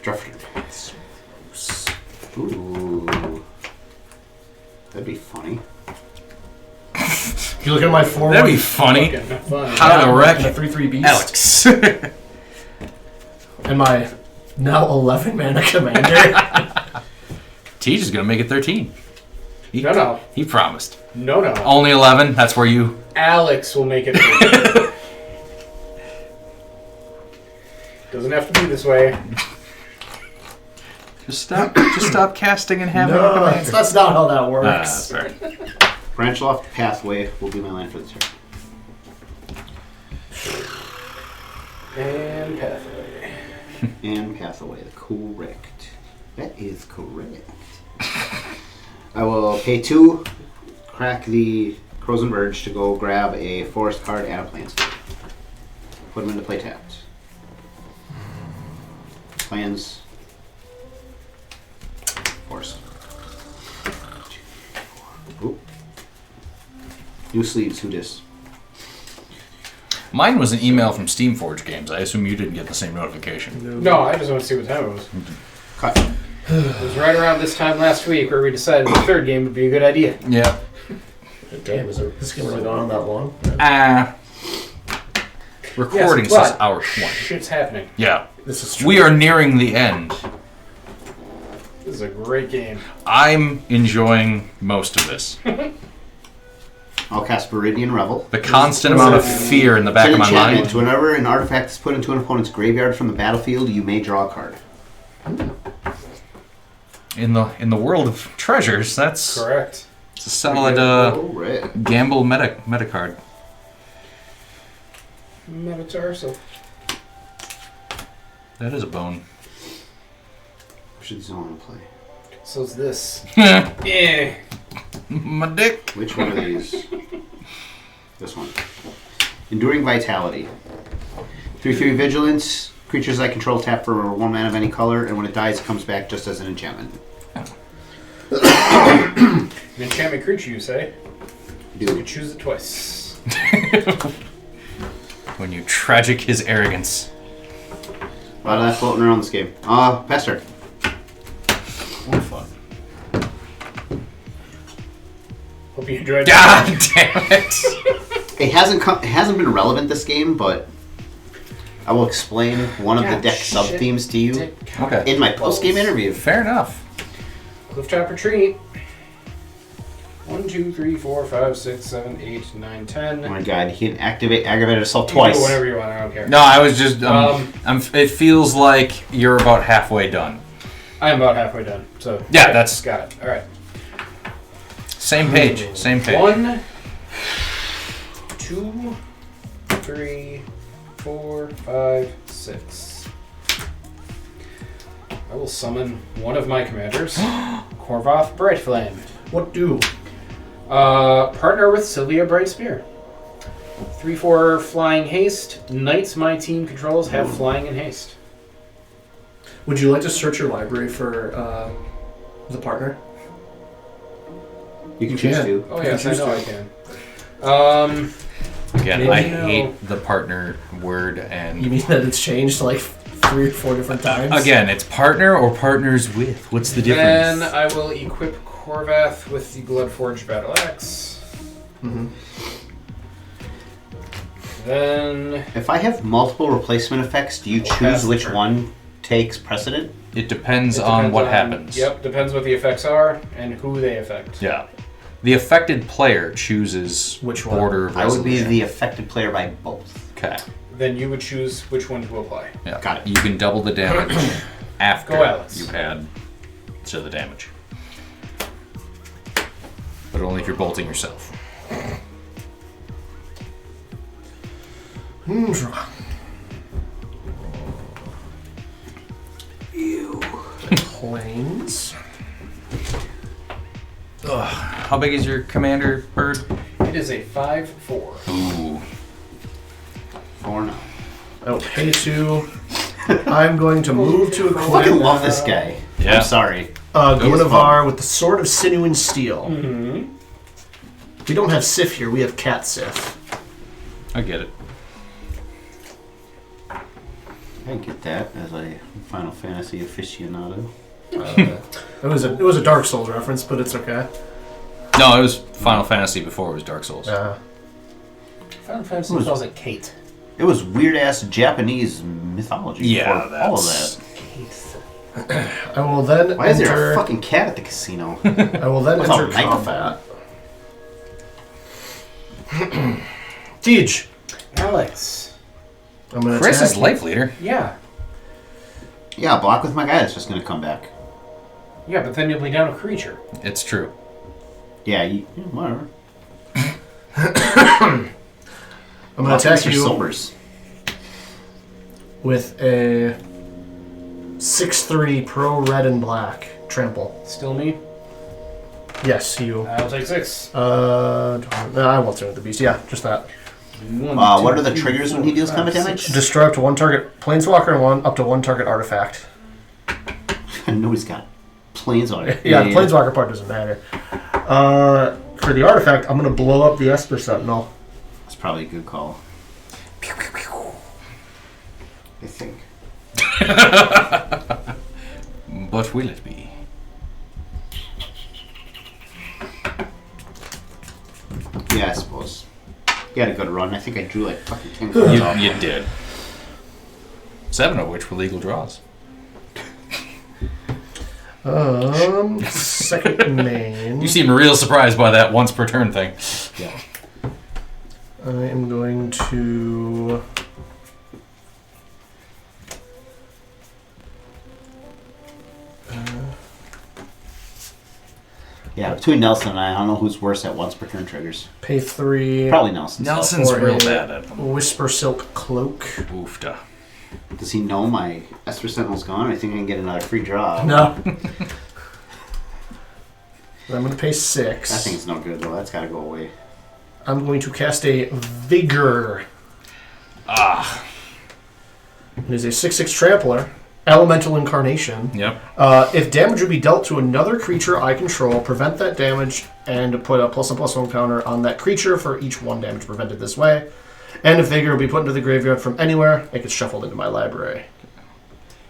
Speaker 3: Draw for turn. Ooh. That'd be funny.
Speaker 5: If you look at my 4
Speaker 2: That'd be funny.
Speaker 6: Fucking fun.
Speaker 2: How to wreck
Speaker 5: and a 3/3 beast.
Speaker 2: Alex.
Speaker 5: And my now 11 mana commander.
Speaker 2: Teach is gonna make it 13.
Speaker 6: No.
Speaker 2: He promised.
Speaker 6: No.
Speaker 2: Only 11. That's where you.
Speaker 6: Alex will make it. Doesn't have to be this way.
Speaker 2: Just stop casting and having a
Speaker 5: No,
Speaker 2: commander.
Speaker 5: that's not how that works.
Speaker 2: Sorry.
Speaker 3: Branchloft Pathway will be my land for the turn.
Speaker 6: And Pathway.
Speaker 3: And Pathway. Correct. That is correct. I will pay 2, crack the Crows and Verge to go grab a forest card and a Planescape. Put them into play tapped. Plans. Force. Oop. New sleeves, who dis?
Speaker 2: Mine was an email from Steamforge Games. I assume you didn't get the same notification.
Speaker 6: No, I just want to see what time it was.
Speaker 3: Cut.
Speaker 6: It was right around this time last week where we decided the third game would be a good idea.
Speaker 2: Yeah.
Speaker 5: Damn, is this game really gone on that long?
Speaker 2: Recording
Speaker 6: Yes, but-
Speaker 2: says hour 20.
Speaker 6: Shit's happening.
Speaker 2: Yeah.
Speaker 5: This is true.
Speaker 2: We are nearing the end.
Speaker 6: This is a great game.
Speaker 2: I'm enjoying most of this.
Speaker 3: I'll cast Viridian Revel.
Speaker 2: The constant amount of fear in the back
Speaker 3: It's
Speaker 2: of
Speaker 3: an
Speaker 2: my
Speaker 3: enchantment.
Speaker 2: mind.
Speaker 3: Whenever an artifact is put into an opponent's graveyard from the battlefield, you may draw a card.
Speaker 2: In the world of treasures, that's
Speaker 6: Correct.
Speaker 2: it's a solid
Speaker 3: Alright.
Speaker 2: gamble meta card.
Speaker 6: Metatarsal.
Speaker 2: That is a bone.
Speaker 3: Should zone play.
Speaker 6: So it's this. Yeah.
Speaker 2: My dick.
Speaker 3: Which one of these? This one. Enduring Vitality. 3/3 Vigilance. Creatures I control tap for 1 mana of any color, and when it dies, it comes back just as an enchantment.
Speaker 6: An enchantment creature, you say? You
Speaker 3: Do.
Speaker 6: can choose it twice.
Speaker 2: When you tragic his arrogance.
Speaker 3: A lot of that floating around this game. Pass turn.
Speaker 2: More fun.
Speaker 6: Hope you enjoyed
Speaker 2: God damn it!
Speaker 3: It hasn't been relevant this game, but I will explain one of the
Speaker 6: God,
Speaker 3: deck
Speaker 6: shit.
Speaker 3: sub-themes to you
Speaker 2: Okay.
Speaker 3: in my post-game interview.
Speaker 2: Fair enough.
Speaker 6: Clifftop Retreat. 1, 2, 3, 4, 5, 6, 7, 8, 9, 10.
Speaker 3: Oh my god, he can activate Aggravated Assault
Speaker 6: You can do
Speaker 3: twice.
Speaker 6: whatever you want, I don't care.
Speaker 2: No, I was just. it feels like you're about halfway done.
Speaker 6: I am about halfway done, so.
Speaker 2: Yeah,
Speaker 6: okay,
Speaker 2: that's-
Speaker 6: got it. Alright.
Speaker 2: Same page. Same page.
Speaker 6: 1, 2, 3, 4, 5, 6. I will summon one of my commanders, Khorvath Brightflame.
Speaker 5: What do?
Speaker 6: Partner with Sylvia Bright Spear. 3/4 flying haste. Knights my team controls have flying and haste.
Speaker 5: Would you like to search your library for the partner?
Speaker 3: You can choose
Speaker 5: Yeah.
Speaker 3: to.
Speaker 6: Oh yes, I
Speaker 5: choose
Speaker 6: know
Speaker 5: to.
Speaker 6: I can.
Speaker 2: Again,
Speaker 5: Maybe
Speaker 2: I
Speaker 6: no.
Speaker 2: hate the partner word and.
Speaker 5: You mean that it's changed to like 3 or 4 different times?
Speaker 2: Again, it's partner or partners with. What's the
Speaker 6: Then
Speaker 2: difference?
Speaker 6: I will equip Khorvath with the Bloodforged Battle Axe.
Speaker 5: Mm-hmm.
Speaker 6: Then
Speaker 3: If I have multiple replacement effects, do you
Speaker 6: We'll pass
Speaker 3: choose
Speaker 6: the
Speaker 3: which
Speaker 6: turn.
Speaker 3: one takes precedent?
Speaker 2: It depends
Speaker 6: it
Speaker 2: on
Speaker 6: depends
Speaker 2: what happens.
Speaker 6: Yep, depends what the effects are and who they affect.
Speaker 2: Yeah. The affected player chooses
Speaker 5: Which one?
Speaker 2: order of
Speaker 3: I would be
Speaker 2: resolution.
Speaker 3: the affected player by both.
Speaker 2: Okay.
Speaker 6: Then you would choose which one to apply.
Speaker 2: Yeah.
Speaker 3: Got it.
Speaker 2: You can double the damage after
Speaker 6: Go, Alex.
Speaker 2: you add to the damage. But only if you're bolting yourself.
Speaker 5: Planes.
Speaker 2: How big is your commander bird?
Speaker 6: It is a 5/4.
Speaker 2: Ooh.
Speaker 3: 4 now.
Speaker 5: I don't pay to. I'm going to move to
Speaker 3: I fucking
Speaker 5: equip
Speaker 3: love this guy.
Speaker 2: Yeah.
Speaker 3: I'm sorry.
Speaker 2: He's fun.
Speaker 5: Guinevere with the Sword of Sinew and Steel.
Speaker 6: Mm-hmm.
Speaker 5: We don't have Sif here, we have Cat Sif.
Speaker 2: I get it.
Speaker 3: I get that as a Final Fantasy aficionado.
Speaker 5: It was a Dark Souls reference, but it's okay.
Speaker 2: No, it was Final Fantasy before it was Dark Souls.
Speaker 6: Final Fantasy
Speaker 3: Who's-
Speaker 6: calls it Kate.
Speaker 3: It was weird ass Japanese mythology.
Speaker 2: Yeah,
Speaker 3: before all of
Speaker 2: that's-
Speaker 3: that.
Speaker 6: Kate.
Speaker 5: I will then
Speaker 3: Why is there
Speaker 5: enter.
Speaker 3: a fucking cat at the casino?
Speaker 5: I will then
Speaker 3: What's a
Speaker 5: enter
Speaker 3: microphone?
Speaker 5: combat. Tej.
Speaker 6: Alex.
Speaker 5: I'm gonna
Speaker 2: Chris
Speaker 5: attack
Speaker 2: is
Speaker 5: you.
Speaker 2: life leader.
Speaker 6: Yeah.
Speaker 3: Yeah, block with my guy that's just gonna come back.
Speaker 6: Yeah, but then you'll be down a creature.
Speaker 2: It's true.
Speaker 3: Yeah, whatever.
Speaker 5: I'm gonna attack
Speaker 3: your
Speaker 5: you
Speaker 3: silvers.
Speaker 5: with a 6/3 pro red and black trample.
Speaker 6: Still me?
Speaker 5: Yes, you.
Speaker 6: I'll take 6.
Speaker 5: No, I won't turn with the beast. Yeah, just that.
Speaker 3: What are the triggers when he deals combat damage?
Speaker 5: Destroy up to one target planeswalker and up to one target artifact.
Speaker 3: I know he's got planes on it.
Speaker 5: Yeah, the planeswalker part doesn't matter. For the artifact, I'm gonna blow up the Esper Sentinel.
Speaker 3: That's probably a good call. I think.
Speaker 2: But will it be?
Speaker 3: Yeah, I suppose. You had a good run. I think I drew like fucking 10 cards off.
Speaker 2: You did. 7 of which were legal draws.
Speaker 5: Second main.
Speaker 2: You seem real surprised by that once per turn thing.
Speaker 3: Yeah.
Speaker 5: I am going to...
Speaker 3: Yeah, between Nelson and I don't know who's worse at once per turn triggers.
Speaker 5: Pay 3.
Speaker 3: Probably Nelson.
Speaker 2: Nelson's
Speaker 5: for
Speaker 2: real
Speaker 5: a
Speaker 2: bad at them.
Speaker 5: Whisper Silk Cloak.
Speaker 2: Oofda.
Speaker 3: Does he know my Esper Sentinel's gone? I think I can get another free draw.
Speaker 5: No. I'm going to pay 6.
Speaker 3: That thing's no good, though. That's got to go away.
Speaker 5: I'm going to cast a Vigor. It is a 6/6 Trampler. Elemental Incarnation.
Speaker 2: Yep.
Speaker 5: If damage would be dealt to another creature I control, prevent that damage and put a +1/+1 counter on that creature for each 1 damage prevented this way. And if Vigor will be put into the graveyard from anywhere, it gets shuffled into my library.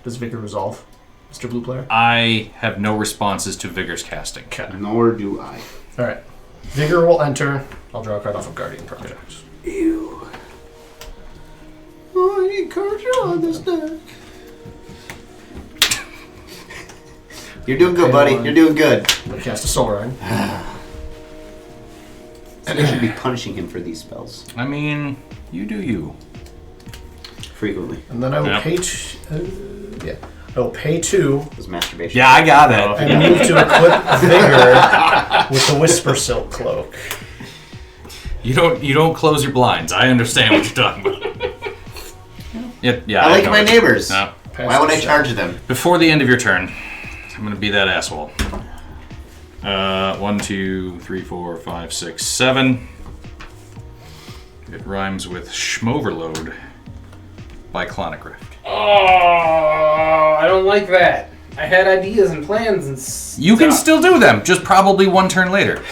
Speaker 5: Does Vigor resolve, Mr. Blue Player?
Speaker 2: I have no responses to Vigor's casting.
Speaker 3: Nor do I.
Speaker 5: Alright. Vigor will enter. I'll draw a card off of Guardian Project.
Speaker 3: Ew. Oh, I need cards on this deck. You're doing good, buddy. You're doing good.
Speaker 5: I'm going to cast a Soul Ring.
Speaker 3: And I should be punishing him for these spells.
Speaker 2: I mean, you do you.
Speaker 3: Frequently.
Speaker 5: And then I will
Speaker 2: Yep.
Speaker 5: pay... I will pay 2
Speaker 3: This masturbation.
Speaker 2: Yeah, I got it.
Speaker 5: and move to equip Vigor with the Whisper Silk Cloak.
Speaker 2: You don't close your blinds. I understand what you're talking about. Yeah.
Speaker 3: I like
Speaker 2: know
Speaker 3: my
Speaker 2: it.
Speaker 3: neighbors.
Speaker 2: No.
Speaker 3: Why would I charge them?
Speaker 2: Before the end of your turn, I'm gonna be that asshole. 1, 2, 3, 4, 5, 6, 7. It rhymes with Schmoverload by Clonic Rift.
Speaker 6: Oh, I don't like that. I had ideas and plans and
Speaker 2: You can still do them, just probably 1 turn later.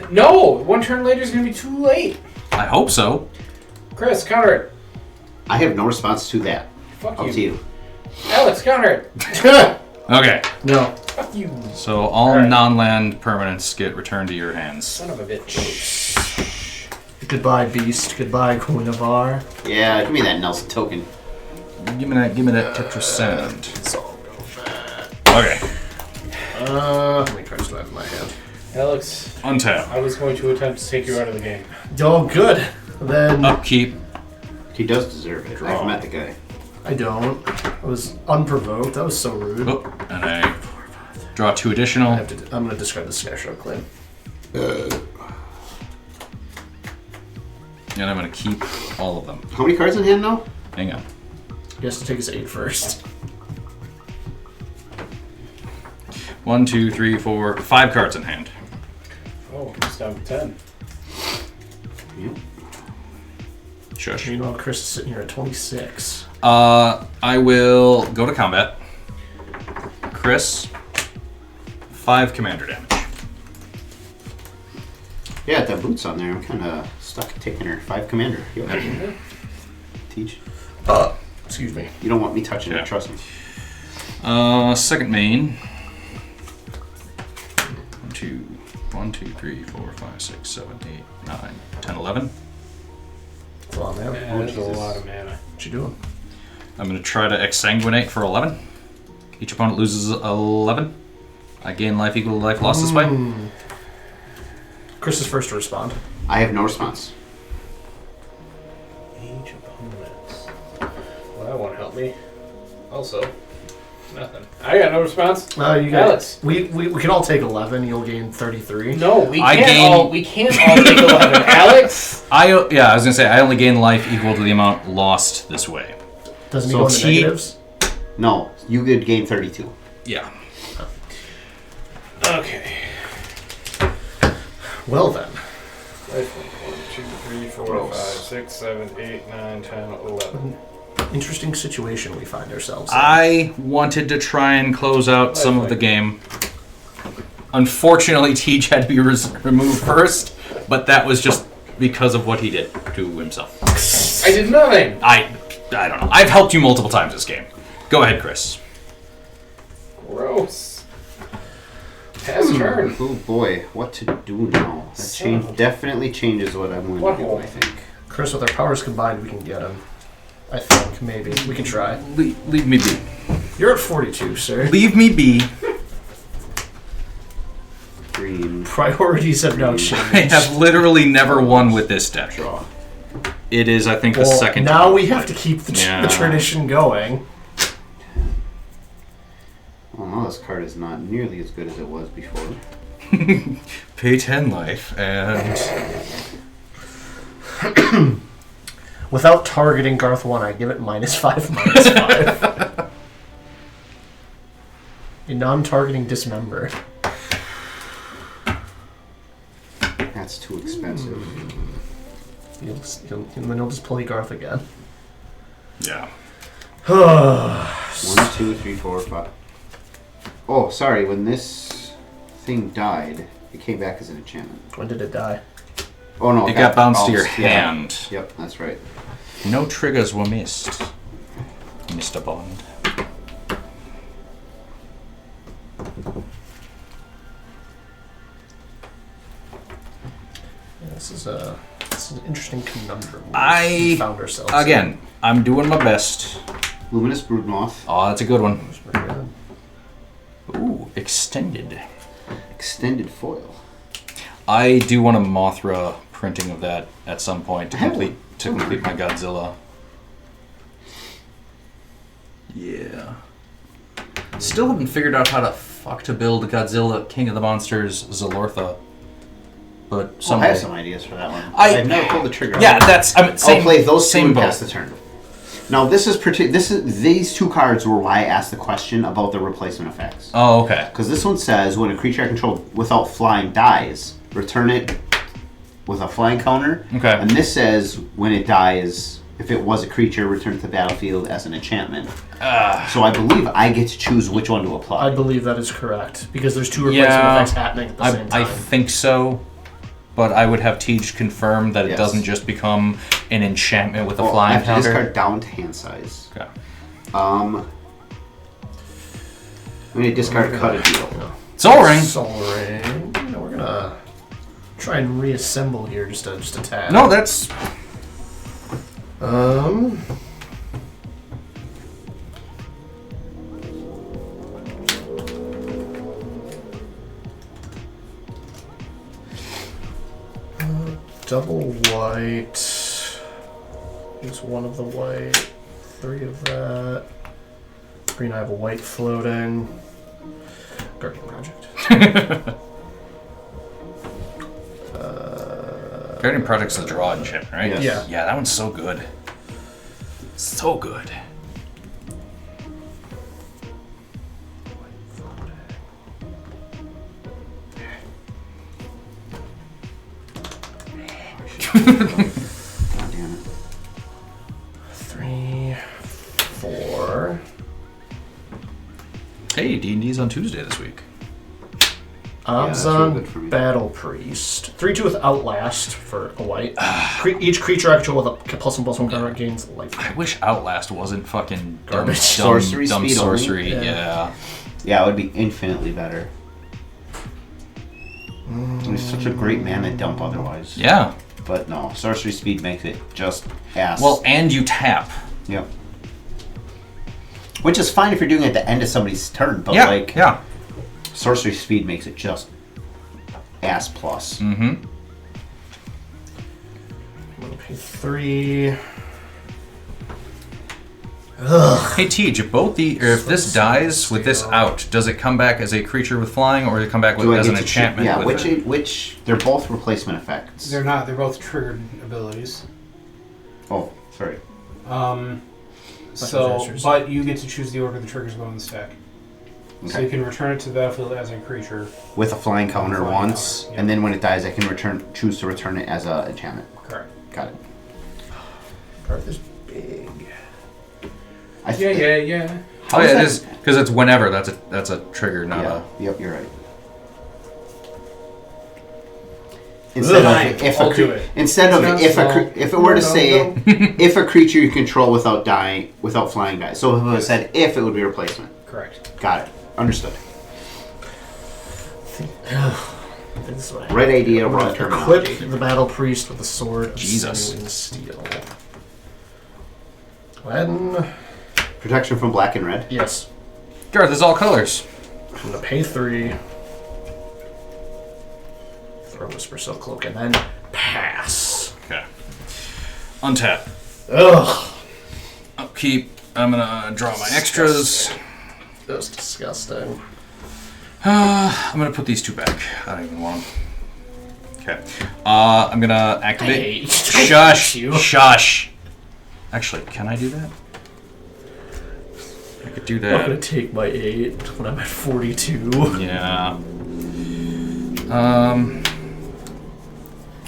Speaker 6: No, 1 turn later is going to be too late.
Speaker 2: I hope so.
Speaker 6: Chris, counter it.
Speaker 3: I have no response to that.
Speaker 6: Fuck
Speaker 3: Up
Speaker 6: you.
Speaker 3: to you.
Speaker 6: Alex, counter it.
Speaker 2: Okay,
Speaker 5: No.
Speaker 6: Fuck you.
Speaker 2: so all
Speaker 6: Alright.
Speaker 2: non-land permanents get returned to your hands.
Speaker 6: Son of a bitch.
Speaker 5: Goodbye, Beast. Goodbye, Quinavar.
Speaker 3: Yeah, give me that Nelson token.
Speaker 2: Give me that Tetris Sand.
Speaker 5: It's all go fat.
Speaker 2: Okay,
Speaker 5: How many cards do I have in my hand?
Speaker 6: Alex,
Speaker 2: untap.
Speaker 6: I was going to attempt to take you out of the game.
Speaker 5: Oh, good. Then
Speaker 2: Upkeep.
Speaker 3: He does deserve it. I've met the guy.
Speaker 5: I don't. I was unprovoked. That was so rude.
Speaker 2: Oh, and I draw 2 additional.
Speaker 5: I'm going to discard the Scarecrow claim.
Speaker 2: And I'm going to keep all of them.
Speaker 3: How many cards in hand now?
Speaker 2: Hang on.
Speaker 5: He has to take his 8 first.
Speaker 2: 1, 2, 3, 4, 5 cards in hand.
Speaker 6: Oh, it's down to 10.
Speaker 3: Yep.
Speaker 2: Shush.
Speaker 5: Meanwhile, Chris is sitting here at 26.
Speaker 2: I will go to combat. Chris, 5 commander damage.
Speaker 3: Yeah, that boots on there. I'm kind of stuck taking her. 5 commander. You okay? Teach.
Speaker 5: Excuse me.
Speaker 3: You don't want me touching
Speaker 2: Yeah.
Speaker 3: it, trust me.
Speaker 2: Second main. 1, 2, 3, 4, 5, 6, 7, 8, 9, 10, 11.
Speaker 5: That's a lot, man.
Speaker 6: Yeah, that's a
Speaker 3: Jesus.
Speaker 6: lot of mana.
Speaker 5: What you doing?
Speaker 2: I'm going to try to exsanguinate for 11. Each opponent loses 11. I gain life equal to life lost this way.
Speaker 5: Chris is first to respond.
Speaker 3: I have no response.
Speaker 6: Each opponent. Well, that won't help me. Also, nothing. I got no response.
Speaker 5: You got
Speaker 6: Alex.
Speaker 5: We can all take 11. You'll gain 33.
Speaker 6: No, we
Speaker 2: I
Speaker 6: can't
Speaker 2: gain-
Speaker 6: all. We can't all take 11. Alex.
Speaker 2: I was going to say, I only gain life equal to the amount lost this way.
Speaker 5: Doesn't he
Speaker 3: So
Speaker 5: go into
Speaker 2: he-
Speaker 5: negatives?
Speaker 3: No, you could gain 32.
Speaker 2: Yeah.
Speaker 6: Okay.
Speaker 5: Well then.
Speaker 6: 1, 2, 3, 4, 5, 6, 7, 8, 9, 10, 11.
Speaker 5: Interesting situation we find ourselves in.
Speaker 2: I wanted to try and close out some of the game. Unfortunately, Teach had to be removed first, but that was just because of what he did to himself.
Speaker 6: I did nothing.
Speaker 2: I don't know. I've helped you multiple times this game. Go ahead, Chris.
Speaker 6: Gross. Pass turn.
Speaker 3: Oh boy, what to do now? That
Speaker 6: Son.
Speaker 3: definitely changes what I'm going
Speaker 6: What
Speaker 3: to do,
Speaker 6: hole?
Speaker 3: I think.
Speaker 5: Chris, with our powers combined, we can get him. I think, maybe. We can try.
Speaker 2: Leave me be.
Speaker 5: You're at 42, sir.
Speaker 2: Leave me be.
Speaker 3: Green.
Speaker 5: Priorities have now changed.
Speaker 2: I have literally never won with this deck.
Speaker 3: Draw.
Speaker 1: It is, I think, the
Speaker 5: Well,
Speaker 1: second
Speaker 5: now
Speaker 1: time.
Speaker 5: we have to keep the tradition going.
Speaker 3: Well, no, this card is not nearly as good as it was before.
Speaker 1: Pay 10 life, and...
Speaker 5: Without targeting Garth 1, I give it -5, -5. A non-targeting dismember.
Speaker 3: That's too expensive.
Speaker 5: And then he'll just play Garth again.
Speaker 1: Yeah.
Speaker 3: 1, 2, 3, 4, 5. Oh, sorry. When this thing died, it came back as an enchantment.
Speaker 5: When did it die?
Speaker 3: Oh no,
Speaker 1: It got bounced to your
Speaker 3: yeah.
Speaker 1: hand.
Speaker 3: Yep, that's right.
Speaker 1: No triggers were missed. Mr. Bond.
Speaker 5: Yeah, this is an interesting conundrum.
Speaker 1: I
Speaker 5: found ourselves
Speaker 1: again, I'm doing my best.
Speaker 3: Luminous Broodmoth.
Speaker 1: Oh, that's a good one.
Speaker 5: in.
Speaker 1: Ooh, extended.
Speaker 3: Extended foil.
Speaker 1: I do want a Mothra printing of that at some point to
Speaker 3: I have
Speaker 1: complete my Godzilla. Yeah. Still haven't figured out how to fuck to build Godzilla King of the Monsters Zalortha. But
Speaker 3: I
Speaker 1: someday.
Speaker 3: have some ideas for that one.
Speaker 1: I-
Speaker 3: I've never pulled the trigger.
Speaker 1: Yeah, that's
Speaker 3: I'll play those two
Speaker 1: same
Speaker 3: and
Speaker 1: boat.
Speaker 3: pass the turn. Now these two cards were why I asked the question about the replacement effects.
Speaker 1: Oh, okay.
Speaker 3: Because this one says when a creature I control without flying dies, return it with a flying counter.
Speaker 1: Okay.
Speaker 3: And this says when it dies, if it was a creature, return it to the battlefield as an enchantment. So I believe I get to choose which one to apply.
Speaker 5: I believe that is correct because there's two replacement
Speaker 1: Yeah,
Speaker 5: effects happening at the same time.
Speaker 1: I think so, but I would have Tej confirm that it
Speaker 3: Yes.
Speaker 1: doesn't just become an enchantment with a
Speaker 3: I
Speaker 1: flying
Speaker 3: have to
Speaker 1: counter.
Speaker 3: discard down to hand size.
Speaker 1: Okay.
Speaker 3: I'm going to discard cut a deal.
Speaker 1: Soul Ring.
Speaker 5: Soul Ring. You know, we're gonna try and reassemble here just a tad.
Speaker 1: No, that's
Speaker 5: double white. Use one of the white. 3 of that. Green, I have a white floating. Guardian Project.
Speaker 1: Guardian Project's a draw enchantment, right?
Speaker 3: Yes.
Speaker 5: Yeah.
Speaker 1: Yeah, that one's so good. So good.
Speaker 3: God damn it.
Speaker 5: 3, 4.
Speaker 1: Hey, D&D's on Tuesday this week.
Speaker 3: that's
Speaker 5: Abzan
Speaker 3: really good for me.
Speaker 5: Battle Priest. 3/2 with Outlast for a white. Each creature I control with a +1/+1 counter gains life.
Speaker 1: I wish Outlast wasn't fucking dumb,
Speaker 5: Garbage.
Speaker 3: Sorcery
Speaker 1: dumb
Speaker 3: speed only?
Speaker 1: sorcery.
Speaker 5: Yeah.
Speaker 1: Yeah.
Speaker 3: Yeah, it would be infinitely better. It's such a great mana dump otherwise.
Speaker 1: Yeah.
Speaker 3: But no, sorcery speed makes it just ass.
Speaker 1: Well, and you tap.
Speaker 3: yep. Which is fine if you're doing it at the end of somebody's turn, but
Speaker 1: Yeah.
Speaker 3: like
Speaker 1: Yeah.
Speaker 3: sorcery speed makes it just ass plus.
Speaker 1: Mm-hmm.
Speaker 5: I'm gonna pay 3.
Speaker 1: Hey Tej, if this dies with this out, does it come back as a creature with flying, or does it come back with,
Speaker 3: Do I
Speaker 1: as
Speaker 3: get
Speaker 1: an
Speaker 3: to choose-
Speaker 1: enchantment?
Speaker 3: Yeah,
Speaker 1: with it?
Speaker 3: which they're both replacement effects.
Speaker 6: They're not. They're both triggered abilities.
Speaker 3: Oh, sorry.
Speaker 6: But you get to choose the order the triggers go in the stack. So
Speaker 3: Okay.
Speaker 6: you can return it to the battlefield as a creature.
Speaker 3: With a flying counter
Speaker 6: Flying
Speaker 3: once,
Speaker 6: counter, yeah.
Speaker 3: and then when it dies, I can choose to return it as an enchantment.
Speaker 6: Correct.
Speaker 3: Got it.
Speaker 5: Garth is big.
Speaker 6: Yeah.
Speaker 1: Oh
Speaker 3: is
Speaker 1: yeah,
Speaker 3: that-
Speaker 1: it is because it's whenever. That's a trigger, not
Speaker 3: Yeah.
Speaker 1: a.
Speaker 3: Yep, you're right. Instead of if
Speaker 6: I'll
Speaker 3: a
Speaker 6: do
Speaker 3: cre-
Speaker 6: it.
Speaker 3: instead of
Speaker 6: It's
Speaker 3: if
Speaker 6: not
Speaker 3: a
Speaker 6: small.
Speaker 3: cre- if it were to
Speaker 6: No,
Speaker 3: say if a creature you control without flying dies. So if it said if, it would be replacement.
Speaker 6: Correct.
Speaker 3: Got it. Understood.
Speaker 5: This is what I
Speaker 3: Right idea,
Speaker 5: I'm
Speaker 3: wrong
Speaker 5: gonna
Speaker 3: terminology.
Speaker 5: equip the Battle Priest with the Sword of
Speaker 1: Jesus.
Speaker 5: Sinew and Steel. When?
Speaker 3: Protection from black and red.
Speaker 5: Yes.
Speaker 1: Garth is all colors.
Speaker 5: I'm gonna pay 3. Throw Whisper Silk Cloak and then pass.
Speaker 1: Okay.
Speaker 2: Untap.
Speaker 5: Ugh.
Speaker 2: Upkeep. I'm gonna draw my extras.
Speaker 5: That was disgusting.
Speaker 2: I'm gonna put these two back. I don't even want them. Okay. I'm gonna activate. Shush. Shush. Actually, can I do that? I could do
Speaker 5: I'm
Speaker 2: that.
Speaker 5: gonna take my 8 when I'm at 42.
Speaker 2: Yeah.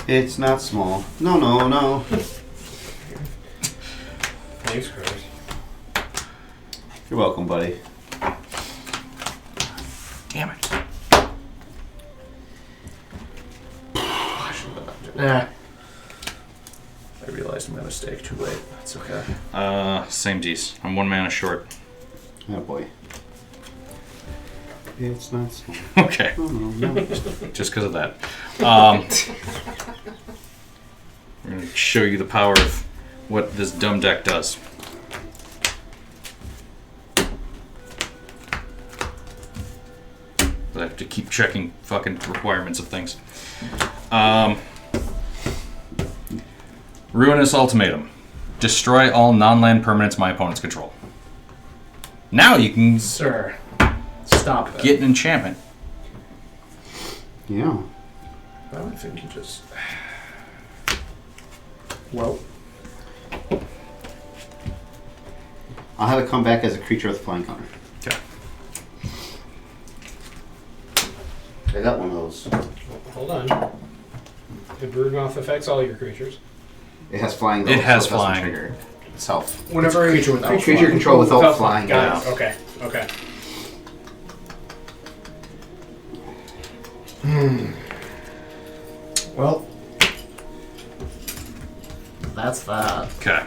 Speaker 3: It's not small. No.
Speaker 6: Thanks, Chris.
Speaker 3: You're welcome, buddy.
Speaker 2: Damn it.
Speaker 5: Nah. I realized my mistake too late. That's okay.
Speaker 2: Same D's. I'm 1 mana short.
Speaker 3: Oh boy. It's not small.
Speaker 2: Okay.
Speaker 3: No.
Speaker 2: Just because of that. I'm going to show you the power of what this dumb deck does. I have to keep checking fucking requirements of things. Ruinous Ultimatum. Destroy all non-land permanents my opponents control. Now you can
Speaker 5: Sir, stop that.
Speaker 2: get an enchantment.
Speaker 3: Yeah.
Speaker 5: I would think you just... Well,
Speaker 3: I'll have it come back as a creature with a flying counter.
Speaker 2: Okay.
Speaker 3: I got one of those.
Speaker 6: Hold on. The Broodmouth affects all your creatures.
Speaker 3: It has flying though.
Speaker 2: It has
Speaker 3: so it doesn't
Speaker 2: flying.
Speaker 3: trigger itself.
Speaker 6: Whenever
Speaker 5: creature without
Speaker 3: Creature
Speaker 5: flying.
Speaker 3: control without flying.
Speaker 6: Got
Speaker 3: Yeah.
Speaker 6: it. Okay.
Speaker 5: Well, that's that.
Speaker 2: Okay.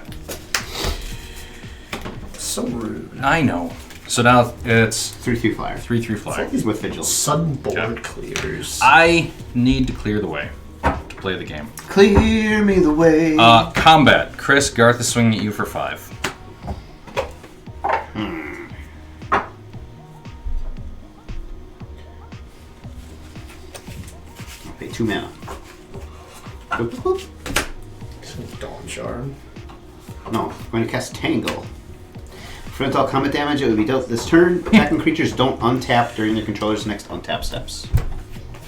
Speaker 5: So rude.
Speaker 2: I know. So now it's
Speaker 3: 3/3 flyer.
Speaker 2: 3/3 flag.
Speaker 3: He's with Vigil.
Speaker 5: Sudden board
Speaker 2: Okay.
Speaker 5: clears.
Speaker 2: I need to clear the way to play the game.
Speaker 3: Clear me the way.
Speaker 2: Combat. Chris, Garth is swinging at you for 5.
Speaker 3: I'll pay 2 mana. Boop, boop, boop.
Speaker 5: Dawn Shard.
Speaker 3: No, I'm going to cast Tangle. Prevent all combat damage, it would be dealt this turn. Attacking creatures don't untap during their controller's next untap steps.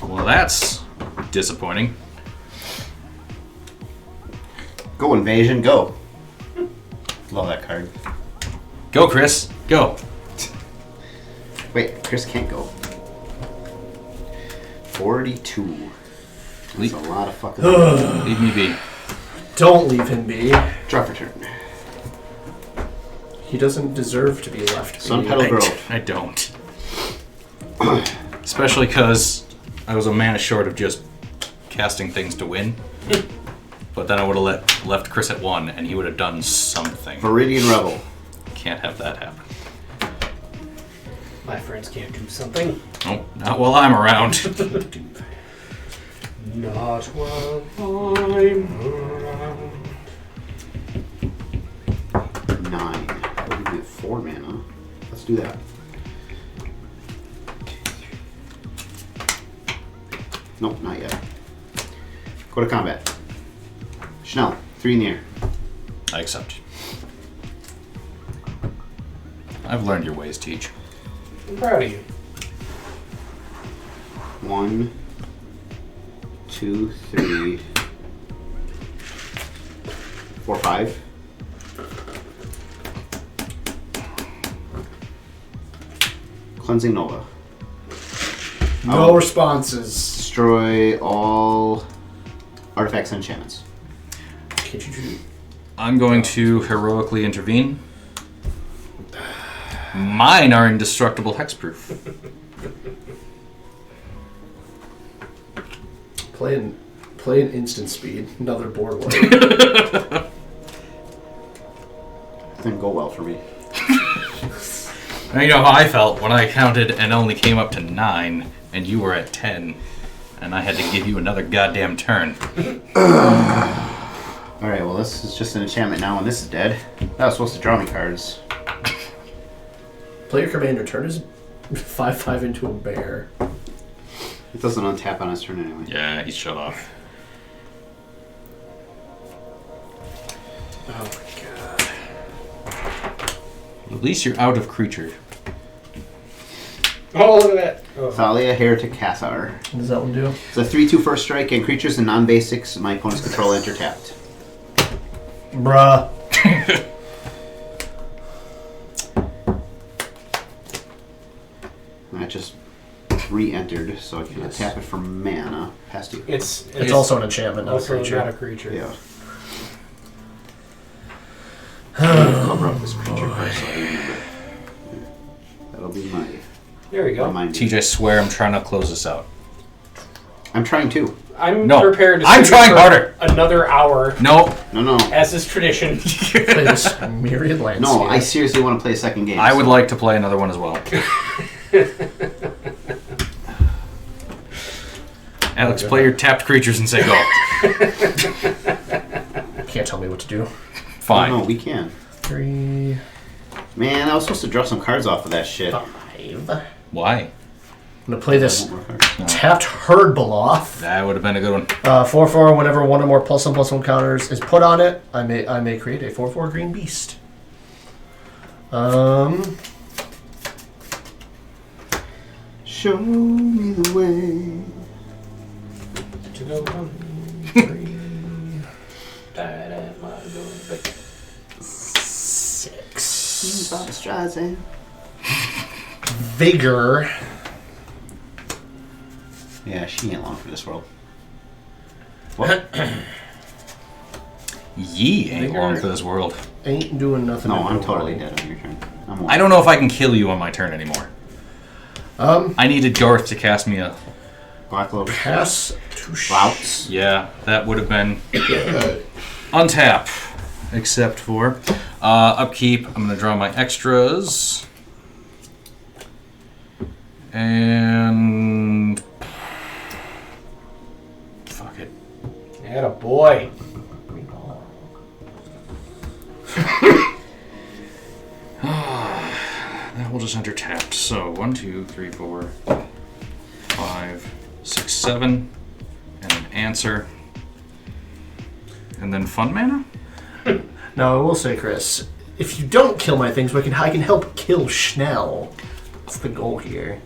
Speaker 2: Well, that's disappointing.
Speaker 3: Go, Invasion, go. Love that card.
Speaker 2: Go, Chris. Go.
Speaker 3: Wait, Chris can't go. 42. That's a lot of fucking...
Speaker 2: Leave me be.
Speaker 5: Don't leave him be.
Speaker 3: Draw for turn.
Speaker 5: He doesn't deserve to be left
Speaker 3: Sun
Speaker 5: be.
Speaker 3: Petal Grove.
Speaker 2: I don't. Especially because I was a mana short of just casting things to win. But then I would have left Chris at 1 and he would have done something.
Speaker 3: Viridian Rebel.
Speaker 2: Can't have that happen.
Speaker 6: My friends can't do something.
Speaker 2: Nope, not while I'm around.
Speaker 6: Not while I'm around.
Speaker 3: 9. That'll give me 4 mana. Let's do that. Nope, not yet. Go to combat. Chanel, 3 in the air.
Speaker 2: I accept. I've learned your ways, Teach.
Speaker 6: I'm proud of you.
Speaker 3: 1, 2, 3, 4, 5. Cleansing Nova.
Speaker 5: No responses.
Speaker 3: Destroy all artifacts and enchantments.
Speaker 5: Can't you do?
Speaker 2: I'm going to heroically intervene. Mine are indestructible hexproof.
Speaker 5: Play an instant speed. Another board wipe.
Speaker 3: Didn't go well for me.
Speaker 2: Now you know how I felt when I counted and only came up to 9, and you were at 10, and I had to give you another goddamn turn.
Speaker 3: Alright, well this is just an enchantment now and this is dead. That was supposed to draw me cards.
Speaker 5: Play your commander. Turn his 5/5 into a bear.
Speaker 3: It doesn't untap on his turn anyway.
Speaker 2: Yeah, he's shut off.
Speaker 5: Oh my god.
Speaker 2: At least you're out of creature.
Speaker 6: Oh, look at that. Oh.
Speaker 3: Thalia, Heretic, Cathar.
Speaker 5: What does that one do?
Speaker 3: It's a 3/2 first strike, and creatures and non-basics my opponent's control enter tapped.
Speaker 5: Bruh.
Speaker 3: And that just re-entered, so I can tap it for mana. Has to.
Speaker 5: It's also an enchantment, not a
Speaker 6: also
Speaker 5: creature.
Speaker 6: not a creature.
Speaker 3: Yeah. Cover up this creature first, so I remember. That'll be my.
Speaker 6: There we go.
Speaker 3: Reminder.
Speaker 2: TJ, I swear I'm trying to close this out.
Speaker 3: I'm trying to.
Speaker 6: I'm
Speaker 2: No,
Speaker 6: prepared to
Speaker 2: I'm
Speaker 6: sit
Speaker 2: trying
Speaker 6: for
Speaker 2: harder.
Speaker 6: another hour,
Speaker 2: No,
Speaker 3: No.
Speaker 6: as is tradition.
Speaker 5: Play this myriad landscape.
Speaker 3: No, I seriously want to play a second game.
Speaker 2: I would like to play another one as well. Alex, play your tapped creatures and say go.
Speaker 5: Can't tell me what to do.
Speaker 2: Fine.
Speaker 3: No, we can.
Speaker 5: 3,
Speaker 3: Man, I was supposed to draw some cards off of that shit.
Speaker 5: 5.
Speaker 2: Why?
Speaker 5: I'm gonna play this
Speaker 3: More cards.
Speaker 5: tapped Herd Beloth.
Speaker 2: That would have been a good one.
Speaker 5: 4/4. Whenever one or more +1/+1 counters is put on it, I may create a 4/4 green beast.
Speaker 3: Show me the way.
Speaker 6: To go on.
Speaker 5: 3,
Speaker 6: Died at my door.
Speaker 5: 6.
Speaker 3: Barbra Streisand.
Speaker 5: Vigor.
Speaker 3: Yeah, she ain't long for this world. What?
Speaker 2: Ye ain't long for this world.
Speaker 5: Ain't doing nothing.
Speaker 3: No,
Speaker 5: to
Speaker 3: I'm
Speaker 5: do
Speaker 3: totally
Speaker 5: about it.
Speaker 3: dead on your turn.
Speaker 2: I don't know if I can kill you on my turn anymore. I needed Garth to cast me a...
Speaker 3: Black Lotus.
Speaker 5: Pass to
Speaker 3: Louts.
Speaker 2: Yeah, that would have been... untap. Except for... upkeep. I'm going to draw my extras. And... Fuck it.
Speaker 6: Atta boy.
Speaker 2: That will just enter tapped. So 1, 2, 3, 4, 5, 6, 7, and an answer, and then fun mana.
Speaker 5: Now I will say, Chris, if you don't kill my things, I can help kill Schnell. That's the goal here.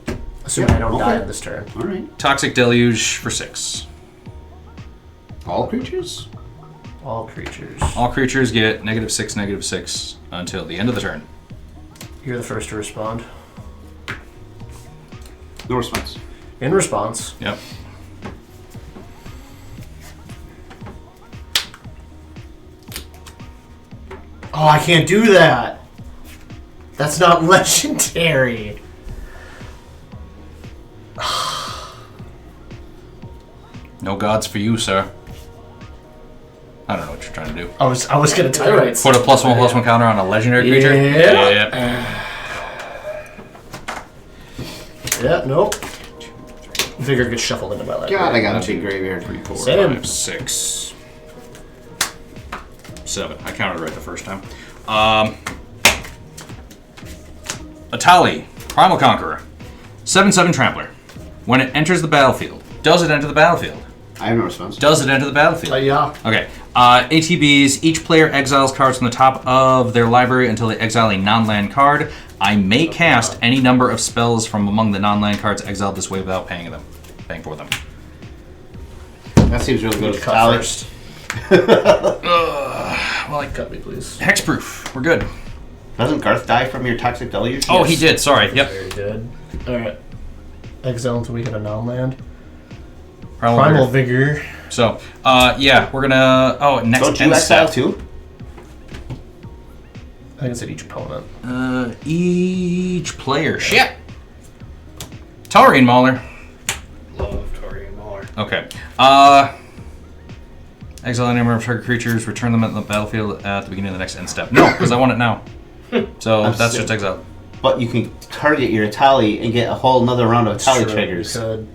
Speaker 5: Assuming
Speaker 3: Yeah,
Speaker 5: I don't
Speaker 3: okay.
Speaker 5: die in this turn.
Speaker 3: All right.
Speaker 2: Toxic Deluge for 6.
Speaker 3: All creatures?
Speaker 5: All creatures.
Speaker 2: All creatures get -6/-6 until the end of the turn.
Speaker 5: You're the first to respond.
Speaker 3: No response.
Speaker 5: In response,
Speaker 2: Yep.
Speaker 5: oh, I can't do that. That's not legendary.
Speaker 2: No gods for you, sir. I don't know what you're trying to do.
Speaker 5: I was gonna tyrite.
Speaker 2: Put a +1/+1 counter on a legendary creature?
Speaker 5: Yeah. Yeah, nope. Vigor gets shuffled into my library.
Speaker 3: God, I got a big graveyard.
Speaker 2: 3, 4,
Speaker 5: Same.
Speaker 2: 5, 6, 7. I counted right the first time. Atali, Primal Conqueror. 7/7 Trampler. When it enters the battlefield, does it enter the battlefield?
Speaker 3: I have no response.
Speaker 2: Does it enter the battlefield?
Speaker 5: Yeah.
Speaker 2: Okay. ATBs, each player exiles cards from the top of their library until they exile a non-land card. I may cast any number of spells from among the non-land cards exiled this way without paying for them.
Speaker 3: That seems really good.
Speaker 5: Cut
Speaker 3: Alex.
Speaker 5: first.
Speaker 2: Well, like
Speaker 5: Cut me, please.
Speaker 2: hexproof. We're good.
Speaker 3: Doesn't Garth die from your Toxic Deluge?
Speaker 2: Oh, he did. Sorry. Yep.
Speaker 5: Very good. Alright. Exile until we hit a non-land.
Speaker 2: Primal
Speaker 5: Primal
Speaker 2: Vigor.
Speaker 5: Vigor.
Speaker 2: So, yeah, we're gonna. Oh, next
Speaker 3: Don't you
Speaker 2: end
Speaker 3: exile
Speaker 2: step.
Speaker 3: too?
Speaker 5: I think it's at each opponent.
Speaker 2: Each player. Shit. Taurian Mauler.
Speaker 6: Love Taurian Mauler.
Speaker 2: Okay. Exile any number of target creatures. Return them at the battlefield at the beginning of the next end step. No, because I want it now. So
Speaker 3: I'm
Speaker 2: that's
Speaker 3: sick.
Speaker 2: just exile.
Speaker 3: But you can target your Atali and get a whole another round of Atali
Speaker 5: True,
Speaker 3: triggers.
Speaker 5: you could.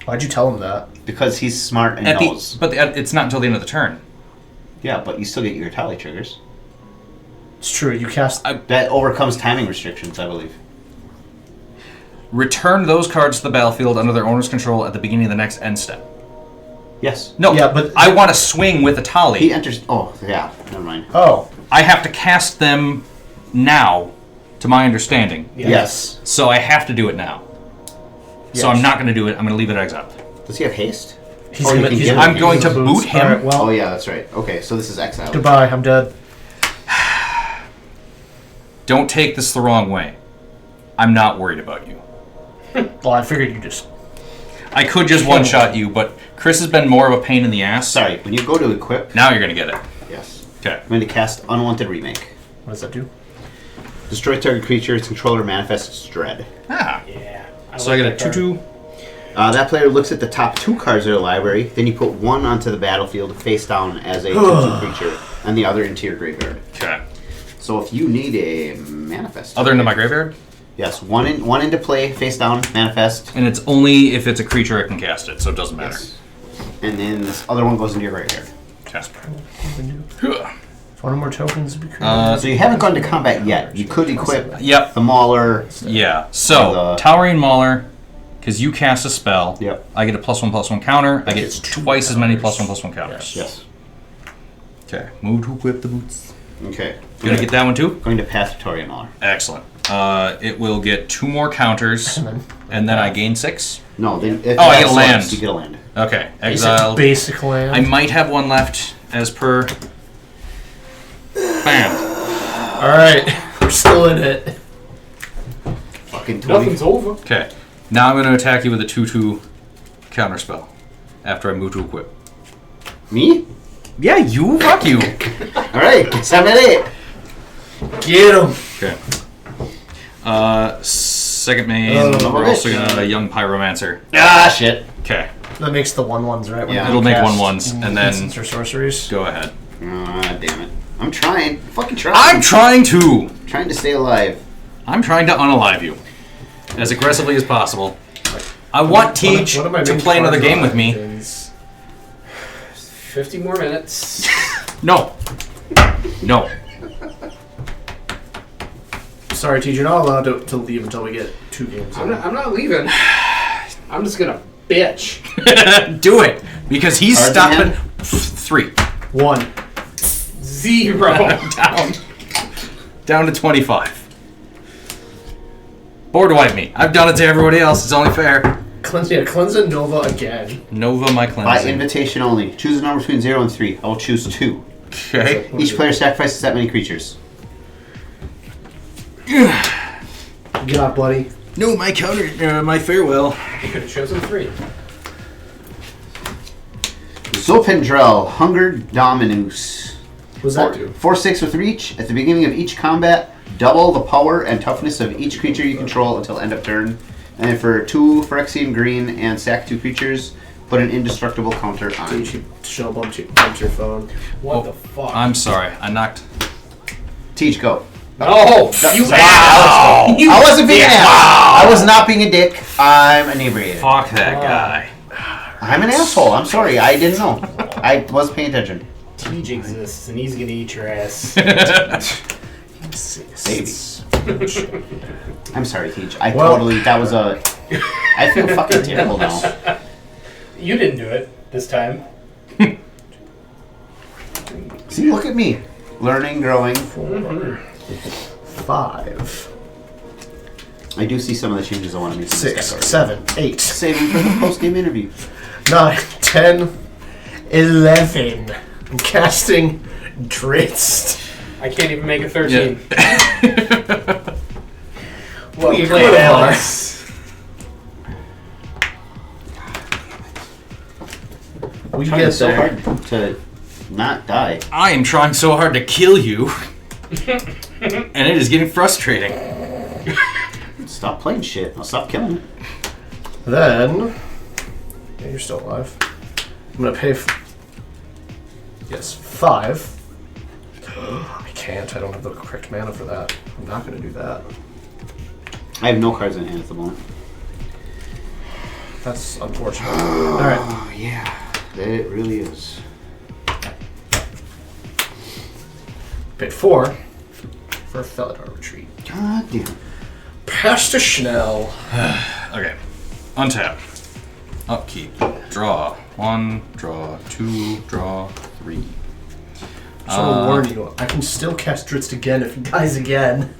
Speaker 5: Why'd you tell him that?
Speaker 3: Because he's smart and
Speaker 2: At
Speaker 3: knows.
Speaker 2: it's not until the end of the turn.
Speaker 3: Yeah, but you still get your Atali triggers.
Speaker 5: It's true, you cast...
Speaker 3: That overcomes timing restrictions, I believe.
Speaker 2: Return those cards to the battlefield under their owner's control at the beginning of the next end step.
Speaker 3: Yes.
Speaker 2: No,
Speaker 5: Yeah, but-
Speaker 2: I want to swing with a tally.
Speaker 3: He enters. Oh, yeah. Never mind.
Speaker 5: Oh.
Speaker 2: I have to cast them now, to my understanding.
Speaker 3: Yes.
Speaker 2: So I have to do it now. So
Speaker 5: Yes.
Speaker 2: I'm not going to do it. I'm going to leave it exiled.
Speaker 3: Does he have haste?
Speaker 5: He's
Speaker 3: Oh, you can give him-
Speaker 2: I'm going to boot him.
Speaker 5: Alright, well,
Speaker 3: Oh, yeah, that's right. Okay, so this is exile.
Speaker 5: goodbye. I'm dead.
Speaker 2: Don't take this the wrong way. I'm not worried about you.
Speaker 5: Well, I figured you just...
Speaker 2: I could just one-shot you, but Chris has been more of a pain in the ass.
Speaker 3: Sorry, when you go to equip.
Speaker 2: Now you're going to get it.
Speaker 3: Yes.
Speaker 2: Okay.
Speaker 3: I'm going to cast Unwanted Remake.
Speaker 5: What does that do?
Speaker 3: Destroy target creature, its controller manifests dread.
Speaker 2: Ah.
Speaker 6: Yeah.
Speaker 2: So I get a 2/2.
Speaker 3: That player looks at the top 2 cards of their library, then you put one onto the battlefield face down as a 2/2 creature, and the other into your graveyard.
Speaker 2: Okay.
Speaker 3: So if you need a manifest.
Speaker 2: Other into my graveyard?
Speaker 3: Yes, one into play, face down, manifest.
Speaker 2: And it's only if it's a creature I can cast it, so it doesn't matter.
Speaker 3: Yes. And then this other one goes into your graveyard.
Speaker 2: Okay.
Speaker 5: One more tokens to be created.
Speaker 3: So you haven't gone to combat yet. You could equip
Speaker 2: Yep.
Speaker 3: the Mauler.
Speaker 2: Yeah. So,
Speaker 3: The-
Speaker 2: Towering Mauler, because you cast a spell,
Speaker 3: Yep.
Speaker 2: I get a +1/+1 counter. I get
Speaker 5: gets two
Speaker 2: twice as many
Speaker 5: counters.
Speaker 2: +1/+1 counters.
Speaker 3: Yes.
Speaker 2: Okay. Move to equip the boots.
Speaker 3: Okay.
Speaker 2: You gonna get that one too?
Speaker 3: Going to pass Victoria Mauler.
Speaker 2: Excellent. It will get 2 more counters, and then I gain 6.
Speaker 3: No, then if
Speaker 2: Oh, I
Speaker 3: that
Speaker 2: get a
Speaker 3: selects,
Speaker 2: land.
Speaker 3: You get a land.
Speaker 2: Okay. Exile.
Speaker 5: Basic land.
Speaker 2: I might have one left, as per. Bam.
Speaker 5: Alright. We're still in it.
Speaker 3: Fucking 20.
Speaker 6: Nothing's over.
Speaker 2: Okay. Now I'm going to attack you with a 2/2 counter spell after I move to equip.
Speaker 3: Me?
Speaker 2: Yeah, you. Fuck you.
Speaker 3: Alright, 7
Speaker 5: Get him.
Speaker 2: Okay. Second main,
Speaker 5: Oh,
Speaker 2: we're also
Speaker 3: bitch.
Speaker 2: going to Young Pyromancer.
Speaker 3: 8. Ah, shit.
Speaker 2: Okay.
Speaker 5: That makes the 1/1s, right? When
Speaker 3: Yeah.
Speaker 5: you
Speaker 2: It'll make
Speaker 5: cast
Speaker 2: 1/1s, and then
Speaker 5: instants or sorceries.
Speaker 2: go ahead.
Speaker 3: Ah, damn it. I'm trying. Fucking trying.
Speaker 2: I'm trying to.
Speaker 3: trying to stay alive.
Speaker 2: I'm trying to unalive you as aggressively as possible. I want Teach
Speaker 5: What am I
Speaker 2: to
Speaker 5: main
Speaker 2: play another
Speaker 5: cards
Speaker 2: game
Speaker 5: on?
Speaker 2: with me.
Speaker 5: Is-
Speaker 6: 50 more minutes.
Speaker 2: No. No.
Speaker 5: Sorry, T, you're not allowed to leave until we get 2 games.
Speaker 6: I'm not leaving. I'm just gonna bitch.
Speaker 2: Do it because he's
Speaker 3: Cards in
Speaker 2: stopping.
Speaker 3: hand?
Speaker 2: 3
Speaker 5: 1.
Speaker 6: 0.
Speaker 2: down to 25. Board wipe me. I've done it to everybody else. It's only fair.
Speaker 5: Cleanse and Nova again.
Speaker 2: Nova my
Speaker 3: By
Speaker 2: cleansing.
Speaker 3: invitation only. Choose a number between 0 and 3. I will choose 2.
Speaker 2: Okay.
Speaker 3: Each player sacrifices that many creatures.
Speaker 5: Get out, buddy.
Speaker 2: No, my counter. My farewell.
Speaker 6: You could have chosen 3.
Speaker 3: Zopendrel, Hunger Dominus.
Speaker 5: What does that do?
Speaker 3: 4/6 with reach. At the beginning of each combat, double the power and toughness of each creature you control until end of turn. And for 2 Phyrexian green and sack 2 creatures, put an indestructible counter on.
Speaker 5: You should show bump your phone.
Speaker 6: What the fuck?
Speaker 2: I'm sorry. I knocked.
Speaker 3: Teach, go.
Speaker 6: No! You
Speaker 2: Wow.
Speaker 6: You
Speaker 3: I wasn't being an ass.
Speaker 2: Wow.
Speaker 3: I was not being a dick. I'm inebriated.
Speaker 2: Fuck that guy.
Speaker 3: I'm an asshole. I'm sorry. I didn't know. I wasn't paying attention.
Speaker 6: Teach exists, and he's gonna eat your ass.
Speaker 3: Maybe. I'm sorry, Teach. I
Speaker 5: Well-
Speaker 3: totally. That was a. I feel fucking terrible now.
Speaker 6: You didn't do it this time.
Speaker 3: See, look at me. Learning, growing.
Speaker 5: 5.
Speaker 3: I do see some of the changes I want to make. to this
Speaker 5: 6,
Speaker 3: deck already.
Speaker 5: 7, 8,
Speaker 3: Saving for the post-game interview.
Speaker 5: 9, 10, 11. I'm casting Drizzt.
Speaker 6: I can't even make a 13. Well
Speaker 5: We
Speaker 6: played,
Speaker 5: could have.
Speaker 6: Alex.
Speaker 5: We
Speaker 3: Trying
Speaker 5: get
Speaker 3: so
Speaker 5: there.
Speaker 3: hard to not die.
Speaker 2: I am trying so hard to kill you, and it is getting frustrating.
Speaker 3: Stop playing shit. I'll stop killing it.
Speaker 5: Then, yeah, you're still alive. I'm gonna pay. Yes, 5. I can't. I don't have the correct mana for that. I'm not gonna do that.
Speaker 3: I have no cards in hand at the moment.
Speaker 5: That's unfortunate. All right.
Speaker 3: Oh, yeah. It really is.
Speaker 5: Paid 4 for a Felidar retreat.
Speaker 3: God damn.
Speaker 5: Pastor Schnell.
Speaker 2: Okay. Untap. Upkeep. Draw 1, draw 2, draw 3.
Speaker 5: So to warn you, I can still cast Drizzt again if he dies again.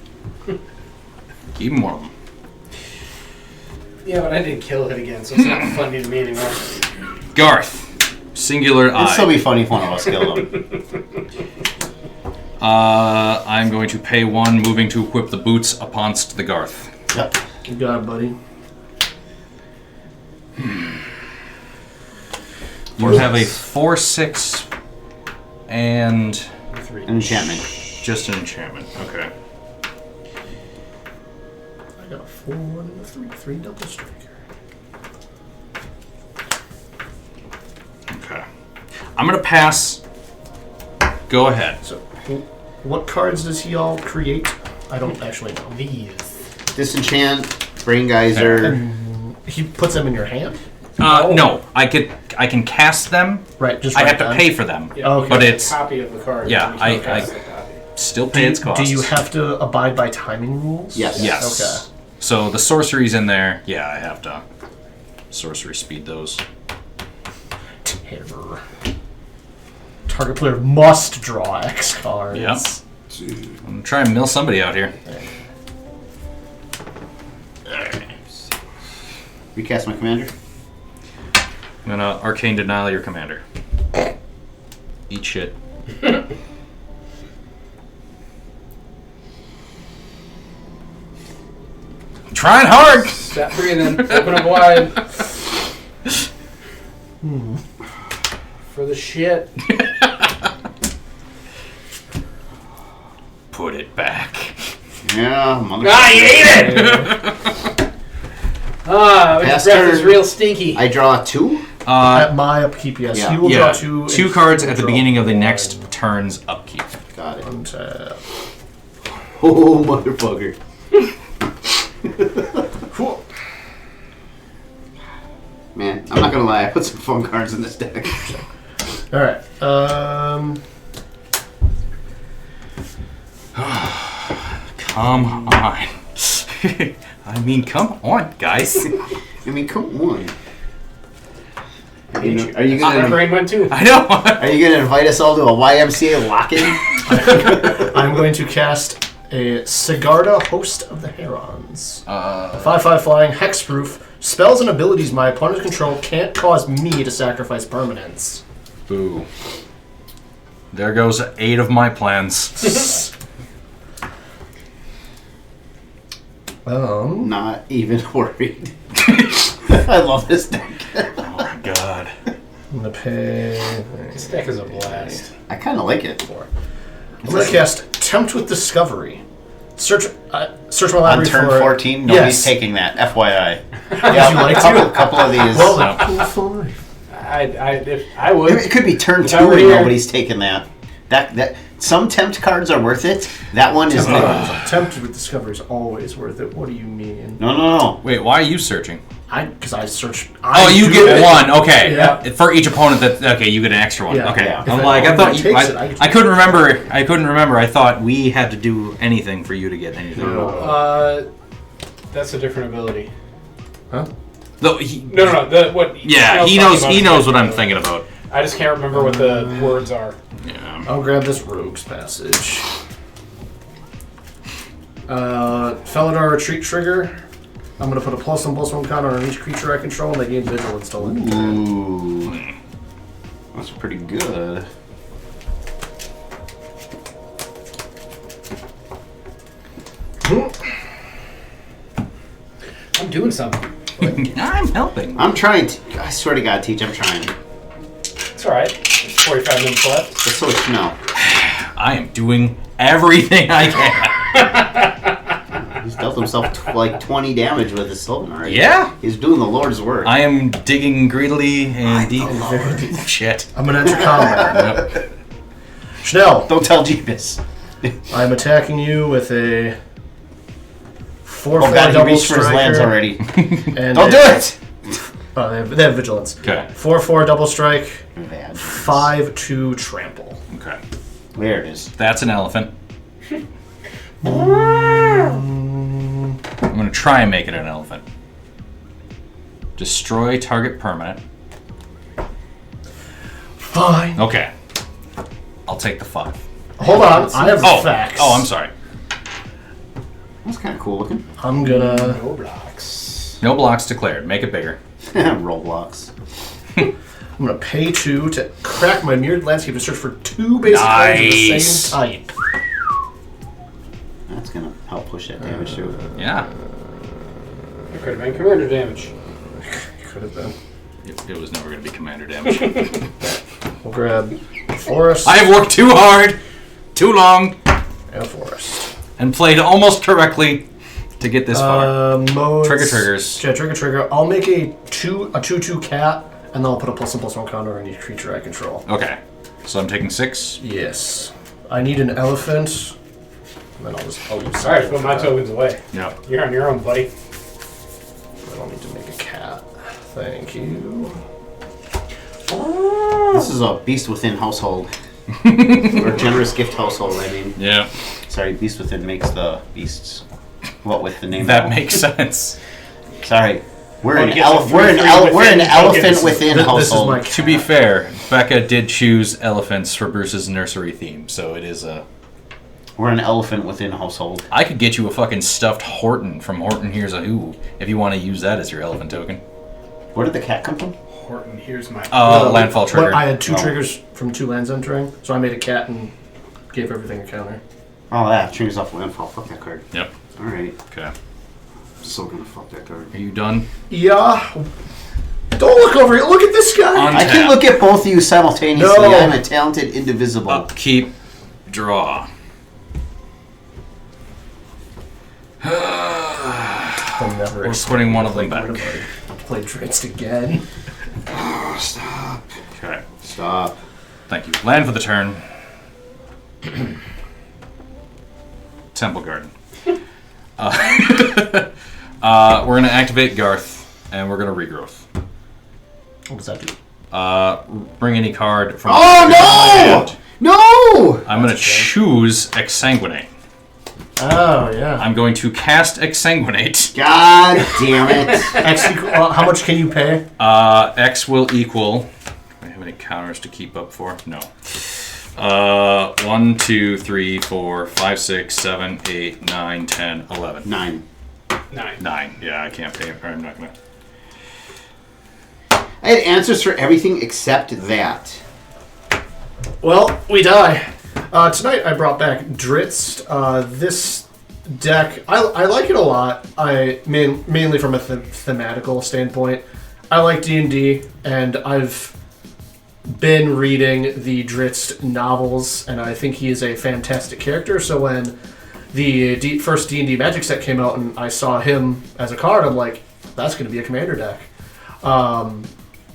Speaker 2: Keep him warm.
Speaker 6: Yeah, but I didn't kill it again, so it's not funny to me anymore.
Speaker 2: Garth. Singular
Speaker 3: It'd
Speaker 2: eye.
Speaker 3: still be funny if one of us killed him.
Speaker 2: I'm going to pay 1, moving to equip the boots uponst the Garth.
Speaker 3: Yep.
Speaker 5: You got it, buddy.
Speaker 2: You have a 4/6 and
Speaker 6: 3.
Speaker 3: An enchantment.
Speaker 2: just an enchantment. Okay.
Speaker 5: I got a 4 and a 3. 3 double striker.
Speaker 2: Okay. I'm gonna pass. Go ahead.
Speaker 5: So, what cards does he all create? I don't actually know.
Speaker 6: These.
Speaker 3: Disenchant, Brain Geyser.
Speaker 5: He puts them in your hand?
Speaker 2: No, I can cast them.
Speaker 5: Right, just
Speaker 2: I
Speaker 5: right
Speaker 2: have to
Speaker 5: then.
Speaker 2: pay for them.
Speaker 6: Yeah,
Speaker 5: Okay.
Speaker 2: But
Speaker 6: a
Speaker 2: it's
Speaker 6: copy of the card.
Speaker 2: Yeah,
Speaker 6: You can't
Speaker 2: I-
Speaker 6: cast the copy.
Speaker 2: still pay its costs.
Speaker 5: Do you have to abide by timing rules?
Speaker 3: Yes.
Speaker 2: Yes.
Speaker 5: Okay.
Speaker 2: So the sorcery's in there. Yeah, I have to sorcery speed those.
Speaker 5: Terror. Target player must draw X cards.
Speaker 2: Yep. I'm gonna try and mill somebody out here.
Speaker 3: Recast my commander.
Speaker 2: I'm gonna arcane denial your commander. Eat shit. Trying hard.
Speaker 6: Stop breathing. Open up wide. For the shit.
Speaker 2: Put it back.
Speaker 3: Yeah, mother.
Speaker 6: Ah, you ate it! His
Speaker 3: Pass
Speaker 6: breath is
Speaker 3: turn.
Speaker 6: real stinky.
Speaker 3: I draw 2.
Speaker 5: At my upkeep, yes.
Speaker 3: Yeah.
Speaker 5: He will
Speaker 2: Yeah,
Speaker 5: draw 2.
Speaker 2: two
Speaker 5: and
Speaker 2: cards
Speaker 5: he will
Speaker 2: at the
Speaker 5: draw
Speaker 2: beginning of the
Speaker 5: 1.
Speaker 2: next turn's upkeep.
Speaker 3: Got it.
Speaker 5: Untap.
Speaker 3: Oh, motherfucker.
Speaker 5: Cool.
Speaker 3: Man, I'm not gonna lie, I put some fun cards in this deck.
Speaker 5: Alright.
Speaker 2: Come on. I mean, come on, guys.
Speaker 3: I mean, come on. Are you
Speaker 6: My
Speaker 3: gonna
Speaker 6: brain went too.
Speaker 2: I know.
Speaker 3: Are you gonna invite us all to a YMCA lock-in?
Speaker 5: I'm going to cast a Sigarda, Host of the Herons. 5/5 flying, hexproof. Spells and abilities my opponent's control can't cause me to sacrifice permanents.
Speaker 2: Boo. There goes 8 of my plans.
Speaker 3: Not even worried. I love this deck.
Speaker 2: Oh my god.
Speaker 5: I'm going to pay...
Speaker 6: This deck is a blast.
Speaker 3: I kind of like it.
Speaker 5: I'm going to cast Tempt with Discovery. Search my
Speaker 3: On
Speaker 5: library
Speaker 3: turn
Speaker 5: for...
Speaker 3: 14, nobody's
Speaker 5: Yes.
Speaker 3: taking that. FYI.
Speaker 5: Would you like to?
Speaker 3: couple of these.
Speaker 5: Well,
Speaker 2: No.
Speaker 5: then, fine.
Speaker 6: I would.
Speaker 3: It could be turn
Speaker 6: If
Speaker 3: 2
Speaker 6: I were
Speaker 3: and
Speaker 6: here-
Speaker 3: nobody's taking that. That some tempt cards are worth it. That one is not.
Speaker 5: Tempt with Discovery is always worth it. What do you mean?
Speaker 3: No.
Speaker 2: Wait, why are you searching?
Speaker 5: Because I search...
Speaker 2: Oh, you
Speaker 5: do
Speaker 2: get
Speaker 5: it.
Speaker 2: one. Okay.
Speaker 5: Yeah.
Speaker 2: For each opponent that okay, you get an extra one.
Speaker 5: Yeah.
Speaker 2: Okay.
Speaker 3: Yeah.
Speaker 2: I'm
Speaker 5: If
Speaker 2: like I thought
Speaker 5: anyone
Speaker 2: you,
Speaker 5: takes it, I get
Speaker 2: I couldn't remember. I couldn't remember. I thought we had to do anything for you to get anything.
Speaker 6: That's a different ability.
Speaker 5: Huh?
Speaker 2: No,
Speaker 6: No. What?
Speaker 2: Yeah, he knows. He knows what I'm thinking about.
Speaker 6: I just can't remember what the words are.
Speaker 2: Yeah.
Speaker 5: I'll grab this Rogue's Passage. Felidar Retreat trigger. I'm going to put a +1/+1 counter on each creature I control, and they gain Vigilance till end of turn.
Speaker 3: Ooh. That's pretty good.
Speaker 6: I'm doing something.
Speaker 2: I'm helping.
Speaker 3: I'm trying to. I swear to God, Teach, I'm trying.
Speaker 6: It's alright. There's 45 minutes left.
Speaker 3: Just so you know.
Speaker 2: I am doing everything I can.
Speaker 3: He's dealt himself like 20 damage with his Sylvan already.
Speaker 2: Yeah.
Speaker 3: He's doing the Lord's work.
Speaker 2: I am digging greedily and deep.
Speaker 5: Very deep.
Speaker 2: Shit.
Speaker 5: I'm going to enter combat.
Speaker 2: Yep.
Speaker 5: Schnell,
Speaker 3: Don't tell Jeebus.
Speaker 5: I'm attacking you with a 4/4
Speaker 3: Oh God, he
Speaker 5: double
Speaker 3: reached for his lands
Speaker 5: striker.
Speaker 3: already.
Speaker 5: And
Speaker 3: Don't do it!
Speaker 5: Oh, they have Vigilance.
Speaker 2: Okay.
Speaker 5: 4/4 double strike,
Speaker 3: Bad.
Speaker 5: 5/2 trample.
Speaker 2: Okay.
Speaker 3: There it is.
Speaker 2: That's an elephant. I'm gonna try and make it an elephant. Destroy target permanent.
Speaker 5: Fine.
Speaker 2: Okay. I'll take the 5.
Speaker 5: Hold on, I have facts.
Speaker 2: Oh, I'm sorry.
Speaker 3: That's kind of cool looking.
Speaker 5: I'm gonna...
Speaker 6: No blocks.
Speaker 2: No blocks declared. Make it bigger.
Speaker 3: Roblox.
Speaker 5: I'm gonna pay 2 to crack my mirrored landscape to search for 2 basic cards of the same type.
Speaker 3: That's gonna help push that damage too.
Speaker 2: Yeah.
Speaker 6: It could have been commander damage.
Speaker 5: Could have been.
Speaker 2: It was never going to be commander damage.
Speaker 5: We'll grab Forest.
Speaker 2: I have worked too hard, too long,
Speaker 5: and Forest.
Speaker 2: and played almost correctly to get this far.
Speaker 5: Modes.
Speaker 2: Triggers.
Speaker 5: Yeah, trigger. I'll make a 2/2 cat, and then I'll put a +1/+1 counter on each creature I control.
Speaker 2: Okay. So I'm taking 6.
Speaker 5: Yes. I need an elephant. And then I'll use
Speaker 6: Alright, put my tokens away.
Speaker 2: Yeah.
Speaker 6: You're on your own, buddy.
Speaker 5: I don't need to make a cat. Thank you.
Speaker 3: This is a Beast Within household. Or Generous Gift household, I mean.
Speaker 2: Yeah.
Speaker 3: Sorry, Beast Within makes the beasts. What with the name?
Speaker 2: That makes sense.
Speaker 3: Sorry. We're
Speaker 6: Well,
Speaker 3: an
Speaker 6: you get some
Speaker 3: we're an
Speaker 6: free
Speaker 3: el- we're
Speaker 6: within
Speaker 3: an elephant
Speaker 6: tokens.
Speaker 3: within
Speaker 5: This is
Speaker 3: household.
Speaker 5: my
Speaker 2: To be fair, Becca did choose elephants for Bruce's nursery theme, so it is a...
Speaker 3: We're an elephant within household.
Speaker 2: I could get you a fucking stuffed Horton from Horton Hears a Who, if you want to use that as your elephant token.
Speaker 3: Where did the cat come from?
Speaker 6: Horton, here's my.
Speaker 2: Landfall trigger.
Speaker 5: But I had 2
Speaker 3: Oh.
Speaker 5: triggers from 2 lands entering, so I made a cat and gave everything a counter.
Speaker 3: Oh, yeah, triggers off landfall. Fuck that card.
Speaker 2: Yep.
Speaker 3: Alright.
Speaker 2: Okay.
Speaker 3: I'm still gonna fuck that card.
Speaker 2: Are you done?
Speaker 5: Yeah. Don't look over here. Look at this guy.
Speaker 2: On
Speaker 3: I can
Speaker 2: tap.
Speaker 3: look at both of you simultaneously.
Speaker 5: No.
Speaker 3: I'm a talented indivisible.
Speaker 2: Upkeep. Draw.
Speaker 5: I'm never
Speaker 2: We're putting one of them
Speaker 5: Like,
Speaker 2: back.
Speaker 5: play Drizzt again.
Speaker 3: Oh, stop.
Speaker 2: Okay.
Speaker 3: Stop.
Speaker 2: Thank you. Land for the turn. Temple Garden. We're going to activate Garth, and we're going to regrowth.
Speaker 5: What does that do?
Speaker 2: Bring any card from...
Speaker 3: Oh, no! No!
Speaker 2: I'm going to choose Exsanguinate.
Speaker 5: Oh, yeah.
Speaker 2: I'm going to cast Exsanguinate.
Speaker 3: God damn it.
Speaker 5: How much can you pay?
Speaker 2: X will equal... Do I have any counters to keep up for? No. 1, 2, 3, 4, 5, 6, 7, 8, 9, 10, 11.
Speaker 3: 9.
Speaker 2: 9. Yeah, I can't pay. I'm not going to...
Speaker 3: I had answers for everything except that.
Speaker 5: Well, we die. Tonight I brought back Drizzt. This deck, I like it a lot. Mainly from a thematical standpoint. I like D&D, and I've been reading the Drizzt novels, and I think he is a fantastic character. So when the first D&D Magic set came out, and I saw him as a card, I'm like, that's going to be a commander deck.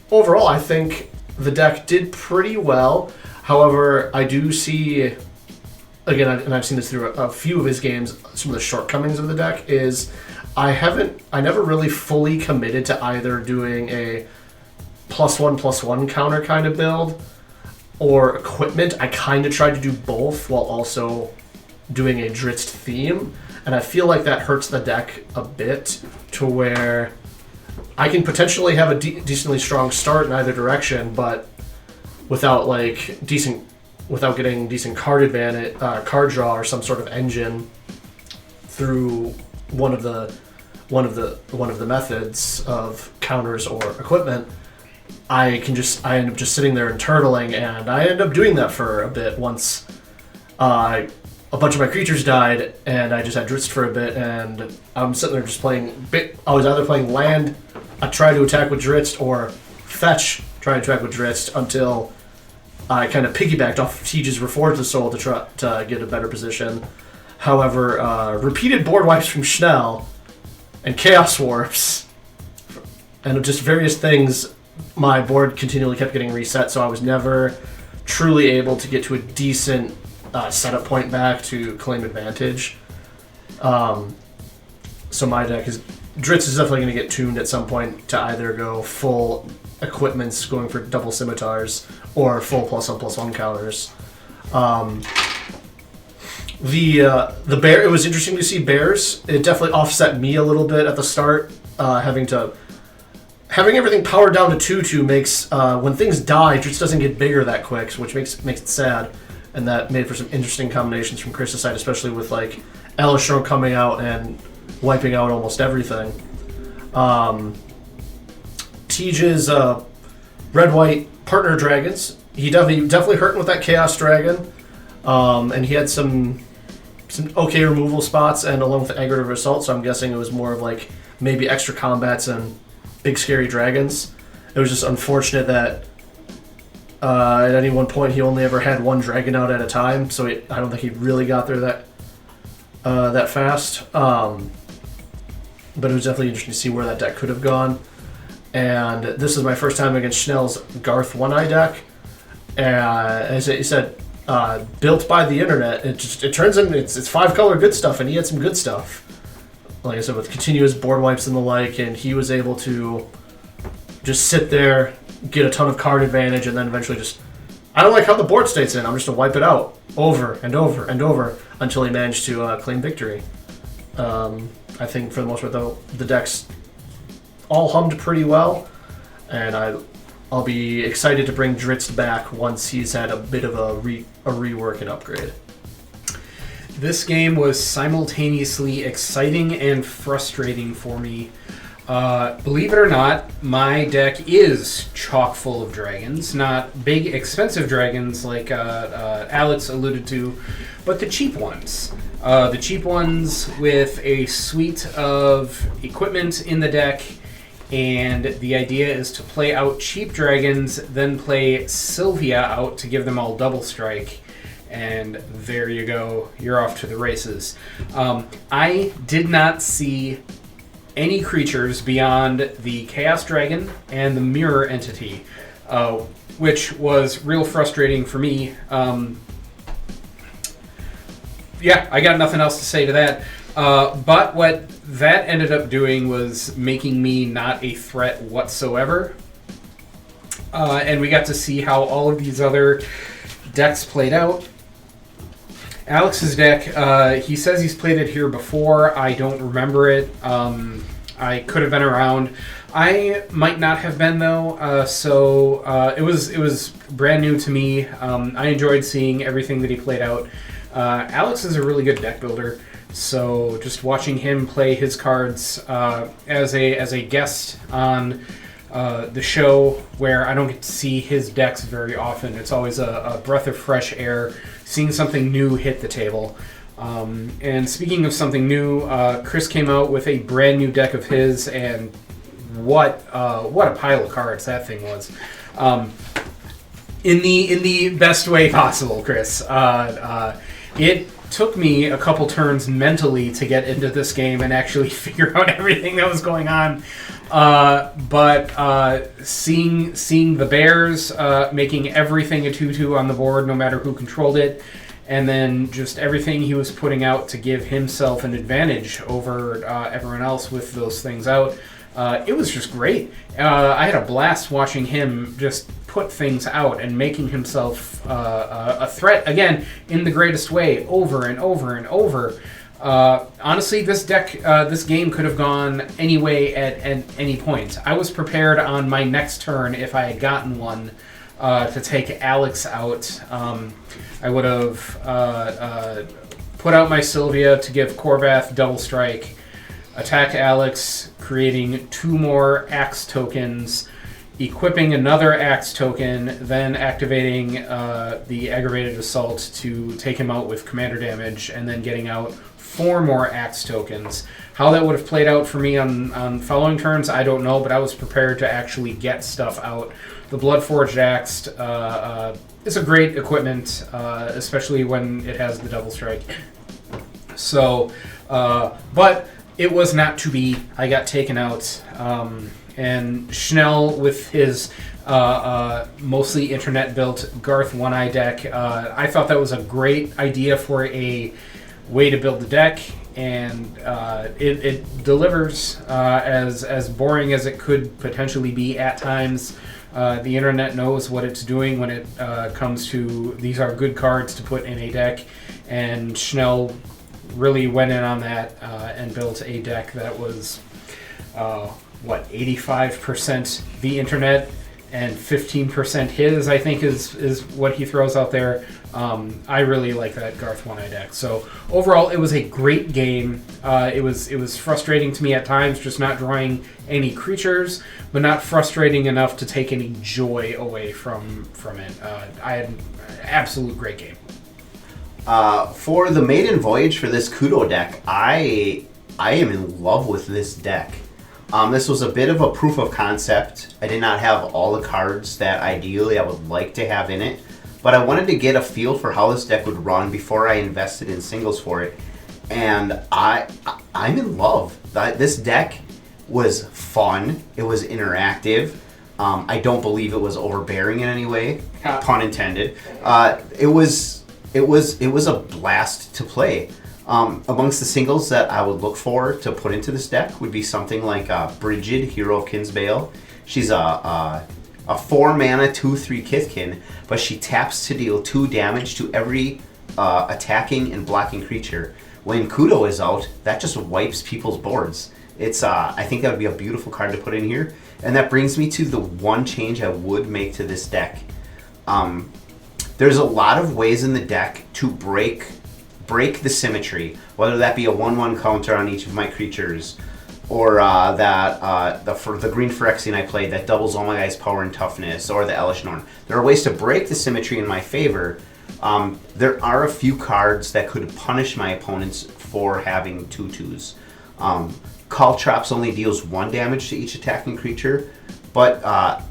Speaker 5: Overall, I think the deck did pretty well. However, I do see, again, and I've seen this through a few of his games, some of the shortcomings of the deck is I never really fully committed to either doing a +1/+1 counter kind of build or equipment. I kind of tried to do both while also doing a Drizzt theme, and I feel like that hurts the deck a bit to where I can potentially have a decently strong start in either direction, but without getting decent card advantage, card draw, or some sort of engine through one of the methods of counters or equipment, I end up just sitting there and turtling, and I end up doing that for a bit once a bunch of my creatures died, and I just had Drizzt for a bit, and I'm sitting there just playing. I was either playing land, I try to attack with Drizzt, or fetch, try to attack with Drizzt until I kind of piggybacked off Tiege's Reforge the Soul to try to get a better position. However, repeated board wipes from Schnell and Chaos Warps and just various things, my board continually kept getting reset, so I was never truly able to get to a decent setup point back to claim advantage. So my deck is... Drizzt is definitely going to get tuned at some point to either go full equipments, going for double scimitars, or full +1/+1 counters. The bear. It was interesting to see bears. It definitely offset me a little bit at the start, having to having everything powered down to 2/2 makes when things die, Drizzt doesn't get bigger that quick, which makes it sad. And that made for some interesting combinations from Chris's side, especially with like Elishor coming out and wiping out almost everything. Tij's red-white partner dragons. He definitely hurting with that Chaos Dragon, and he had some okay removal spots, and along with the aggravative assault. So I'm guessing it was more of like maybe extra combats and big scary dragons. It was just unfortunate that at any one point he only ever had one dragon out at a time. So I don't think he really got there that fast. But it was definitely interesting to see where that deck could have gone. And this is my first time against Schnell's Garth One-Eye deck. As he said, built by the internet, it turns in it's 5-color good stuff, and he had some good stuff. Like I said, with continuous board wipes and the like, and he was able to just sit there, get a ton of card advantage, and then eventually just, I don't like how the board states in, I'm just gonna wipe it out over and over and over until he managed to claim victory. I think for the most part, though, the decks all hummed pretty well, and I'll be excited to bring Drizzt back once he's had a bit of a rework and upgrade.
Speaker 6: This game was simultaneously exciting and frustrating for me. Believe it or not, my deck is chock full of dragons. Not big, expensive dragons like Alex alluded to, but the cheap ones. The cheap ones with a suite of equipment in the deck. And the idea is to play out cheap dragons, then play Sylvia out to give them all double strike. And there you go. You're off to the races. I did not see any creatures beyond the Chaos Dragon and the Mirror Entity, which was real frustrating for me. Yeah, I got nothing else to say to that. But what that ended up doing was making me not a threat whatsoever. And we got to see how all of these other decks played out. Alex's deck, he says he's played it here before. I don't remember it. I could have been around. I might not have been, though. So it was brand new to me. I enjoyed seeing everything that he played out. Alex is a really good deck builder. So just watching him play his cards as a guest on the show, where I don't get to see his decks very often, it's always a breath of fresh air, seeing something new hit the table. And speaking of something new, Chris came out with a brand new deck of his, and what a pile of cards that thing was. In the best way possible, Chris. It took me a couple turns mentally to get into this game and actually figure out everything that was going on. But seeing the Bears making everything a 2/2 on the board, no matter who controlled it, and then just everything he was putting out to give himself an advantage over everyone else with those things out, it was just great. I had a blast watching him just put things out and making himself a threat, again, in the greatest way, over and over and over. Honestly, this game could have gone any way at any point. I was prepared on my next turn, if I had gotten one, to take Alex out. I would have put out my Sylvia to give Khorvath double strike, attack Alex, creating 2 more Axe tokens, equipping another Axe token, then activating the aggravated assault to take him out with commander damage, and then getting out 4 more Axe tokens. How that would have played out for me on following turns, I don't know, but I was prepared to actually get stuff out. The Bloodforged Axe is a great equipment, especially when it has the double strike. So, but it was not to be. I got taken out. And Schnell, with his mostly internet-built Garth One-Eye deck, I thought that was a great idea for a way to build the deck, and it delivers, as boring as it could potentially be at times. The internet knows what it's doing when it comes to these are good cards to put in a deck, and Schnell really went in on that and built a deck that was 85% the internet and 15% his, I think is what he throws out there. I really like that Garth One-Eye deck. So overall, it was a great game. It was frustrating to me at times, just not drawing any creatures, but not frustrating enough to take any joy away from it. I had an absolute great game.
Speaker 3: For the maiden voyage for this Kudo deck, I am in love with this deck. This was a bit of a proof of concept. I did not have all the cards that ideally I would like to have in it, but I wanted to get a feel for how this deck would run before I invested in singles for it. And I'm in love. This deck was fun. It was interactive. I don't believe it was overbearing in any way, pun intended. It was a blast to play. Amongst the singles that I would look for to put into this deck would be something like Brigid, Hero of Kinsbale. She's a 4-mana 2/3 Kithkin, but she taps to deal 2 damage to every attacking and blocking creature. When Kudo is out, that just wipes people's boards. It's I think that would be a beautiful card to put in here. And that brings me to the one change I would make to this deck. There's a lot of ways in the deck to break the symmetry, whether that be a 1/1 counter on each of my creatures, or for the green Phyrexian I played that doubles all my guys' power and toughness, or the Elish Norn. There are ways to break the symmetry in my favor. There are a few cards that could punish my opponents for having 2/2s. Caltrops only deals 1 damage to each attacking creature, but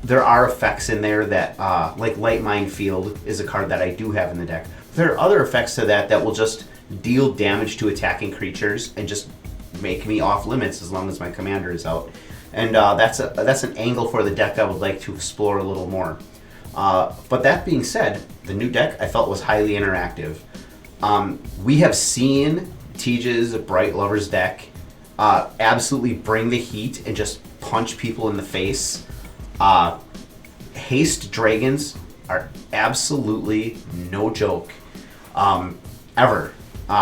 Speaker 3: there are effects in there that, like Light Minefield is a card that I do have in the deck. There are other effects to that will just deal damage to attacking creatures and just make me off limits as long as my commander is out. And that's an angle for the deck I would like to explore a little more. But that being said, the new deck I felt was highly interactive. We have seen Tij's Bright Lovers deck absolutely bring the heat and just punch people in the face. Haste Dragons are absolutely no joke. Ever.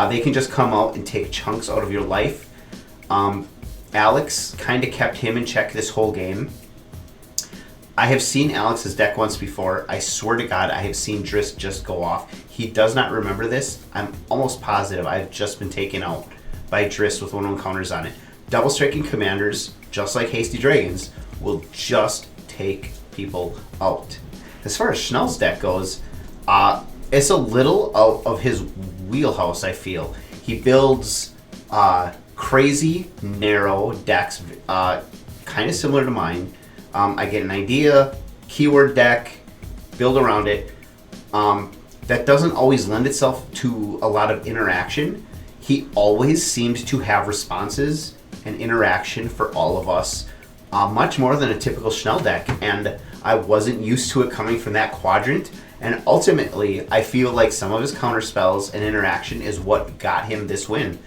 Speaker 3: They can just come out and take chunks out of your life. Alex kind of kept him in check this whole game. I have seen Alex's deck once before. I swear to God, I have seen Drizzt just go off. He does not remember this. I'm almost positive I've just been taken out by Drizzt with 1/1 counters on it. Double striking commanders, just like Hasty Dragons, will just take people out. As far as Schnell's deck goes, it's a little out of his wheelhouse, I feel. He builds crazy, narrow decks, kind of similar to mine. I get an idea, keyword deck, build around it. That doesn't always lend itself to a lot of interaction. He always seemed to have responses and interaction for all of us, much more than a typical Schnell deck, and I wasn't used to it coming from that quadrant. And ultimately, I feel like some of his counter spells and interaction is what got him this win.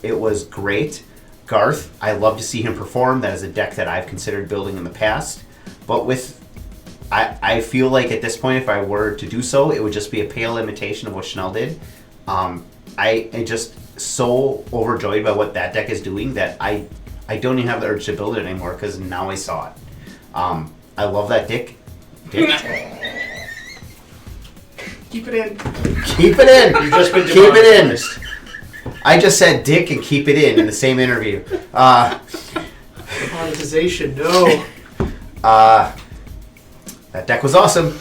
Speaker 3: It was great. Garth, I love to see him perform. That is a deck that I've considered building in the past. But I feel like at this point, if I were to do so, it would just be a pale imitation of what Schnell did. I am just so overjoyed by what that deck is doing that I don't even have the urge to build it anymore because now I saw it. I love that Dick.
Speaker 5: Keep it in.
Speaker 3: Keep it in.
Speaker 5: You've just been
Speaker 3: keep it in.
Speaker 5: demonetized.
Speaker 3: I just said Dick and keep it in the same interview.
Speaker 5: Monetization, no.
Speaker 3: That deck was awesome.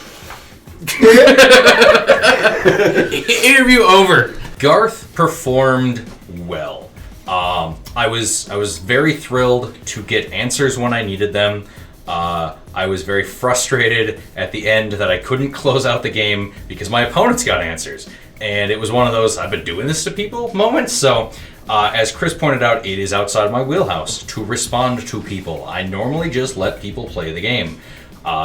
Speaker 2: Interview over. Garth performed well. I was very thrilled to get answers when I needed them. I was very frustrated at the end that I couldn't close out the game because my opponents got answers. And it was one of those I've been doing this to people moments. So as Chris pointed out, it is outside my wheelhouse to respond to people. I normally just let people play the game.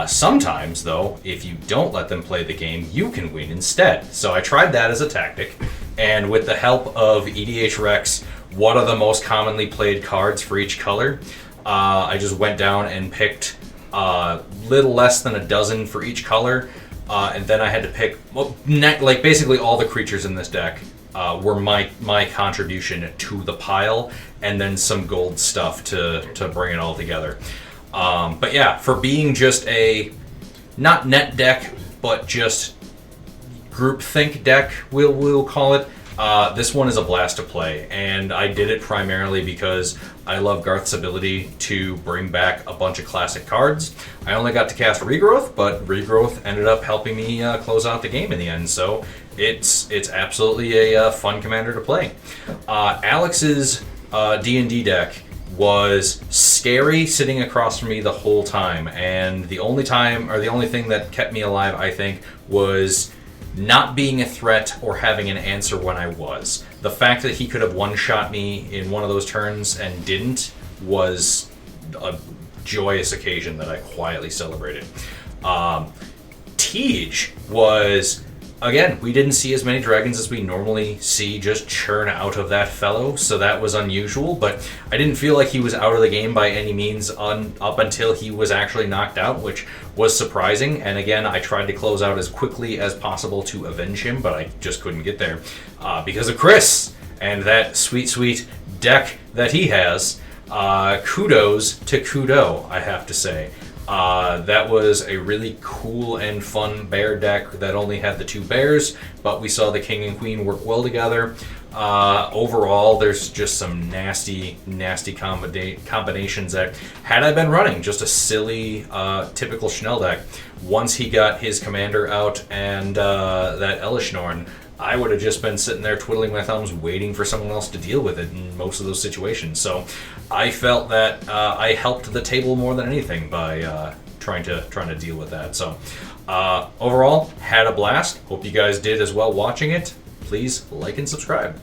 Speaker 2: Sometimes, though, if you don't let them play the game, you can win instead. So I tried that as a tactic. And with the help of EDH Rex, what are the most commonly played cards for each color? I just went down and picked little less than a dozen for each color. And then I had to pick, basically all the creatures in this deck were my contribution to the pile, and then some gold stuff to bring it all together. But yeah, for being just a not net deck, but just groupthink deck, we'll call it. This one is a blast to play, and I did it primarily because I love Garth's ability to bring back a bunch of classic cards. I only got to cast Regrowth, but Regrowth ended up helping me close out the game in the end, so it's absolutely a fun commander to play. Alex's D&D deck was scary sitting across from me the whole time, and the only thing that kept me alive, I think, was not being a threat or having an answer when I was. The fact that he could have one-shot me in one of those turns and didn't was a joyous occasion that I quietly celebrated. Tej was, again, we didn't see as many dragons as we normally see just churn out of that fellow, so that was unusual, but I didn't feel like he was out of the game by any means up until he was actually knocked out, which was surprising. And again, I tried to close out as quickly as possible to avenge him, but I just couldn't get there because of Chris and that sweet deck that he has. Kudos to Kudo, I have to say. That was a really cool and fun bear deck that only had the 2 bears, but we saw the king and queen work well together. Overall, there's just some nasty combinations that, had I been running just a silly, typical Schnell deck, once he got his commander out and that Elishnorn, I would have just been sitting there twiddling my thumbs waiting for someone else to deal with it in most of those situations. So I felt that I helped the table more than anything by trying to deal with that. So overall, had a blast. Hope you guys did as well watching it. Please like and subscribe.